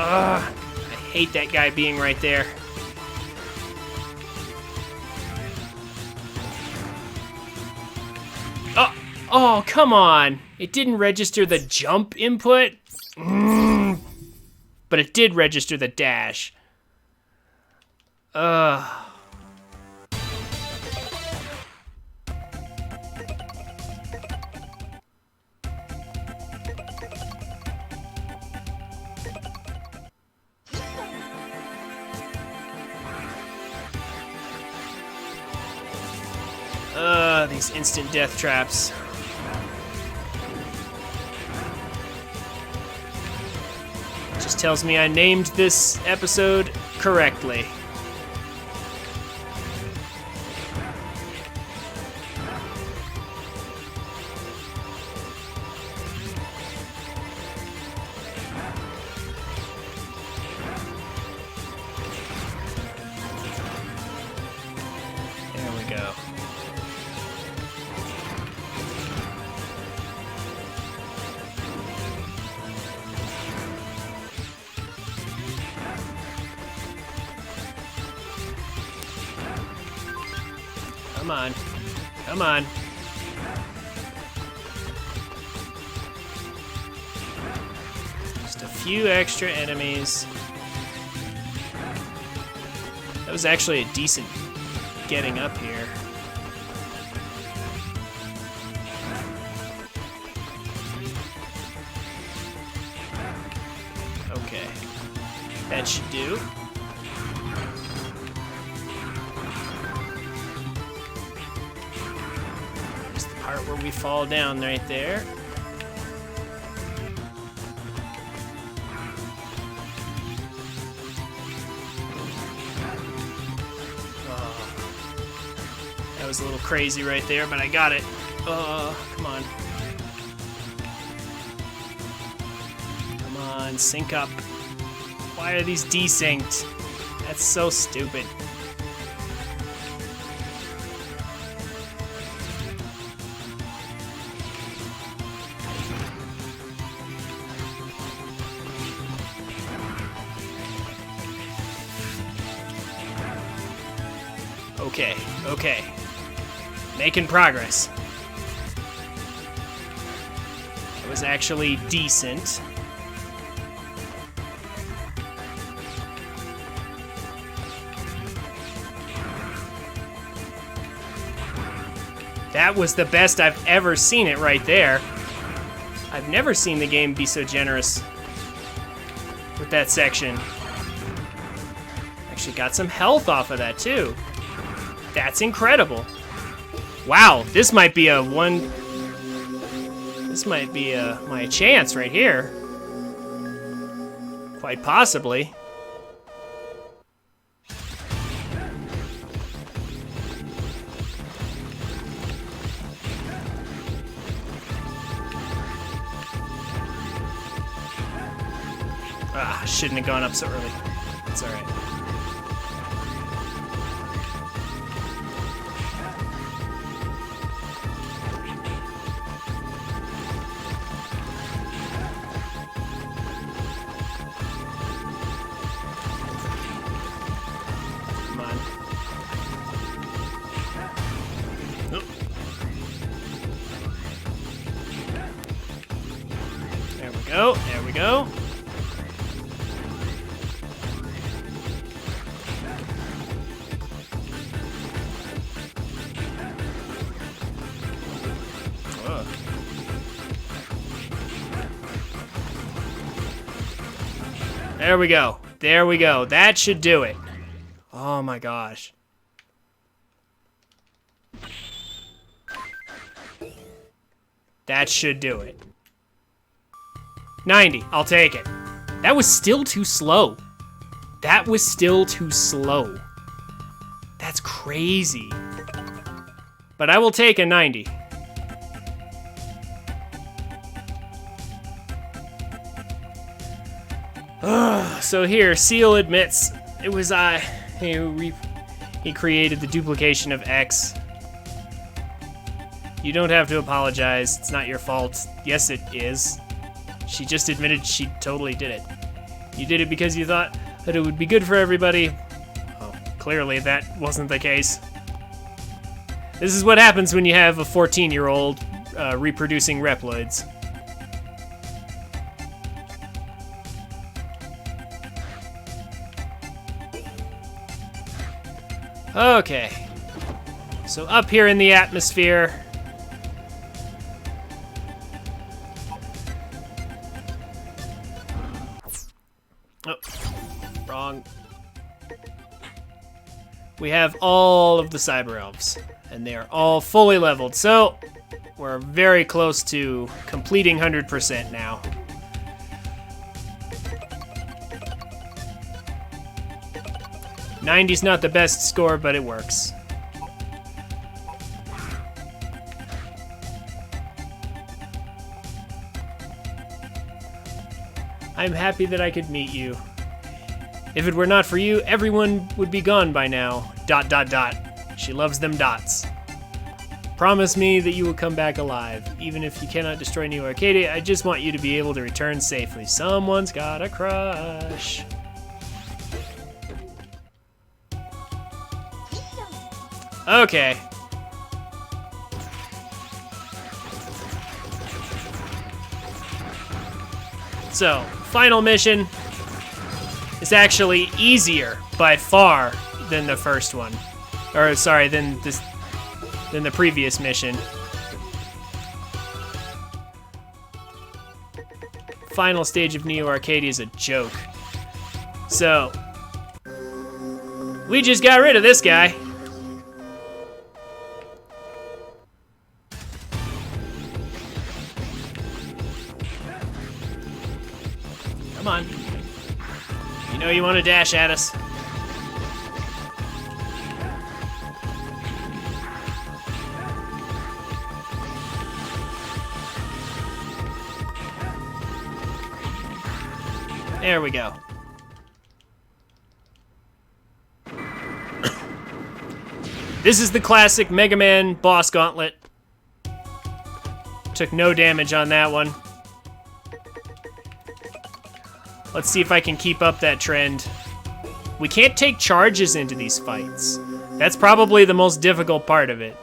I hate that guy being right there. Oh, come on. It didn't register the jump input. But it did register the dash. These instant death traps. Just tells me I named this episode correctly. There we go. Come on. Come on. Just a few extra enemies. That was actually a decent getting up here. Okay. That should do. Part where we fall down right there. Oh, that was a little crazy right there, but I got it. Come on. Come on, sync up. Why are these desynced? That's so stupid. Okay, okay. Making progress. It was actually decent. That was the best I've ever seen it right there. I've never seen the game be so generous with that section. Actually got some health off of that too. That's incredible. Wow, this might be a one... This might be my chance right here. Quite possibly. Ah, shouldn't have gone up so early. It's alright. Go. There we go. Whoa. There we go. There we go. That should do it. Oh my gosh. That should do it. 90. I'll take it. That was still too slow. That was still too slow. That's crazy. But I will take a 90. So here, Seal admits it was I who he created the duplication of X. You don't have to apologize. It's not your fault. Yes, it is. She just admitted she totally did it. You did it because you thought that it would be good for everybody. Well, clearly that wasn't the case. This is what happens when you have a 14-year-old reproducing Reploids. Okay. So up here in the atmosphere. Oh, wrong. We have all of the Cyber Elves, and they are all fully leveled. So we're very close to completing 100% now. '90's not the best score, but it works. I'm happy that I could meet you. If it were not for you, everyone would be gone by now. ... She loves them dots. Promise me that you will come back alive. Even if you cannot destroy New Arcadia, I just want you to be able to return safely. Someone's got a crush. Okay. So, final mission is actually easier by far than the first one. Or sorry, than the previous mission. Final stage of Neo Arcadia is a joke. So, we just got rid of this guy. Come on. You know you want to dash at us. There we go. This is the classic Mega Man boss gauntlet. Took no damage on that one. Let's see if I can keep up that trend. We can't take charges into these fights. That's probably the most difficult part of it.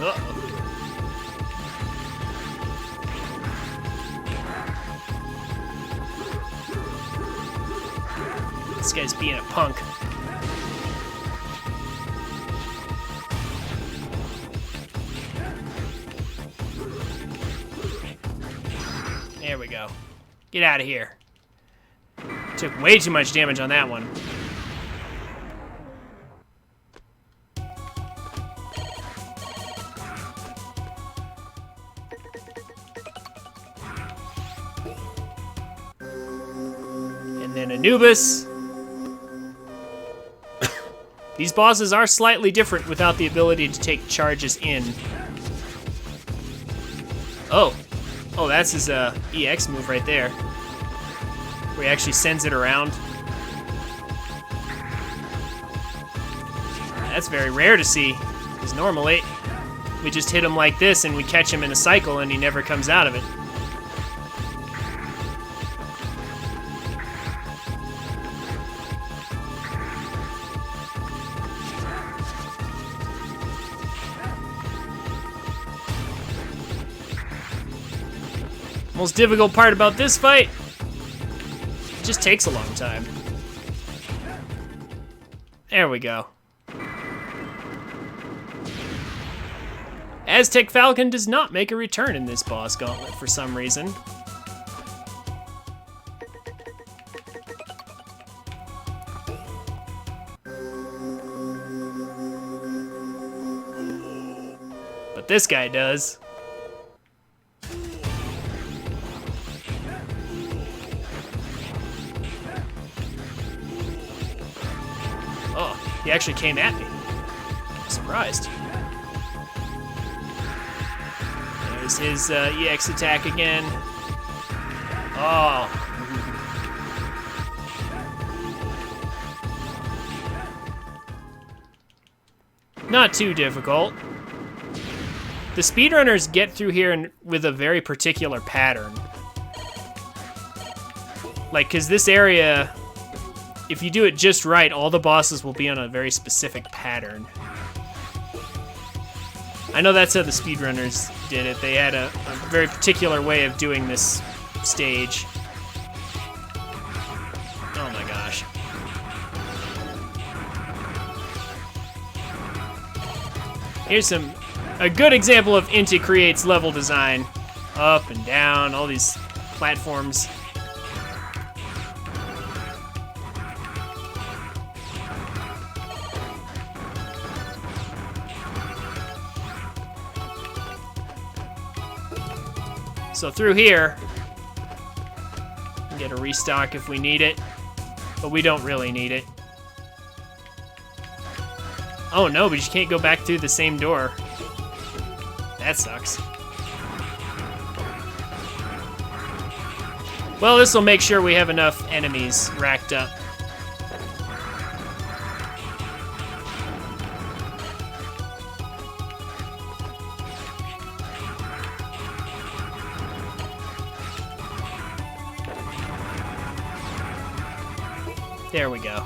Uh-oh. This guy's being a punk. There we go. Get out of here. Took way too much damage on that one. And then Anubis. These bosses are slightly different without the ability to take charges in. Oh. Oh, that's his EX move right there. Where he actually sends it around. That's very rare to see, because normally we just hit him like this and we catch him in a cycle and he never comes out of it. Most difficult part about this fight, it just takes a long time. There we go. Aztec Falcon does not make a return in this boss gauntlet for some reason. But this guy does. Oh, he actually came at me. I'm surprised. There's his EX attack again. Oh. Not too difficult. The speedrunners get through here with a very particular pattern. Like, because this area, if you do it just right, all the bosses will be on a very specific pattern. I know that's how the speedrunners did it. They had a very particular way of doing this stage. Oh my gosh. Here's a good example of Inti Create's level design. Up and down, all these platforms. So through here, we can get a restock if we need it, but we don't really need it. Oh no, but you can't go back through the same door. That sucks. Well, this will make sure we have enough enemies racked up. There we go.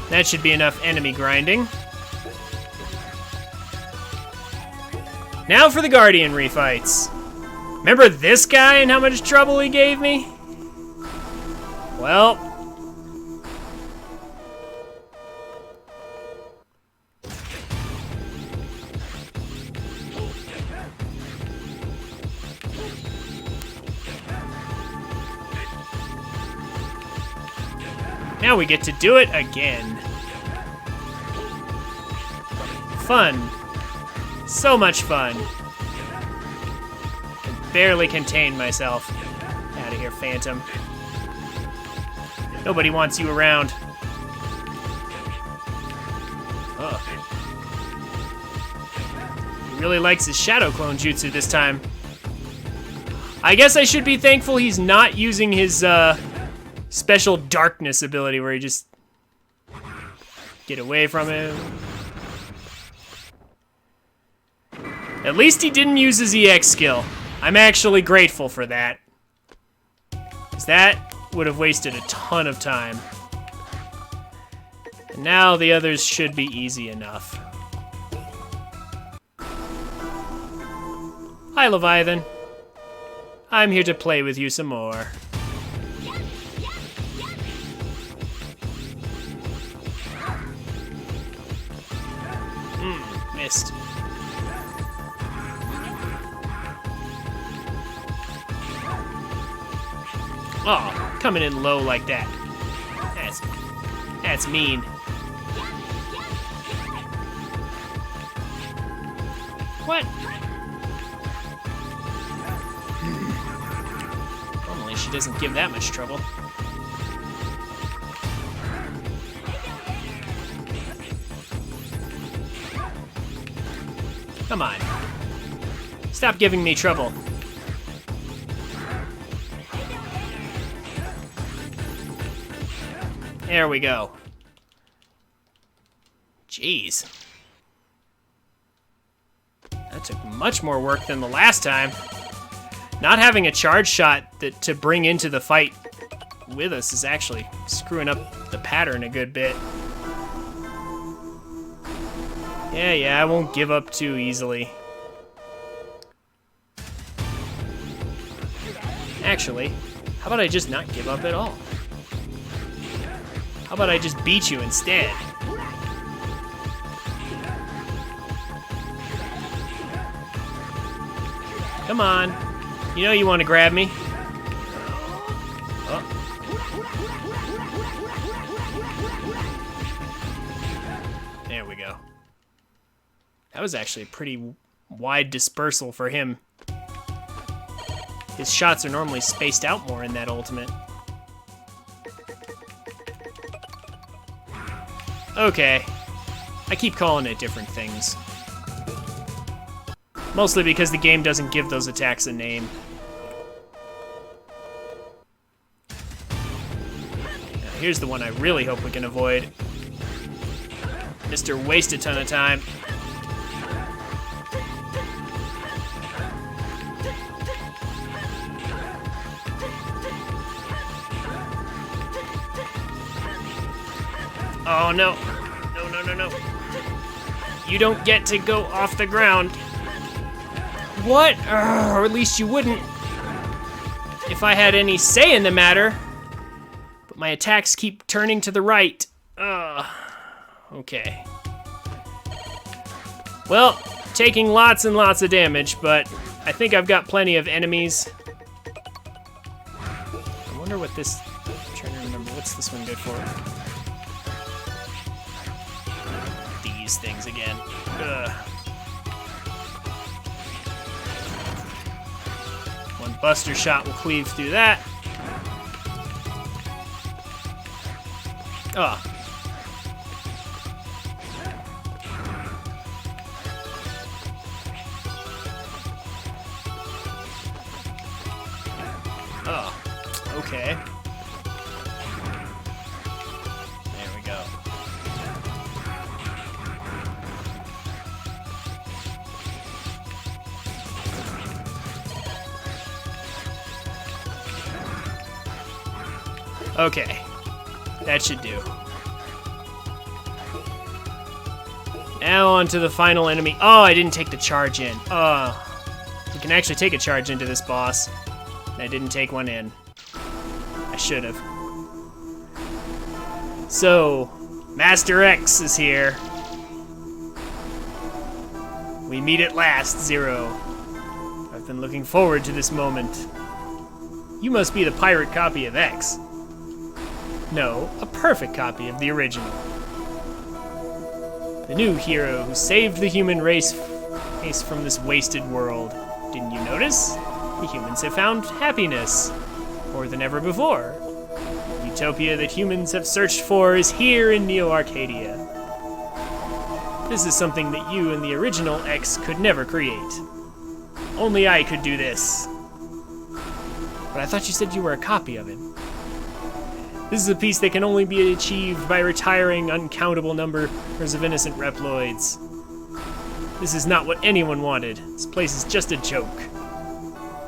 That should be enough enemy grinding. Now for the Guardian refights. Remember this guy and how much trouble he gave me? Well. Now we get to do it again. Fun. So much fun. Can barely contain myself. Out of here, Phantom. Nobody wants you around. Ugh. He really likes his Shadow Clone Jutsu this time. I guess I should be thankful he's not using his special darkness ability where he just get away from him. At least he didn't use his EX skill. I'm actually grateful for that. Because that would have wasted a ton of time. And now the others should be easy enough. Hi, Leviathan. I'm here to play with you some more. Missed. Oh, coming in low like that. That's mean. What? Normally she doesn't give that much trouble. Come on. Stop giving me trouble. There we go. Jeez. That took much more work than the last time. Not having a charge shot to bring into the fight with us is actually screwing up the pattern a good bit. Yeah, I won't give up too easily. Actually, how about I just not give up at all? How about I just beat you instead? Come on. You know you want to grab me. Oh. There we go. That was actually a pretty wide dispersal for him. His shots are normally spaced out more in that ultimate. Okay. I keep calling it different things. Mostly because the game doesn't give those attacks a name. Now, here's the one I really hope we can avoid. Mr. Waste a ton of time. Oh no. No. You don't get to go off the ground. What? Or at least you wouldn't if I had any say in the matter. But my attacks keep turning to the right. Okay. Well, taking lots and lots of damage, but I think I've got plenty of enemies. I wonder what this... I'm trying to remember. What's this one good for? These things again. Ugh. One buster shot will cleave through that. Oh. Oh. Okay. There we go. Okay, that should do. Now on to the final enemy. Oh, I didn't take the charge in. You can actually take a charge into this boss. And I didn't take one in. I should have. So, Master X is here. We meet at last, Zero. I've been looking forward to this moment. You must be the pirate copy of X. No, a perfect copy of the original. The new hero who saved the human race from this wasted world. Didn't you notice? The humans have found happiness. More than ever before. The utopia that humans have searched for is here in Neo Arcadia. This is something that you and the original X could never create. Only I could do this. But I thought you said you were a copy of him. This is a piece that can only be achieved by retiring uncountable numbers of innocent Reploids. This is not what anyone wanted. This place is just a joke.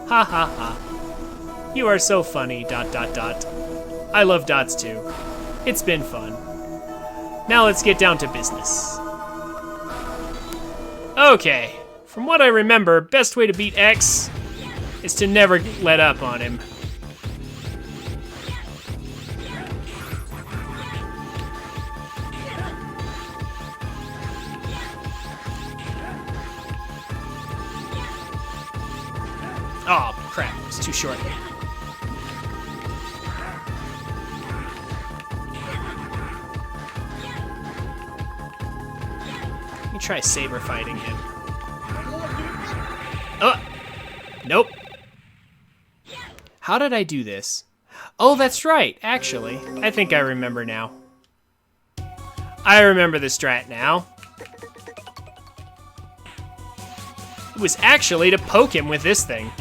Ha ha ha. You are so funny, ... I love dots too. It's been fun. Now let's get down to business. Okay, from what I remember, best way to beat X is to never let up on him. Oh, crap, it's too short. Let me try saber fighting him. Oh! Nope. How did I do this? Oh, that's right, actually. I think I remember now. I remember the strat now. It was actually to poke him with this thing.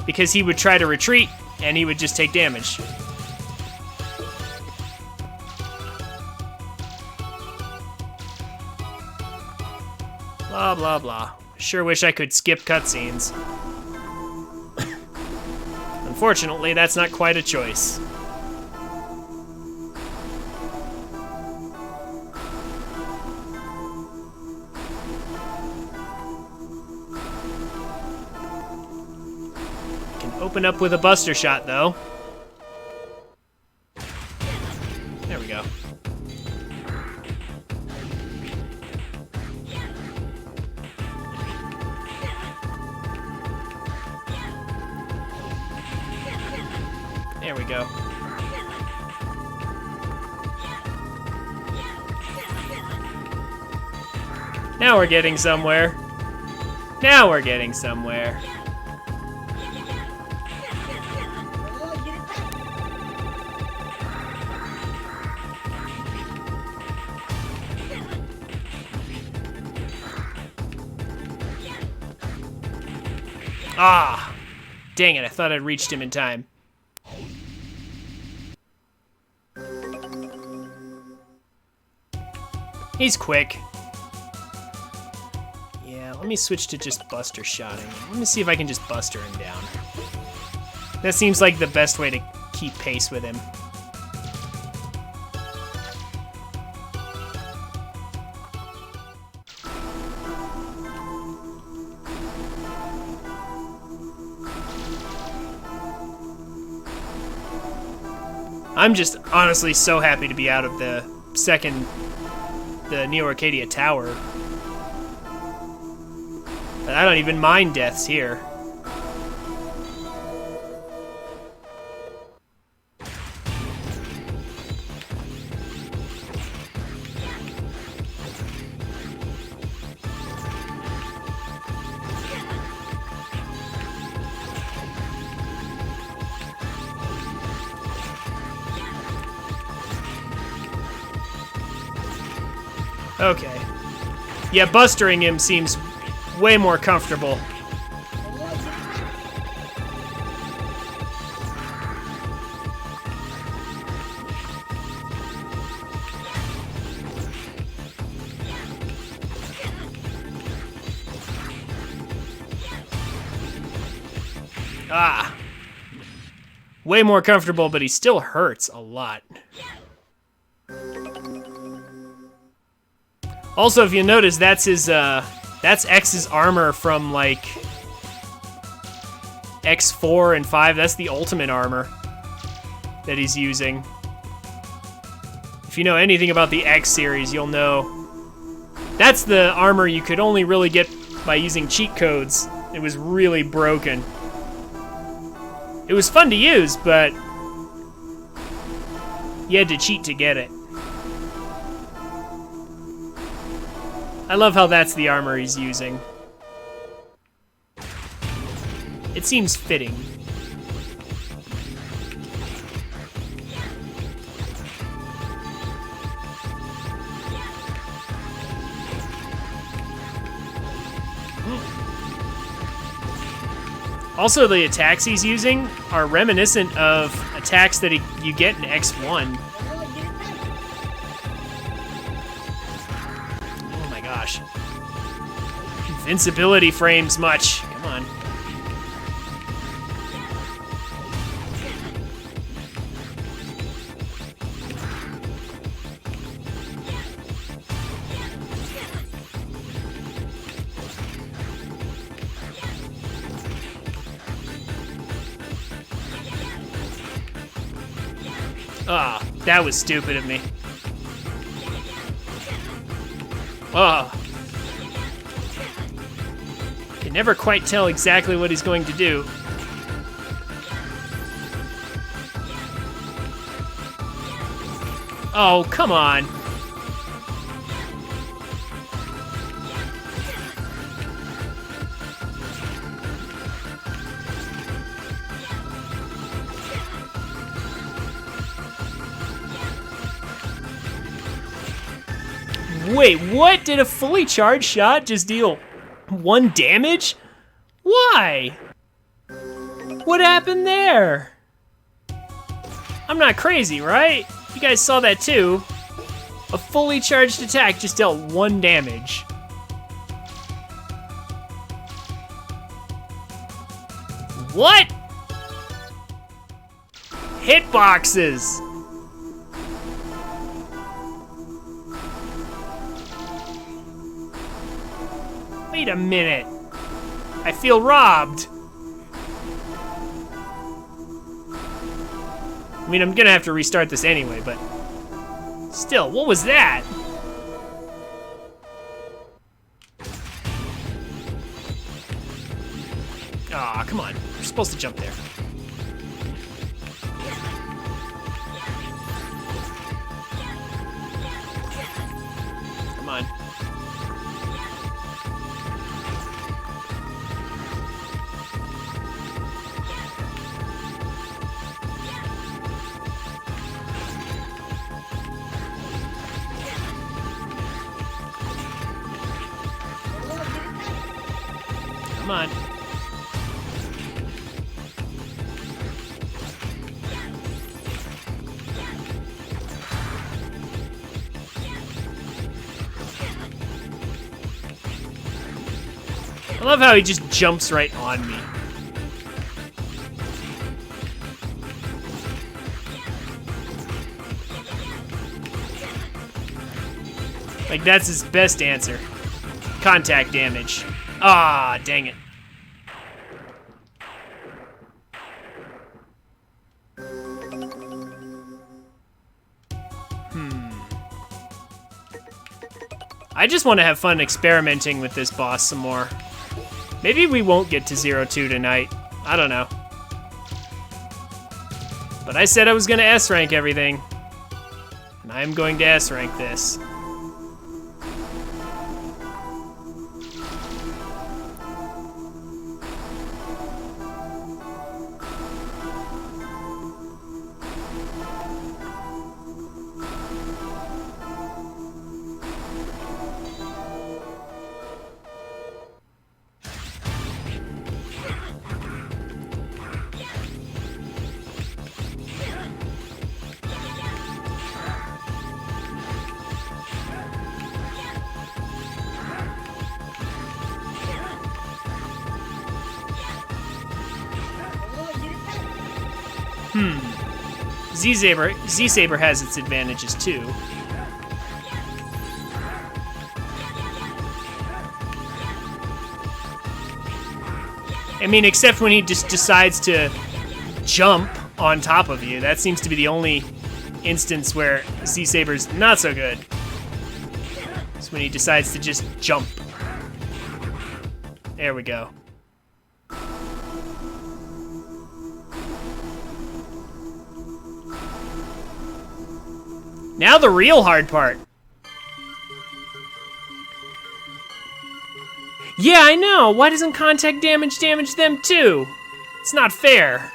Because he would try to retreat, and he would just take damage. Blah, blah, blah. Sure wish I could skip cutscenes. Unfortunately, that's not quite a choice. Open up with a buster shot, though. There we go. There we go. Now we're getting somewhere. Now we're getting somewhere. Ah! Dang it, I thought I'd reached him in time. He's quick. Yeah, let me switch to just Buster Shotting. Let me see if I can just Buster him down. That seems like the best way to keep pace with him. I'm just honestly so happy to be out of the Neo Arcadia Tower. I don't even mind deaths here. Okay. Yeah, bustering him seems way more comfortable. Ah. Way more comfortable, but he still hurts a lot. Also, if you notice, that's his, that's X's armor from, like, X4 and 5. That's the ultimate armor that he's using. If you know anything about the X series, you'll know that's the armor you could only really get by using cheat codes. It was really broken. It was fun to use, but you had to cheat to get it. I love how that's the armor he's using. It seems fitting. Also, the attacks he's using are reminiscent of attacks that you get in X1. Oh my gosh. Invincibility frames much. Come on. Ah, that was stupid of me. Ah. Can never quite tell exactly what he's going to do. Oh, come on. Wait, what? Did a fully charged shot just deal 1 damage? Why? What happened there? I'm not crazy, right? You guys saw that too. A fully charged attack just dealt 1 damage. What? Hitboxes! Wait a minute. I feel robbed. I mean, I'm gonna have to restart this anyway, but still, what was that? Aw, come on. You're supposed to jump there. on. Come on. I love how he just jumps right on me. Like, that's his best answer. Contact damage. Ah, dang it. I just want to have fun experimenting with this boss some more. Maybe we won't get to 0-2 tonight. I don't know. But I said I was going to S-rank everything. And I am going to S-rank this. Z-Saber has its advantages too. I mean, except when he just decides to jump on top of you. That seems to be the only instance where Z-Saber's not so good. It's when he decides to just jump. There we go. Now the real hard part. Yeah, I know. Why doesn't contact damage damage them too? It's not fair.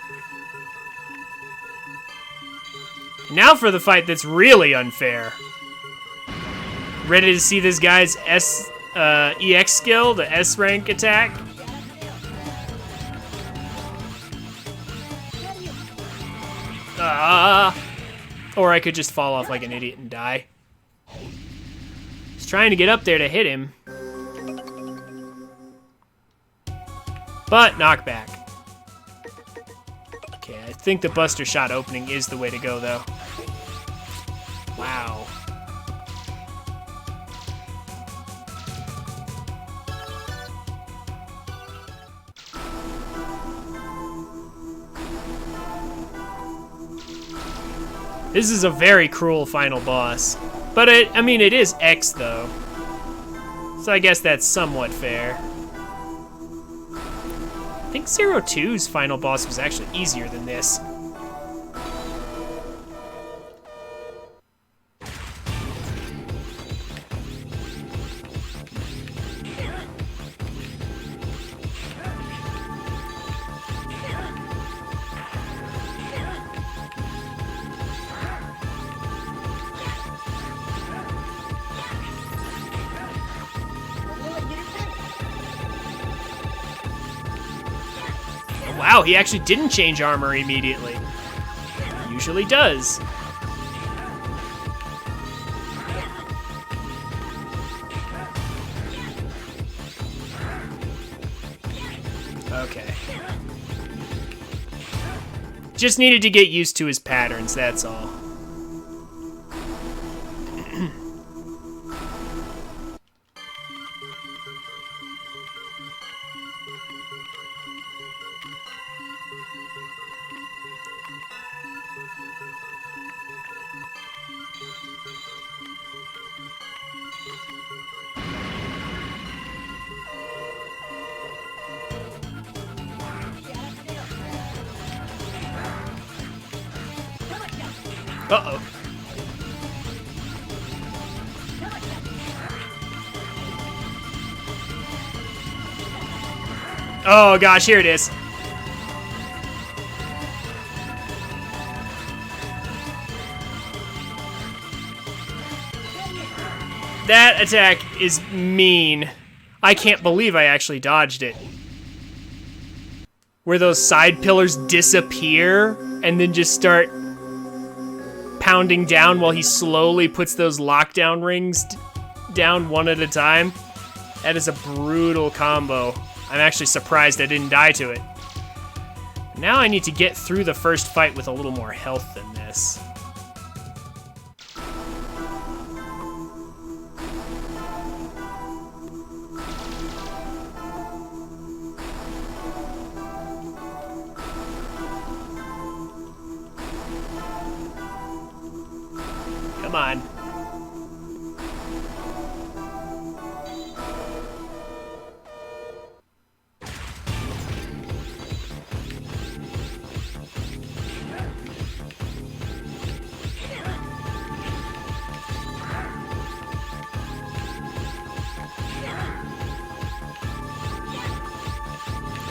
Now for the fight that's really unfair. Ready to see this guy's EX skill, the S rank attack? Or I could just fall off like an idiot and die. He's trying to get up there to hit him. But knockback. Okay, I think the Buster Shot opening is the way to go, though. Wow. This is a very cruel final boss. But I mean, it is X, though. So I guess that's somewhat fair. I think 0-2's final boss was actually easier than this. Wow, he actually didn't change armor immediately. He usually does. Okay. Just needed to get used to his patterns, that's all. Uh-oh. Oh gosh, here it is. That attack is mean. I can't believe I actually dodged it. Where those side pillars disappear and then just start pounding down while he slowly puts those lockdown rings down one at a time. That is a brutal combo. I'm actually surprised I didn't die to it. Now I need to get through the first fight with a little more health than this. Come on.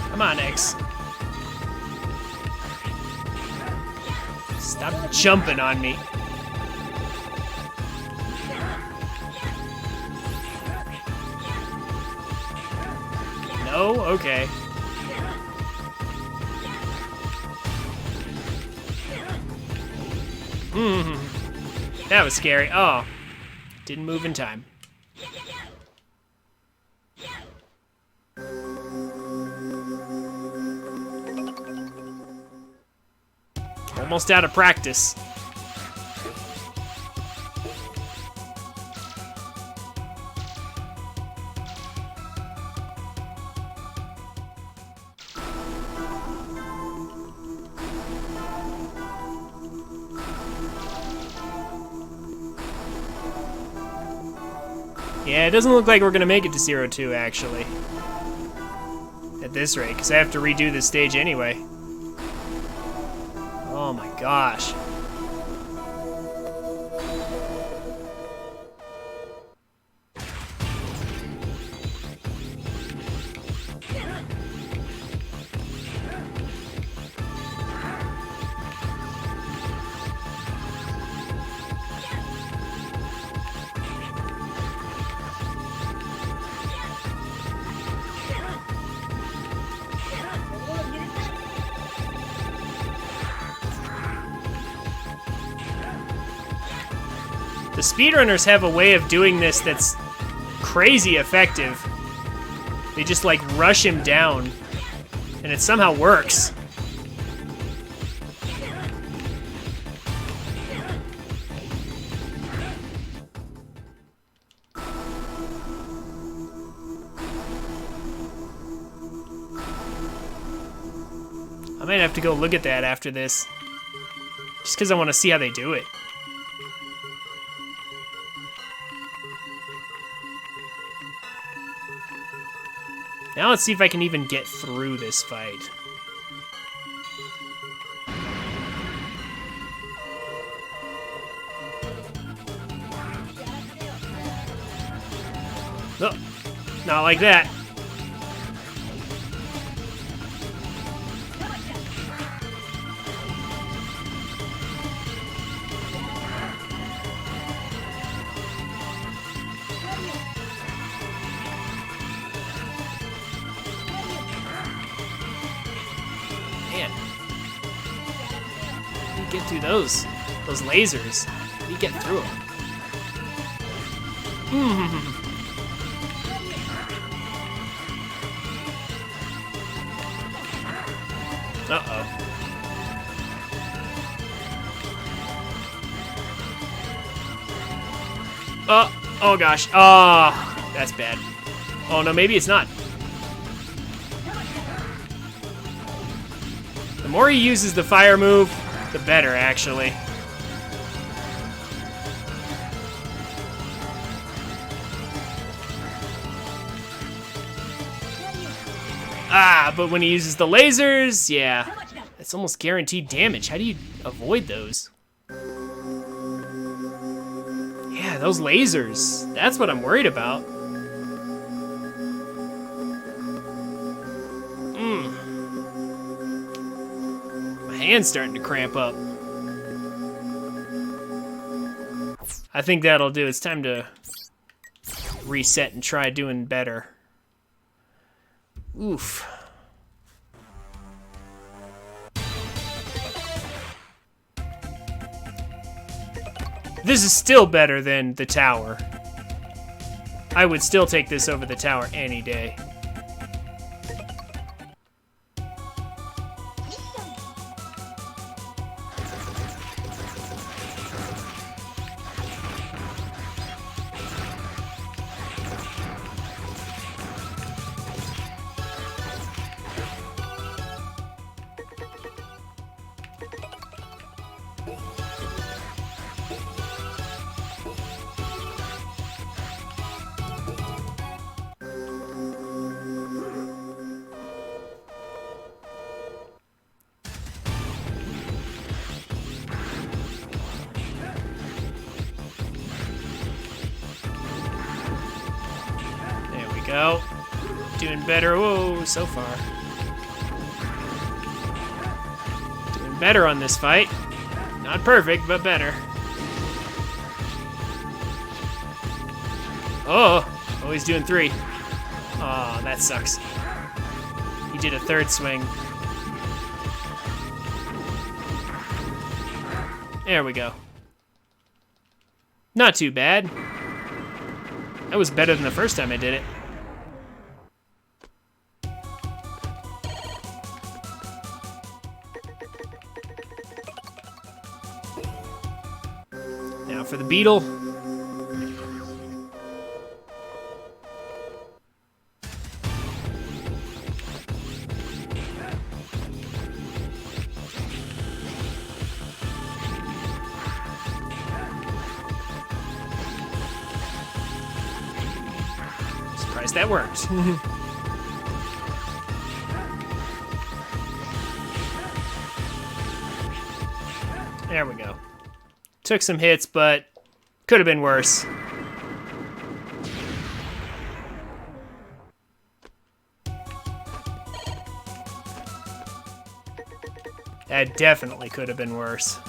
Come on, X. Stop jumping on me. No? Okay. That was scary. Oh. Didn't move in time. Almost out of practice. Yeah, it doesn't look like we're gonna make it to 0-2, actually. At this rate, because I have to redo this stage anyway. Oh my gosh. The speedrunners have a way of doing this that's crazy effective. They just like rush him down, and it somehow works. I might have to go look at that after this, just because I want to see how they do it. Now let's see if I can even get through this fight. No, not like that. Man, how do you get through those lasers? How do you get through them? Uh-oh. Oh gosh. Oh, that's bad. Oh no, maybe it's not. The more he uses the fire move, the better, actually. Ah, but when he uses the lasers, yeah, it's almost guaranteed damage. How do you avoid those? Yeah, those lasers. That's what I'm worried about. hand's starting to cramp up. I think that'll do. It's time to reset and try doing better. Oof. This is still better than the tower. I would still take this over the tower any day. Go. Doing better. Whoa, so far. Doing better on this fight. Not perfect, but better. Oh, he's doing 3. Oh, that sucks. He did a 3rd swing. There we go. Not too bad. That was better than the first time I did it. Now for the beetle. Surprised that worked. There we go. Took some hits, but could have been worse. That definitely could have been worse.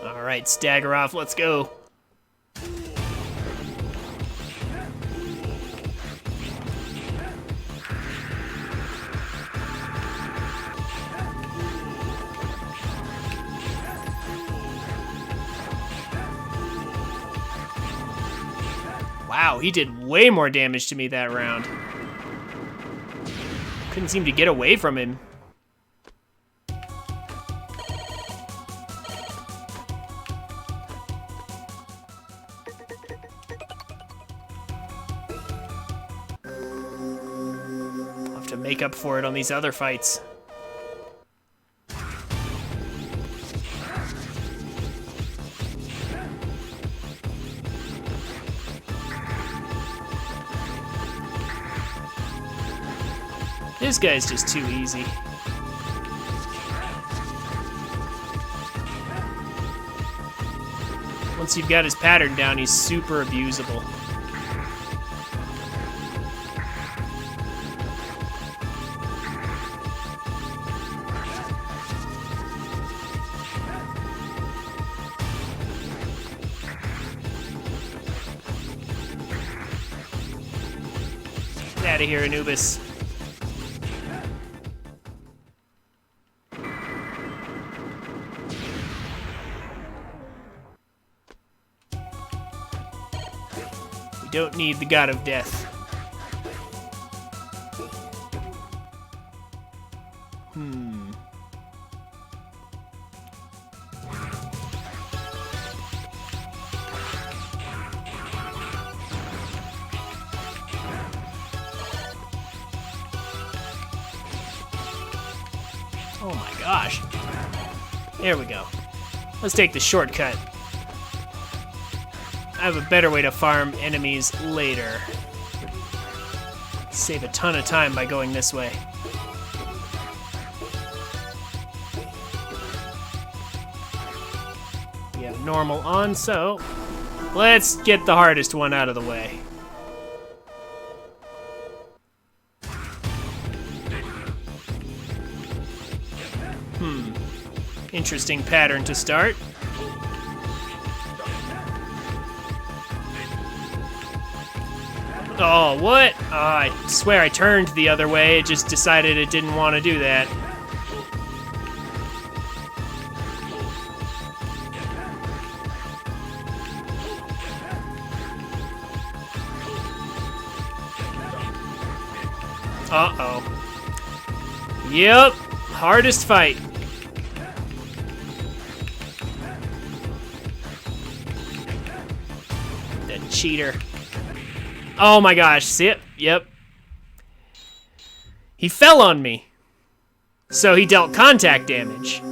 All right, stagger off, let's go. Wow, he did way more damage to me that round. Couldn't seem to get away from him. I'll have to make up for it on these other fights. This guy's just too easy. Once you've got his pattern down, he's super abusable. Get out of here, Anubis. We don't need the God of Death. Oh my gosh. There we go. Let's take the shortcut. I have a better way to farm enemies later. Save a ton of time by going this way. We have normal on, so let's get the hardest one out of the way. Interesting pattern to start. Oh, what? I swear I turned the other way. It just decided it didn't want to do that. Uh-oh. Yep, hardest fight. That cheater. Oh my gosh, see it? Yep. He fell on me. So he dealt contact damage.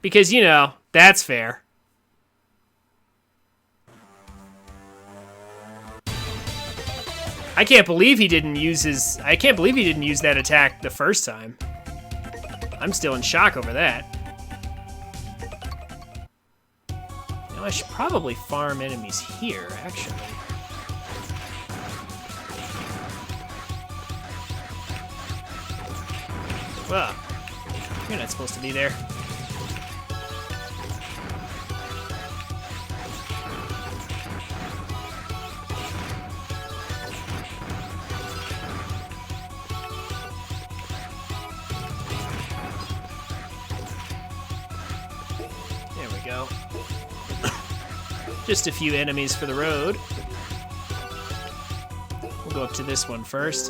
Because, you know, that's fair. I can't believe he didn't use that attack the first time. I'm still in shock over that. You know, I should probably farm enemies here, actually. Well, you're not supposed to be there. Go. Just a few enemies for the road. We'll go up to this one first.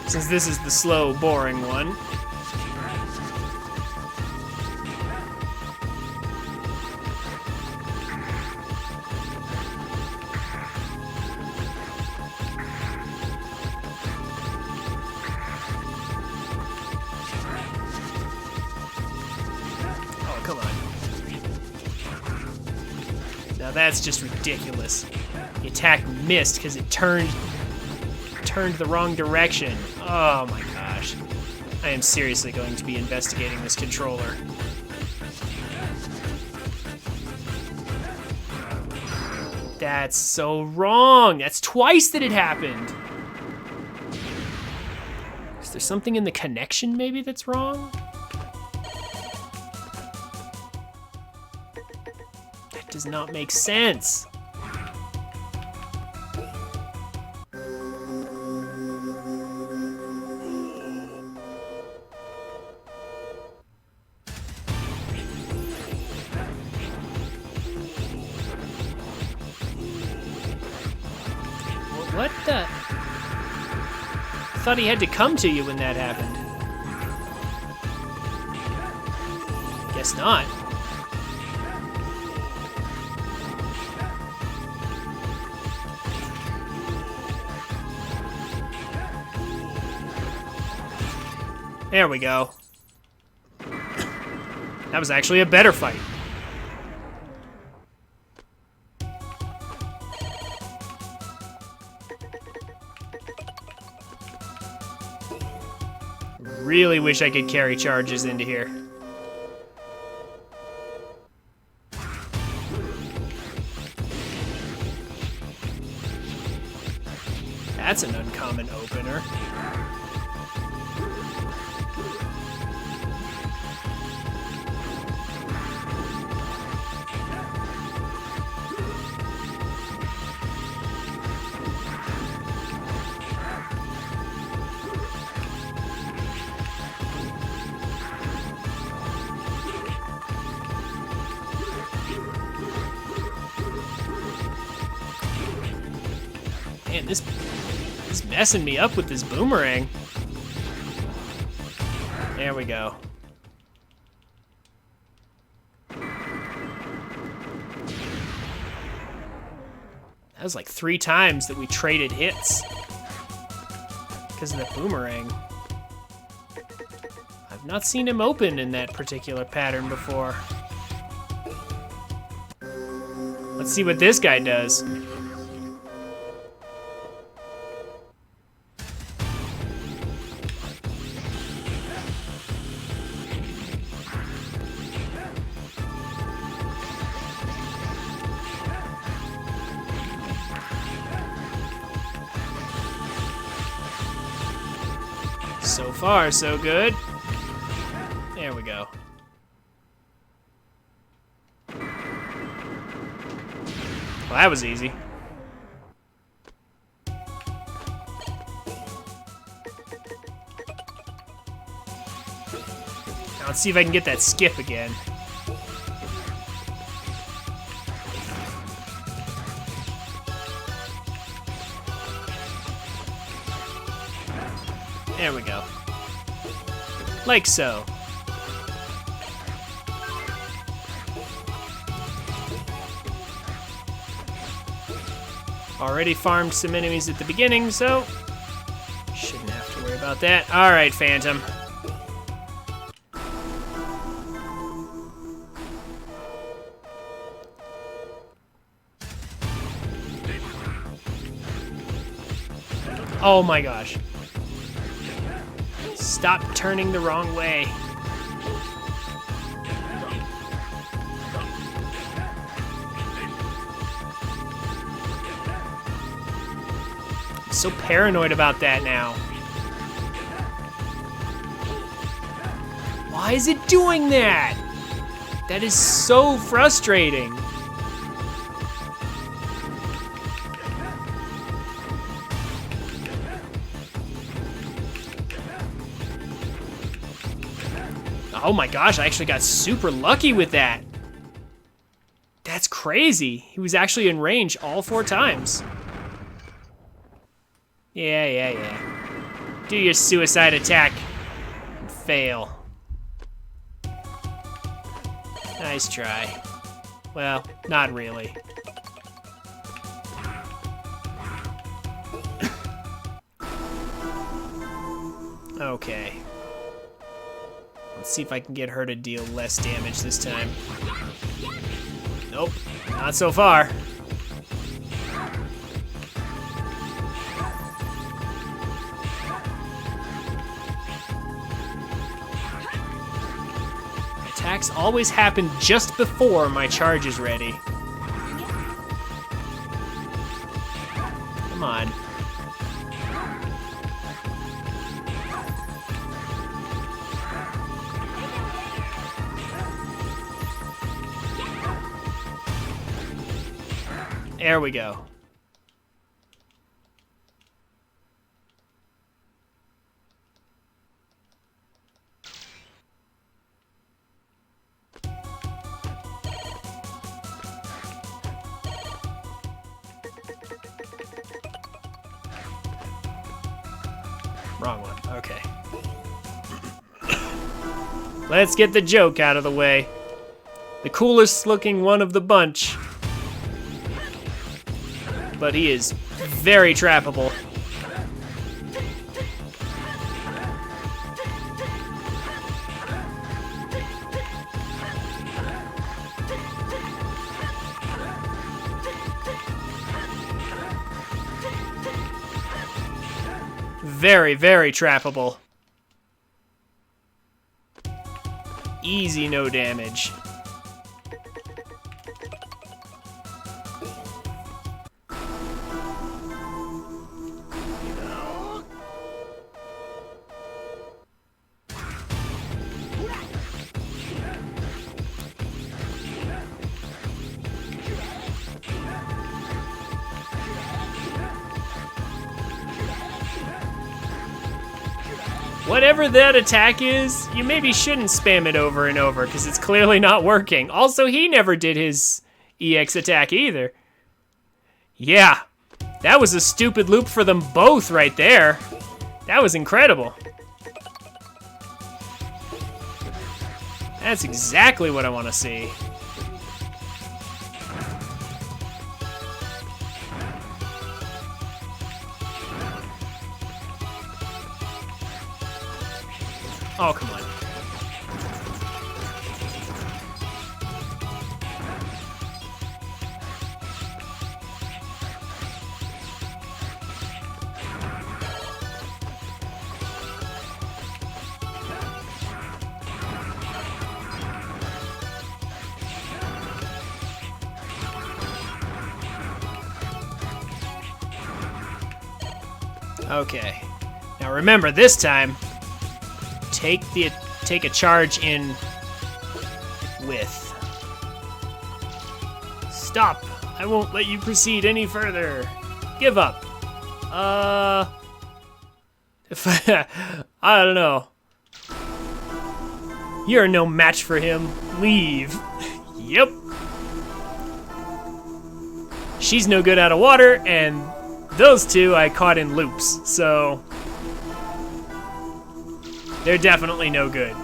Since this is the slow, boring one. Come on. Now that's just ridiculous. The attack missed because it turned the wrong direction. Oh my gosh. I am seriously going to be investigating this controller. That's so wrong. That's twice that it happened. Is there something in the connection maybe that's wrong? Does not make sense. What the? I thought he had to come to you when that happened. Guess not. There we go. That was actually a better fight. Really wish I could carry charges into here. That's an uncommon opener. Man, this is messing me up with this boomerang. There we go. That was like 3 times that we traded hits because of the boomerang. I've not seen him open in that particular pattern before. Let's see what this guy does. So far, so good. There we go. Well, that was easy. Now let's see if I can get that skip again. There we go. Like so. Already farmed some enemies at the beginning, so shouldn't have to worry about that. All right, Phantom. Oh my gosh. Stop turning the wrong way. I'm so paranoid about that now. Why is it doing that? That is so frustrating. Oh my gosh, I actually got super lucky with that. That's crazy. He was actually in range all 4 times. Yeah. Do your suicide attack and fail. Nice try. Well, not really. Okay. Let's see if I can get her to deal less damage this time. Nope, not so far. Attacks always happen just before my charge is ready. Come on. There we go. Wrong one. Okay. Let's get the joke out of the way. The coolest looking one of the bunch. But he is very trappable. Very, very trappable. Easy, no damage. Whatever that attack is, you maybe shouldn't spam it over and over, because it's clearly not working. Also, he never did his EX attack either. Yeah, that was a stupid loop for them both right there. That was incredible. That's exactly what I want to see. Oh, come on. Okay. Now remember, this time, take a charge in with. Stop! I won't let you proceed any further. Give up. I don't know. You're no match for him. Leave. Yep. She's no good out of water, and those two I caught in loops, so they're definitely no good.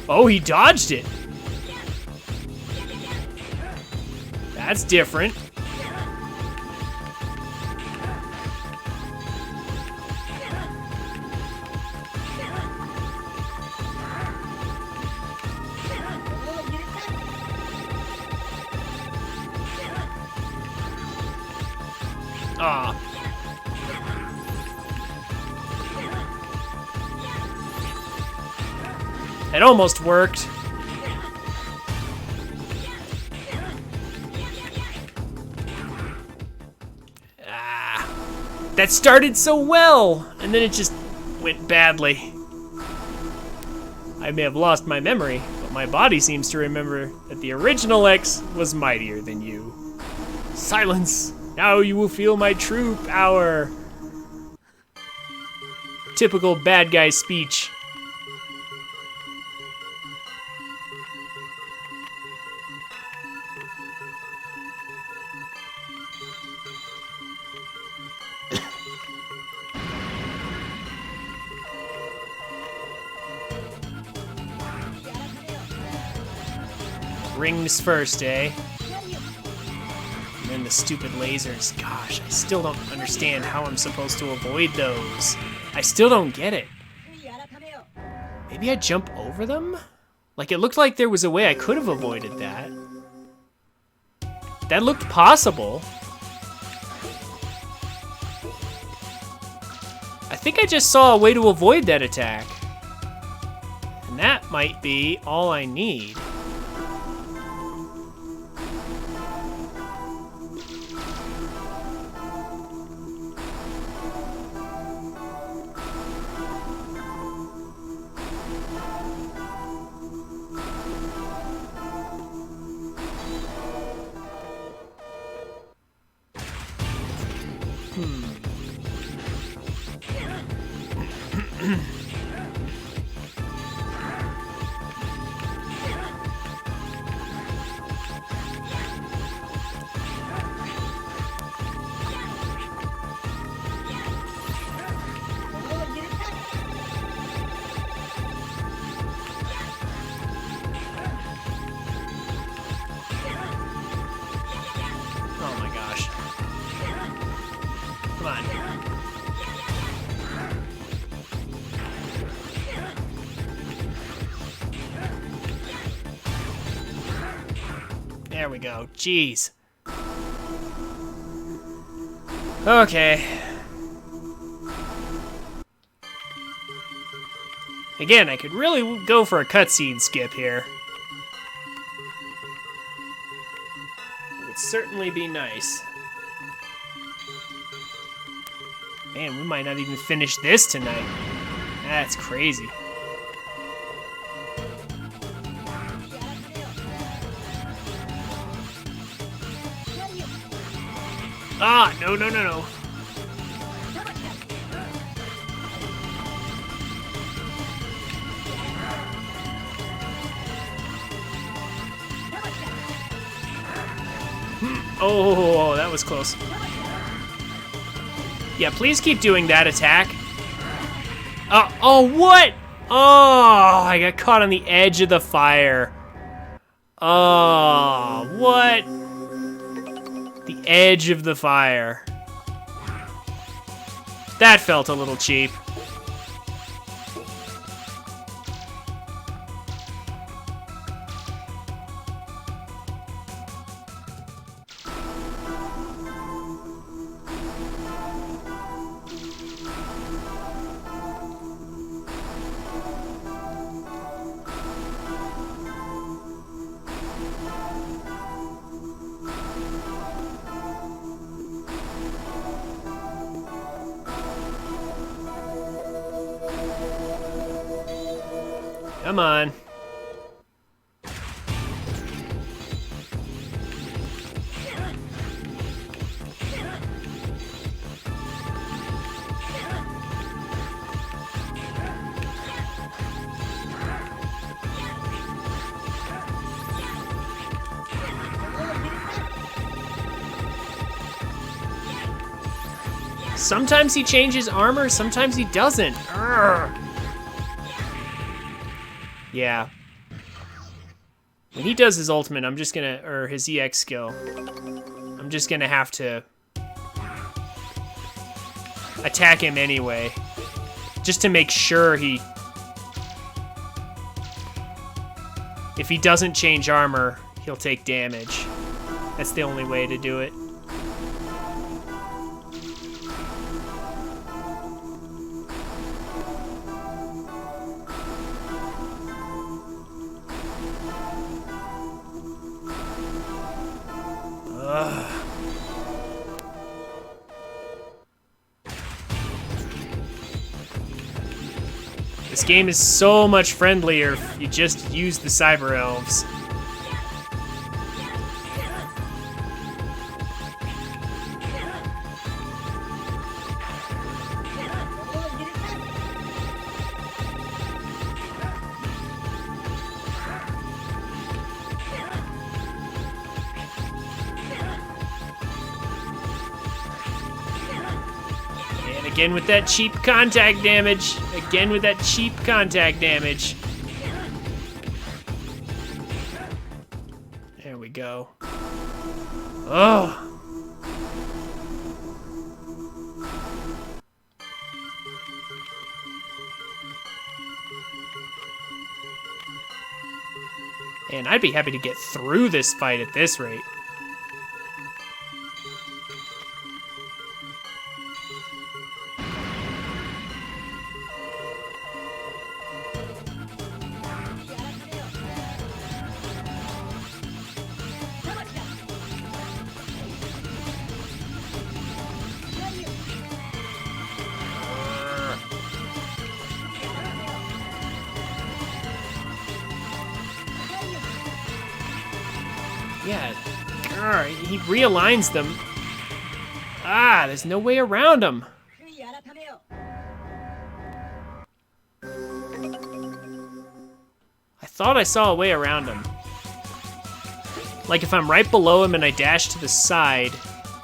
Oh, he dodged it. That's different. Ah. It almost worked. Ah. That started so well, and then it just went badly. I may have lost my memory, but my body seems to remember that the original X was mightier than you. Silence! Now you will feel my true power. Typical bad guy speech. Rings first, eh? And then the stupid lasers. Gosh, I still don't understand how I'm supposed to avoid those. I still don't get it. Maybe I jump over them? Like, it looked like there was a way I could have avoided that. That looked possible. I think I just saw a way to avoid that attack. And that might be all I need. Oh my gosh. Come on. There we go. Jeez. Okay. Again, I could really go for a cutscene skip here. It would certainly be nice. Man, we might not even finish this tonight. That's crazy. Ah, no, no, no, no. Oh, that was close. Yeah, please keep doing that attack. Oh, what? Oh, I got caught on the edge of the fire. Oh, what? The edge of the fire. That felt a little cheap. Come on. Sometimes he changes armor, sometimes he doesn't. Urgh. Yeah. When he does his ultimate, I'm just gonna, or his EX skill, I'm just gonna have to attack him anyway. Just to make sure if he doesn't change armor, he'll take damage. That's the only way to do it. This game is so much friendlier if you just use the Cyber Elves. Again with that cheap contact damage. Again with that cheap contact damage. There we go. Oh. And I'd be happy to get through this fight at this rate. Yeah, he realigns them. Ah, there's no way around him. I thought I saw a way around him. Like if I'm right below him and I dash to the side,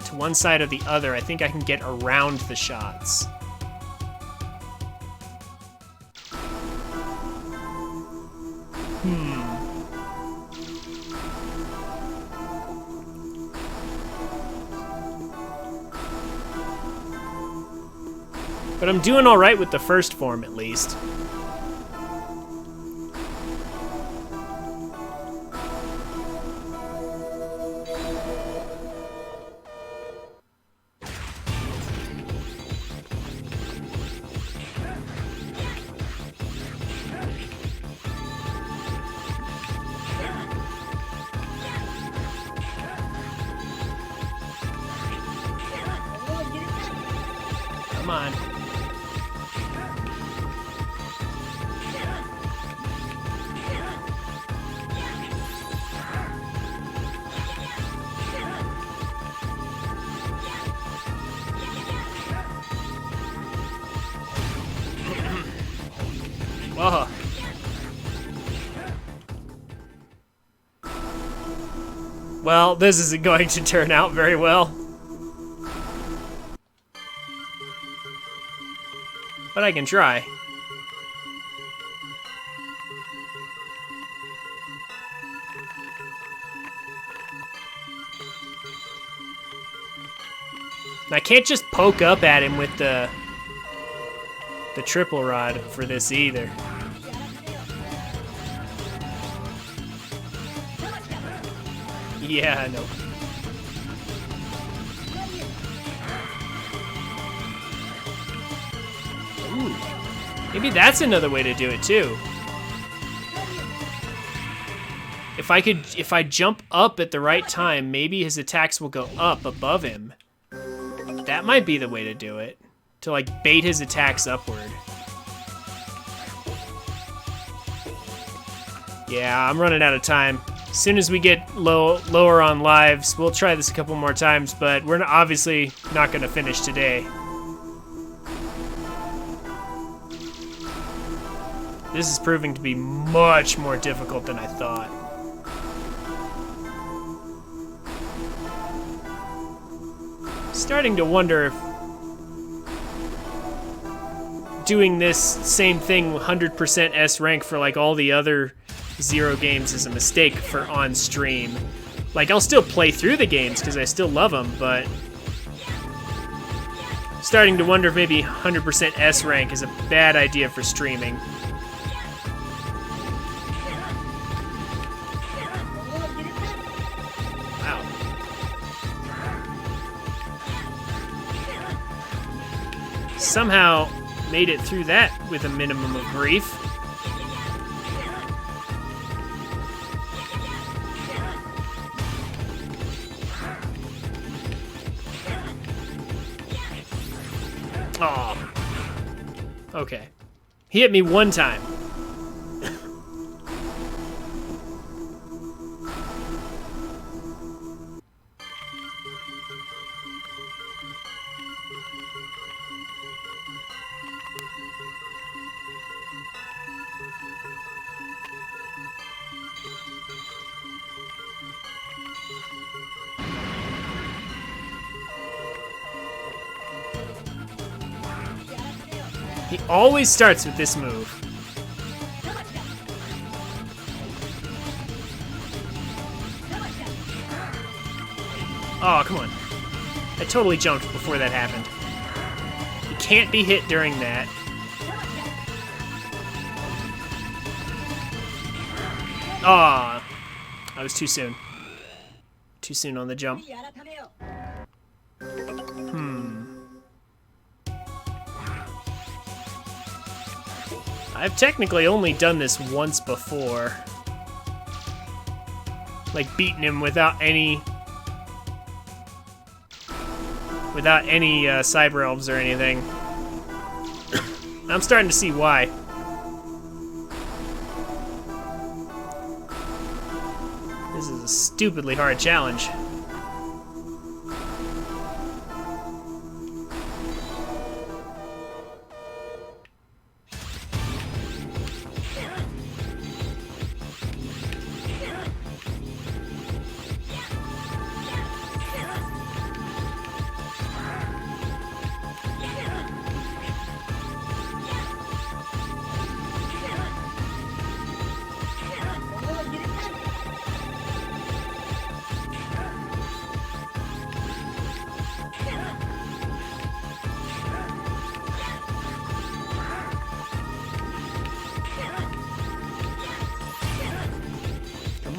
to one side or the other, I think I can get around the shots. But I'm doing all right with the first form, at least. Come on. Whoa. Well, this isn't going to turn out very well. But I can try. I can't just poke up at him with the triple rod for this either. Yeah, no. Ooh. Maybe that's another way to do it too. If I jump up at the right time, maybe his attacks will go up above him. That might be the way to do it. To like bait his attacks upward. Yeah, I'm running out of time. As soon as we get lower on lives, we'll try this a couple more times, but we're obviously not going to finish today. This is proving to be much more difficult than I thought. Starting to wonder if doing this same thing 100% S rank for like all the other Zero games is a mistake for on stream. Like, I'll still play through the games because I still love them, but starting to wonder if maybe 100% S rank is a bad idea for streaming. Wow. Somehow made it through that with a minimum of grief. Oh. Okay. He hit me one time. He always starts with this move. Oh, come on. I totally jumped before that happened. He can't be hit during that. Ah, I was too soon. Too soon on the jump. I've technically only done this once before. Like, beaten him without any cyber elves or anything. I'm starting to see why. This is a stupidly hard challenge.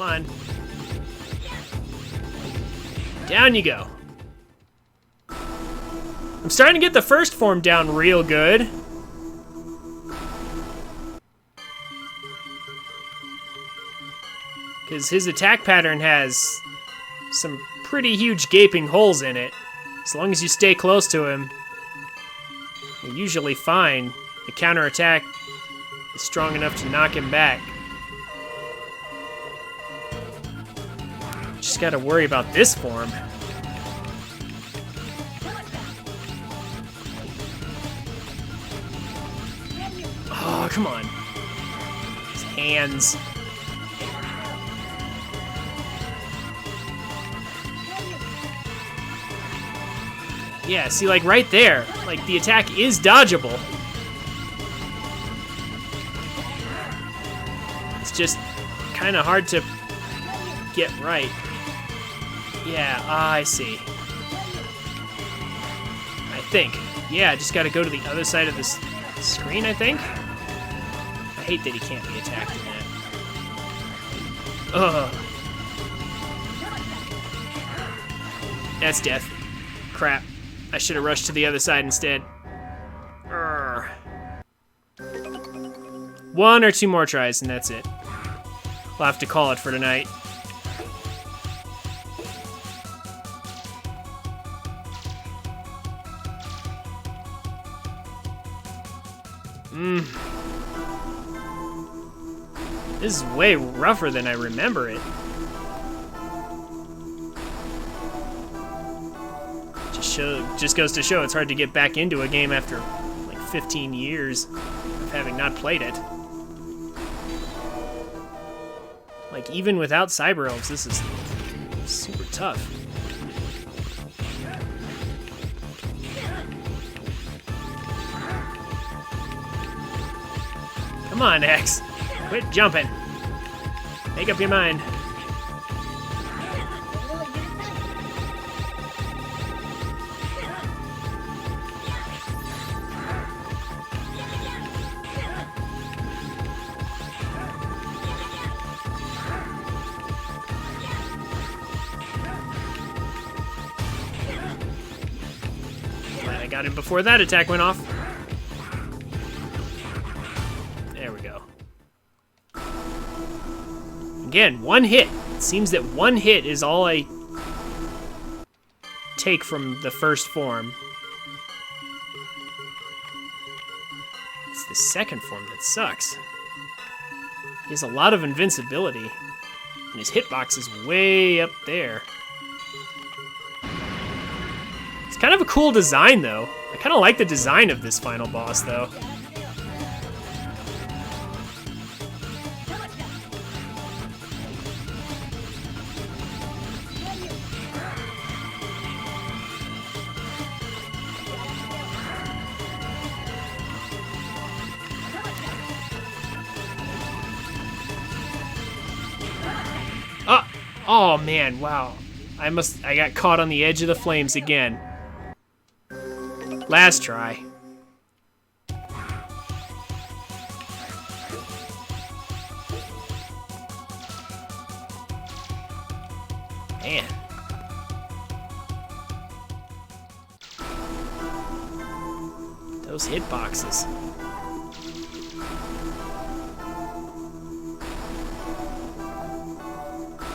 Come on. Down you go. I'm starting to get the first form down real good. Because his attack pattern has some pretty huge gaping holes in it. As long as you stay close to him, you're usually fine. The counterattack is strong enough to knock him back. Just gotta worry about this form. Oh, come on. His hands. Yeah, see, like right there, like the attack is dodgeable. It's just kind of hard to get right. Yeah, I see. I think. Yeah, I just gotta go to the other side of this screen, I think. I hate that he can't be attacked in that. Ugh. That's death. Crap. I should have rushed to the other side instead. Urgh. One or two more tries and that's it. We'll have to call it for tonight. This is way rougher than I remember it. Just goes to show it's hard to get back into a game after like 15 years of having not played it. Like, even without Cyber Elves, this is super tough. Come on, X. Quit jumping. Make up your mind. Glad I got him before that attack went off. There we go. Again, one hit. It seems that one hit is all I take from the first form. It's the second form that sucks. He has a lot of invincibility, and his hitbox is way up there. It's kind of a cool design, though. I kind of like the design of this final boss, though. Oh man, wow. I got caught on the edge of the flames again. Last try. Man. Those hitboxes.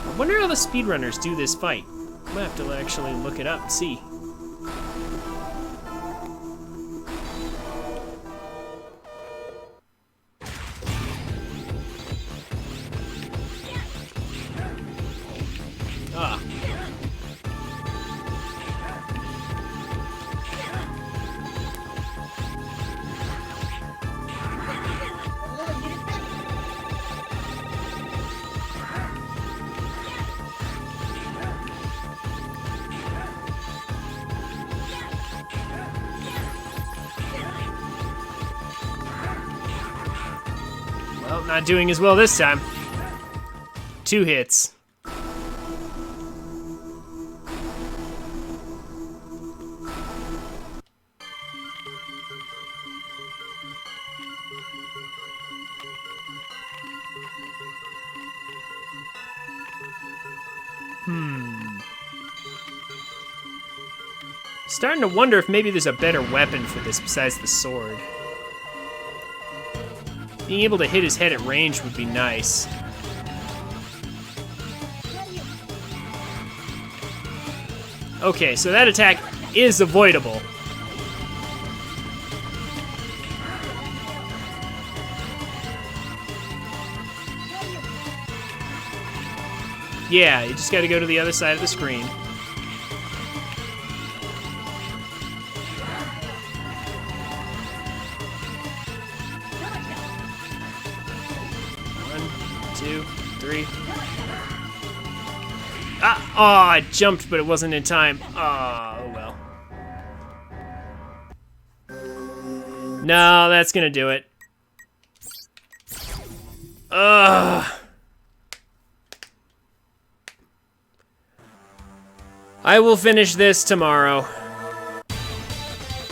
I wonder how the speedrunners do this fight. I'm gonna have to actually look it up and see. Ah. Well, not doing as well this time. 2 hits. Starting to wonder if maybe there's a better weapon for this besides the sword. Being able to hit his head at range would be nice. Okay, so that attack is avoidable. Yeah, you just gotta go to the other side of the screen. Ah, oh, I jumped, but it wasn't in time. Oh, well. No, that's gonna do it. Ugh. I will finish this tomorrow.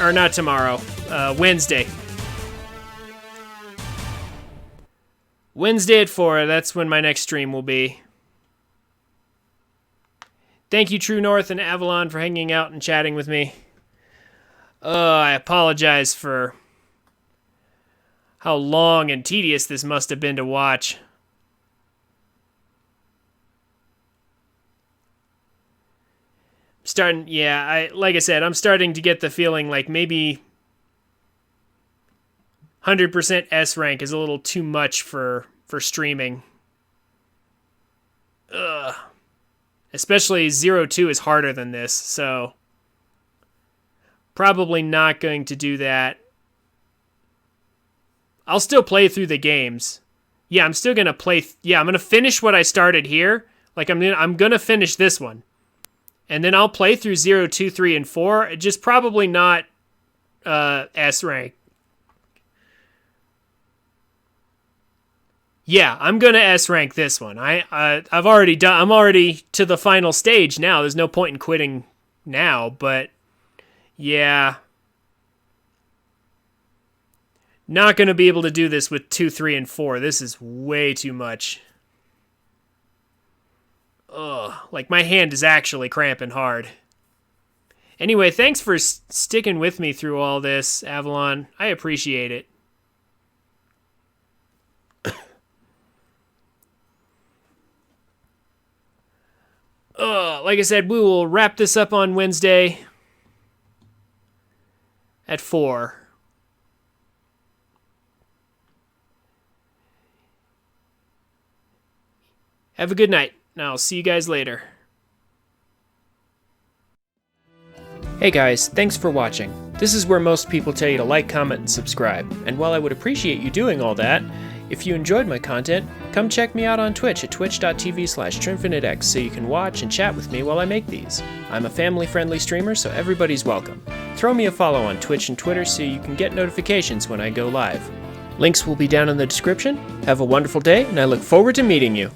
Or not tomorrow, Wednesday. Wednesday at 4, that's when my next stream will be. Thank you, True North and Avalon, for hanging out and chatting with me. I apologize for how long and tedious this must have been to watch. Like I said, I'm starting to get the feeling like maybe 100% S rank is a little too much for for streaming. Ugh. Especially 0-2 is harder than this, so probably not going to do that. I'll still play through the games. Yeah, I'm still going to play. I'm going to finish what I started here. Like, I'm going to finish this one. And then I'll play through 0, 2, 3, and 4. Just probably not S rank. Yeah, I'm going to S rank this one. I'm already to the final stage now. There's no point in quitting now, but yeah. Not going to be able to do this with 2, 3, and 4. This is way too much. Ugh, like my hand is actually cramping hard. Anyway, thanks for sticking with me through all this, Avalon. I appreciate it. Like I said, we will wrap this up on Wednesday at 4. Have a good night, and I'll see you guys later. Hey guys, thanks for watching. This is where most people tell you to like, comment, and subscribe. And while I would appreciate you doing all that, if you enjoyed my content, come check me out on Twitch at twitch.tv/TrinfiniteX so you can watch and chat with me while I make these. I'm a family-friendly streamer, so everybody's welcome. Throw me a follow on Twitch and Twitter so you can get notifications when I go live. Links will be down in the description. Have a wonderful day, and I look forward to meeting you.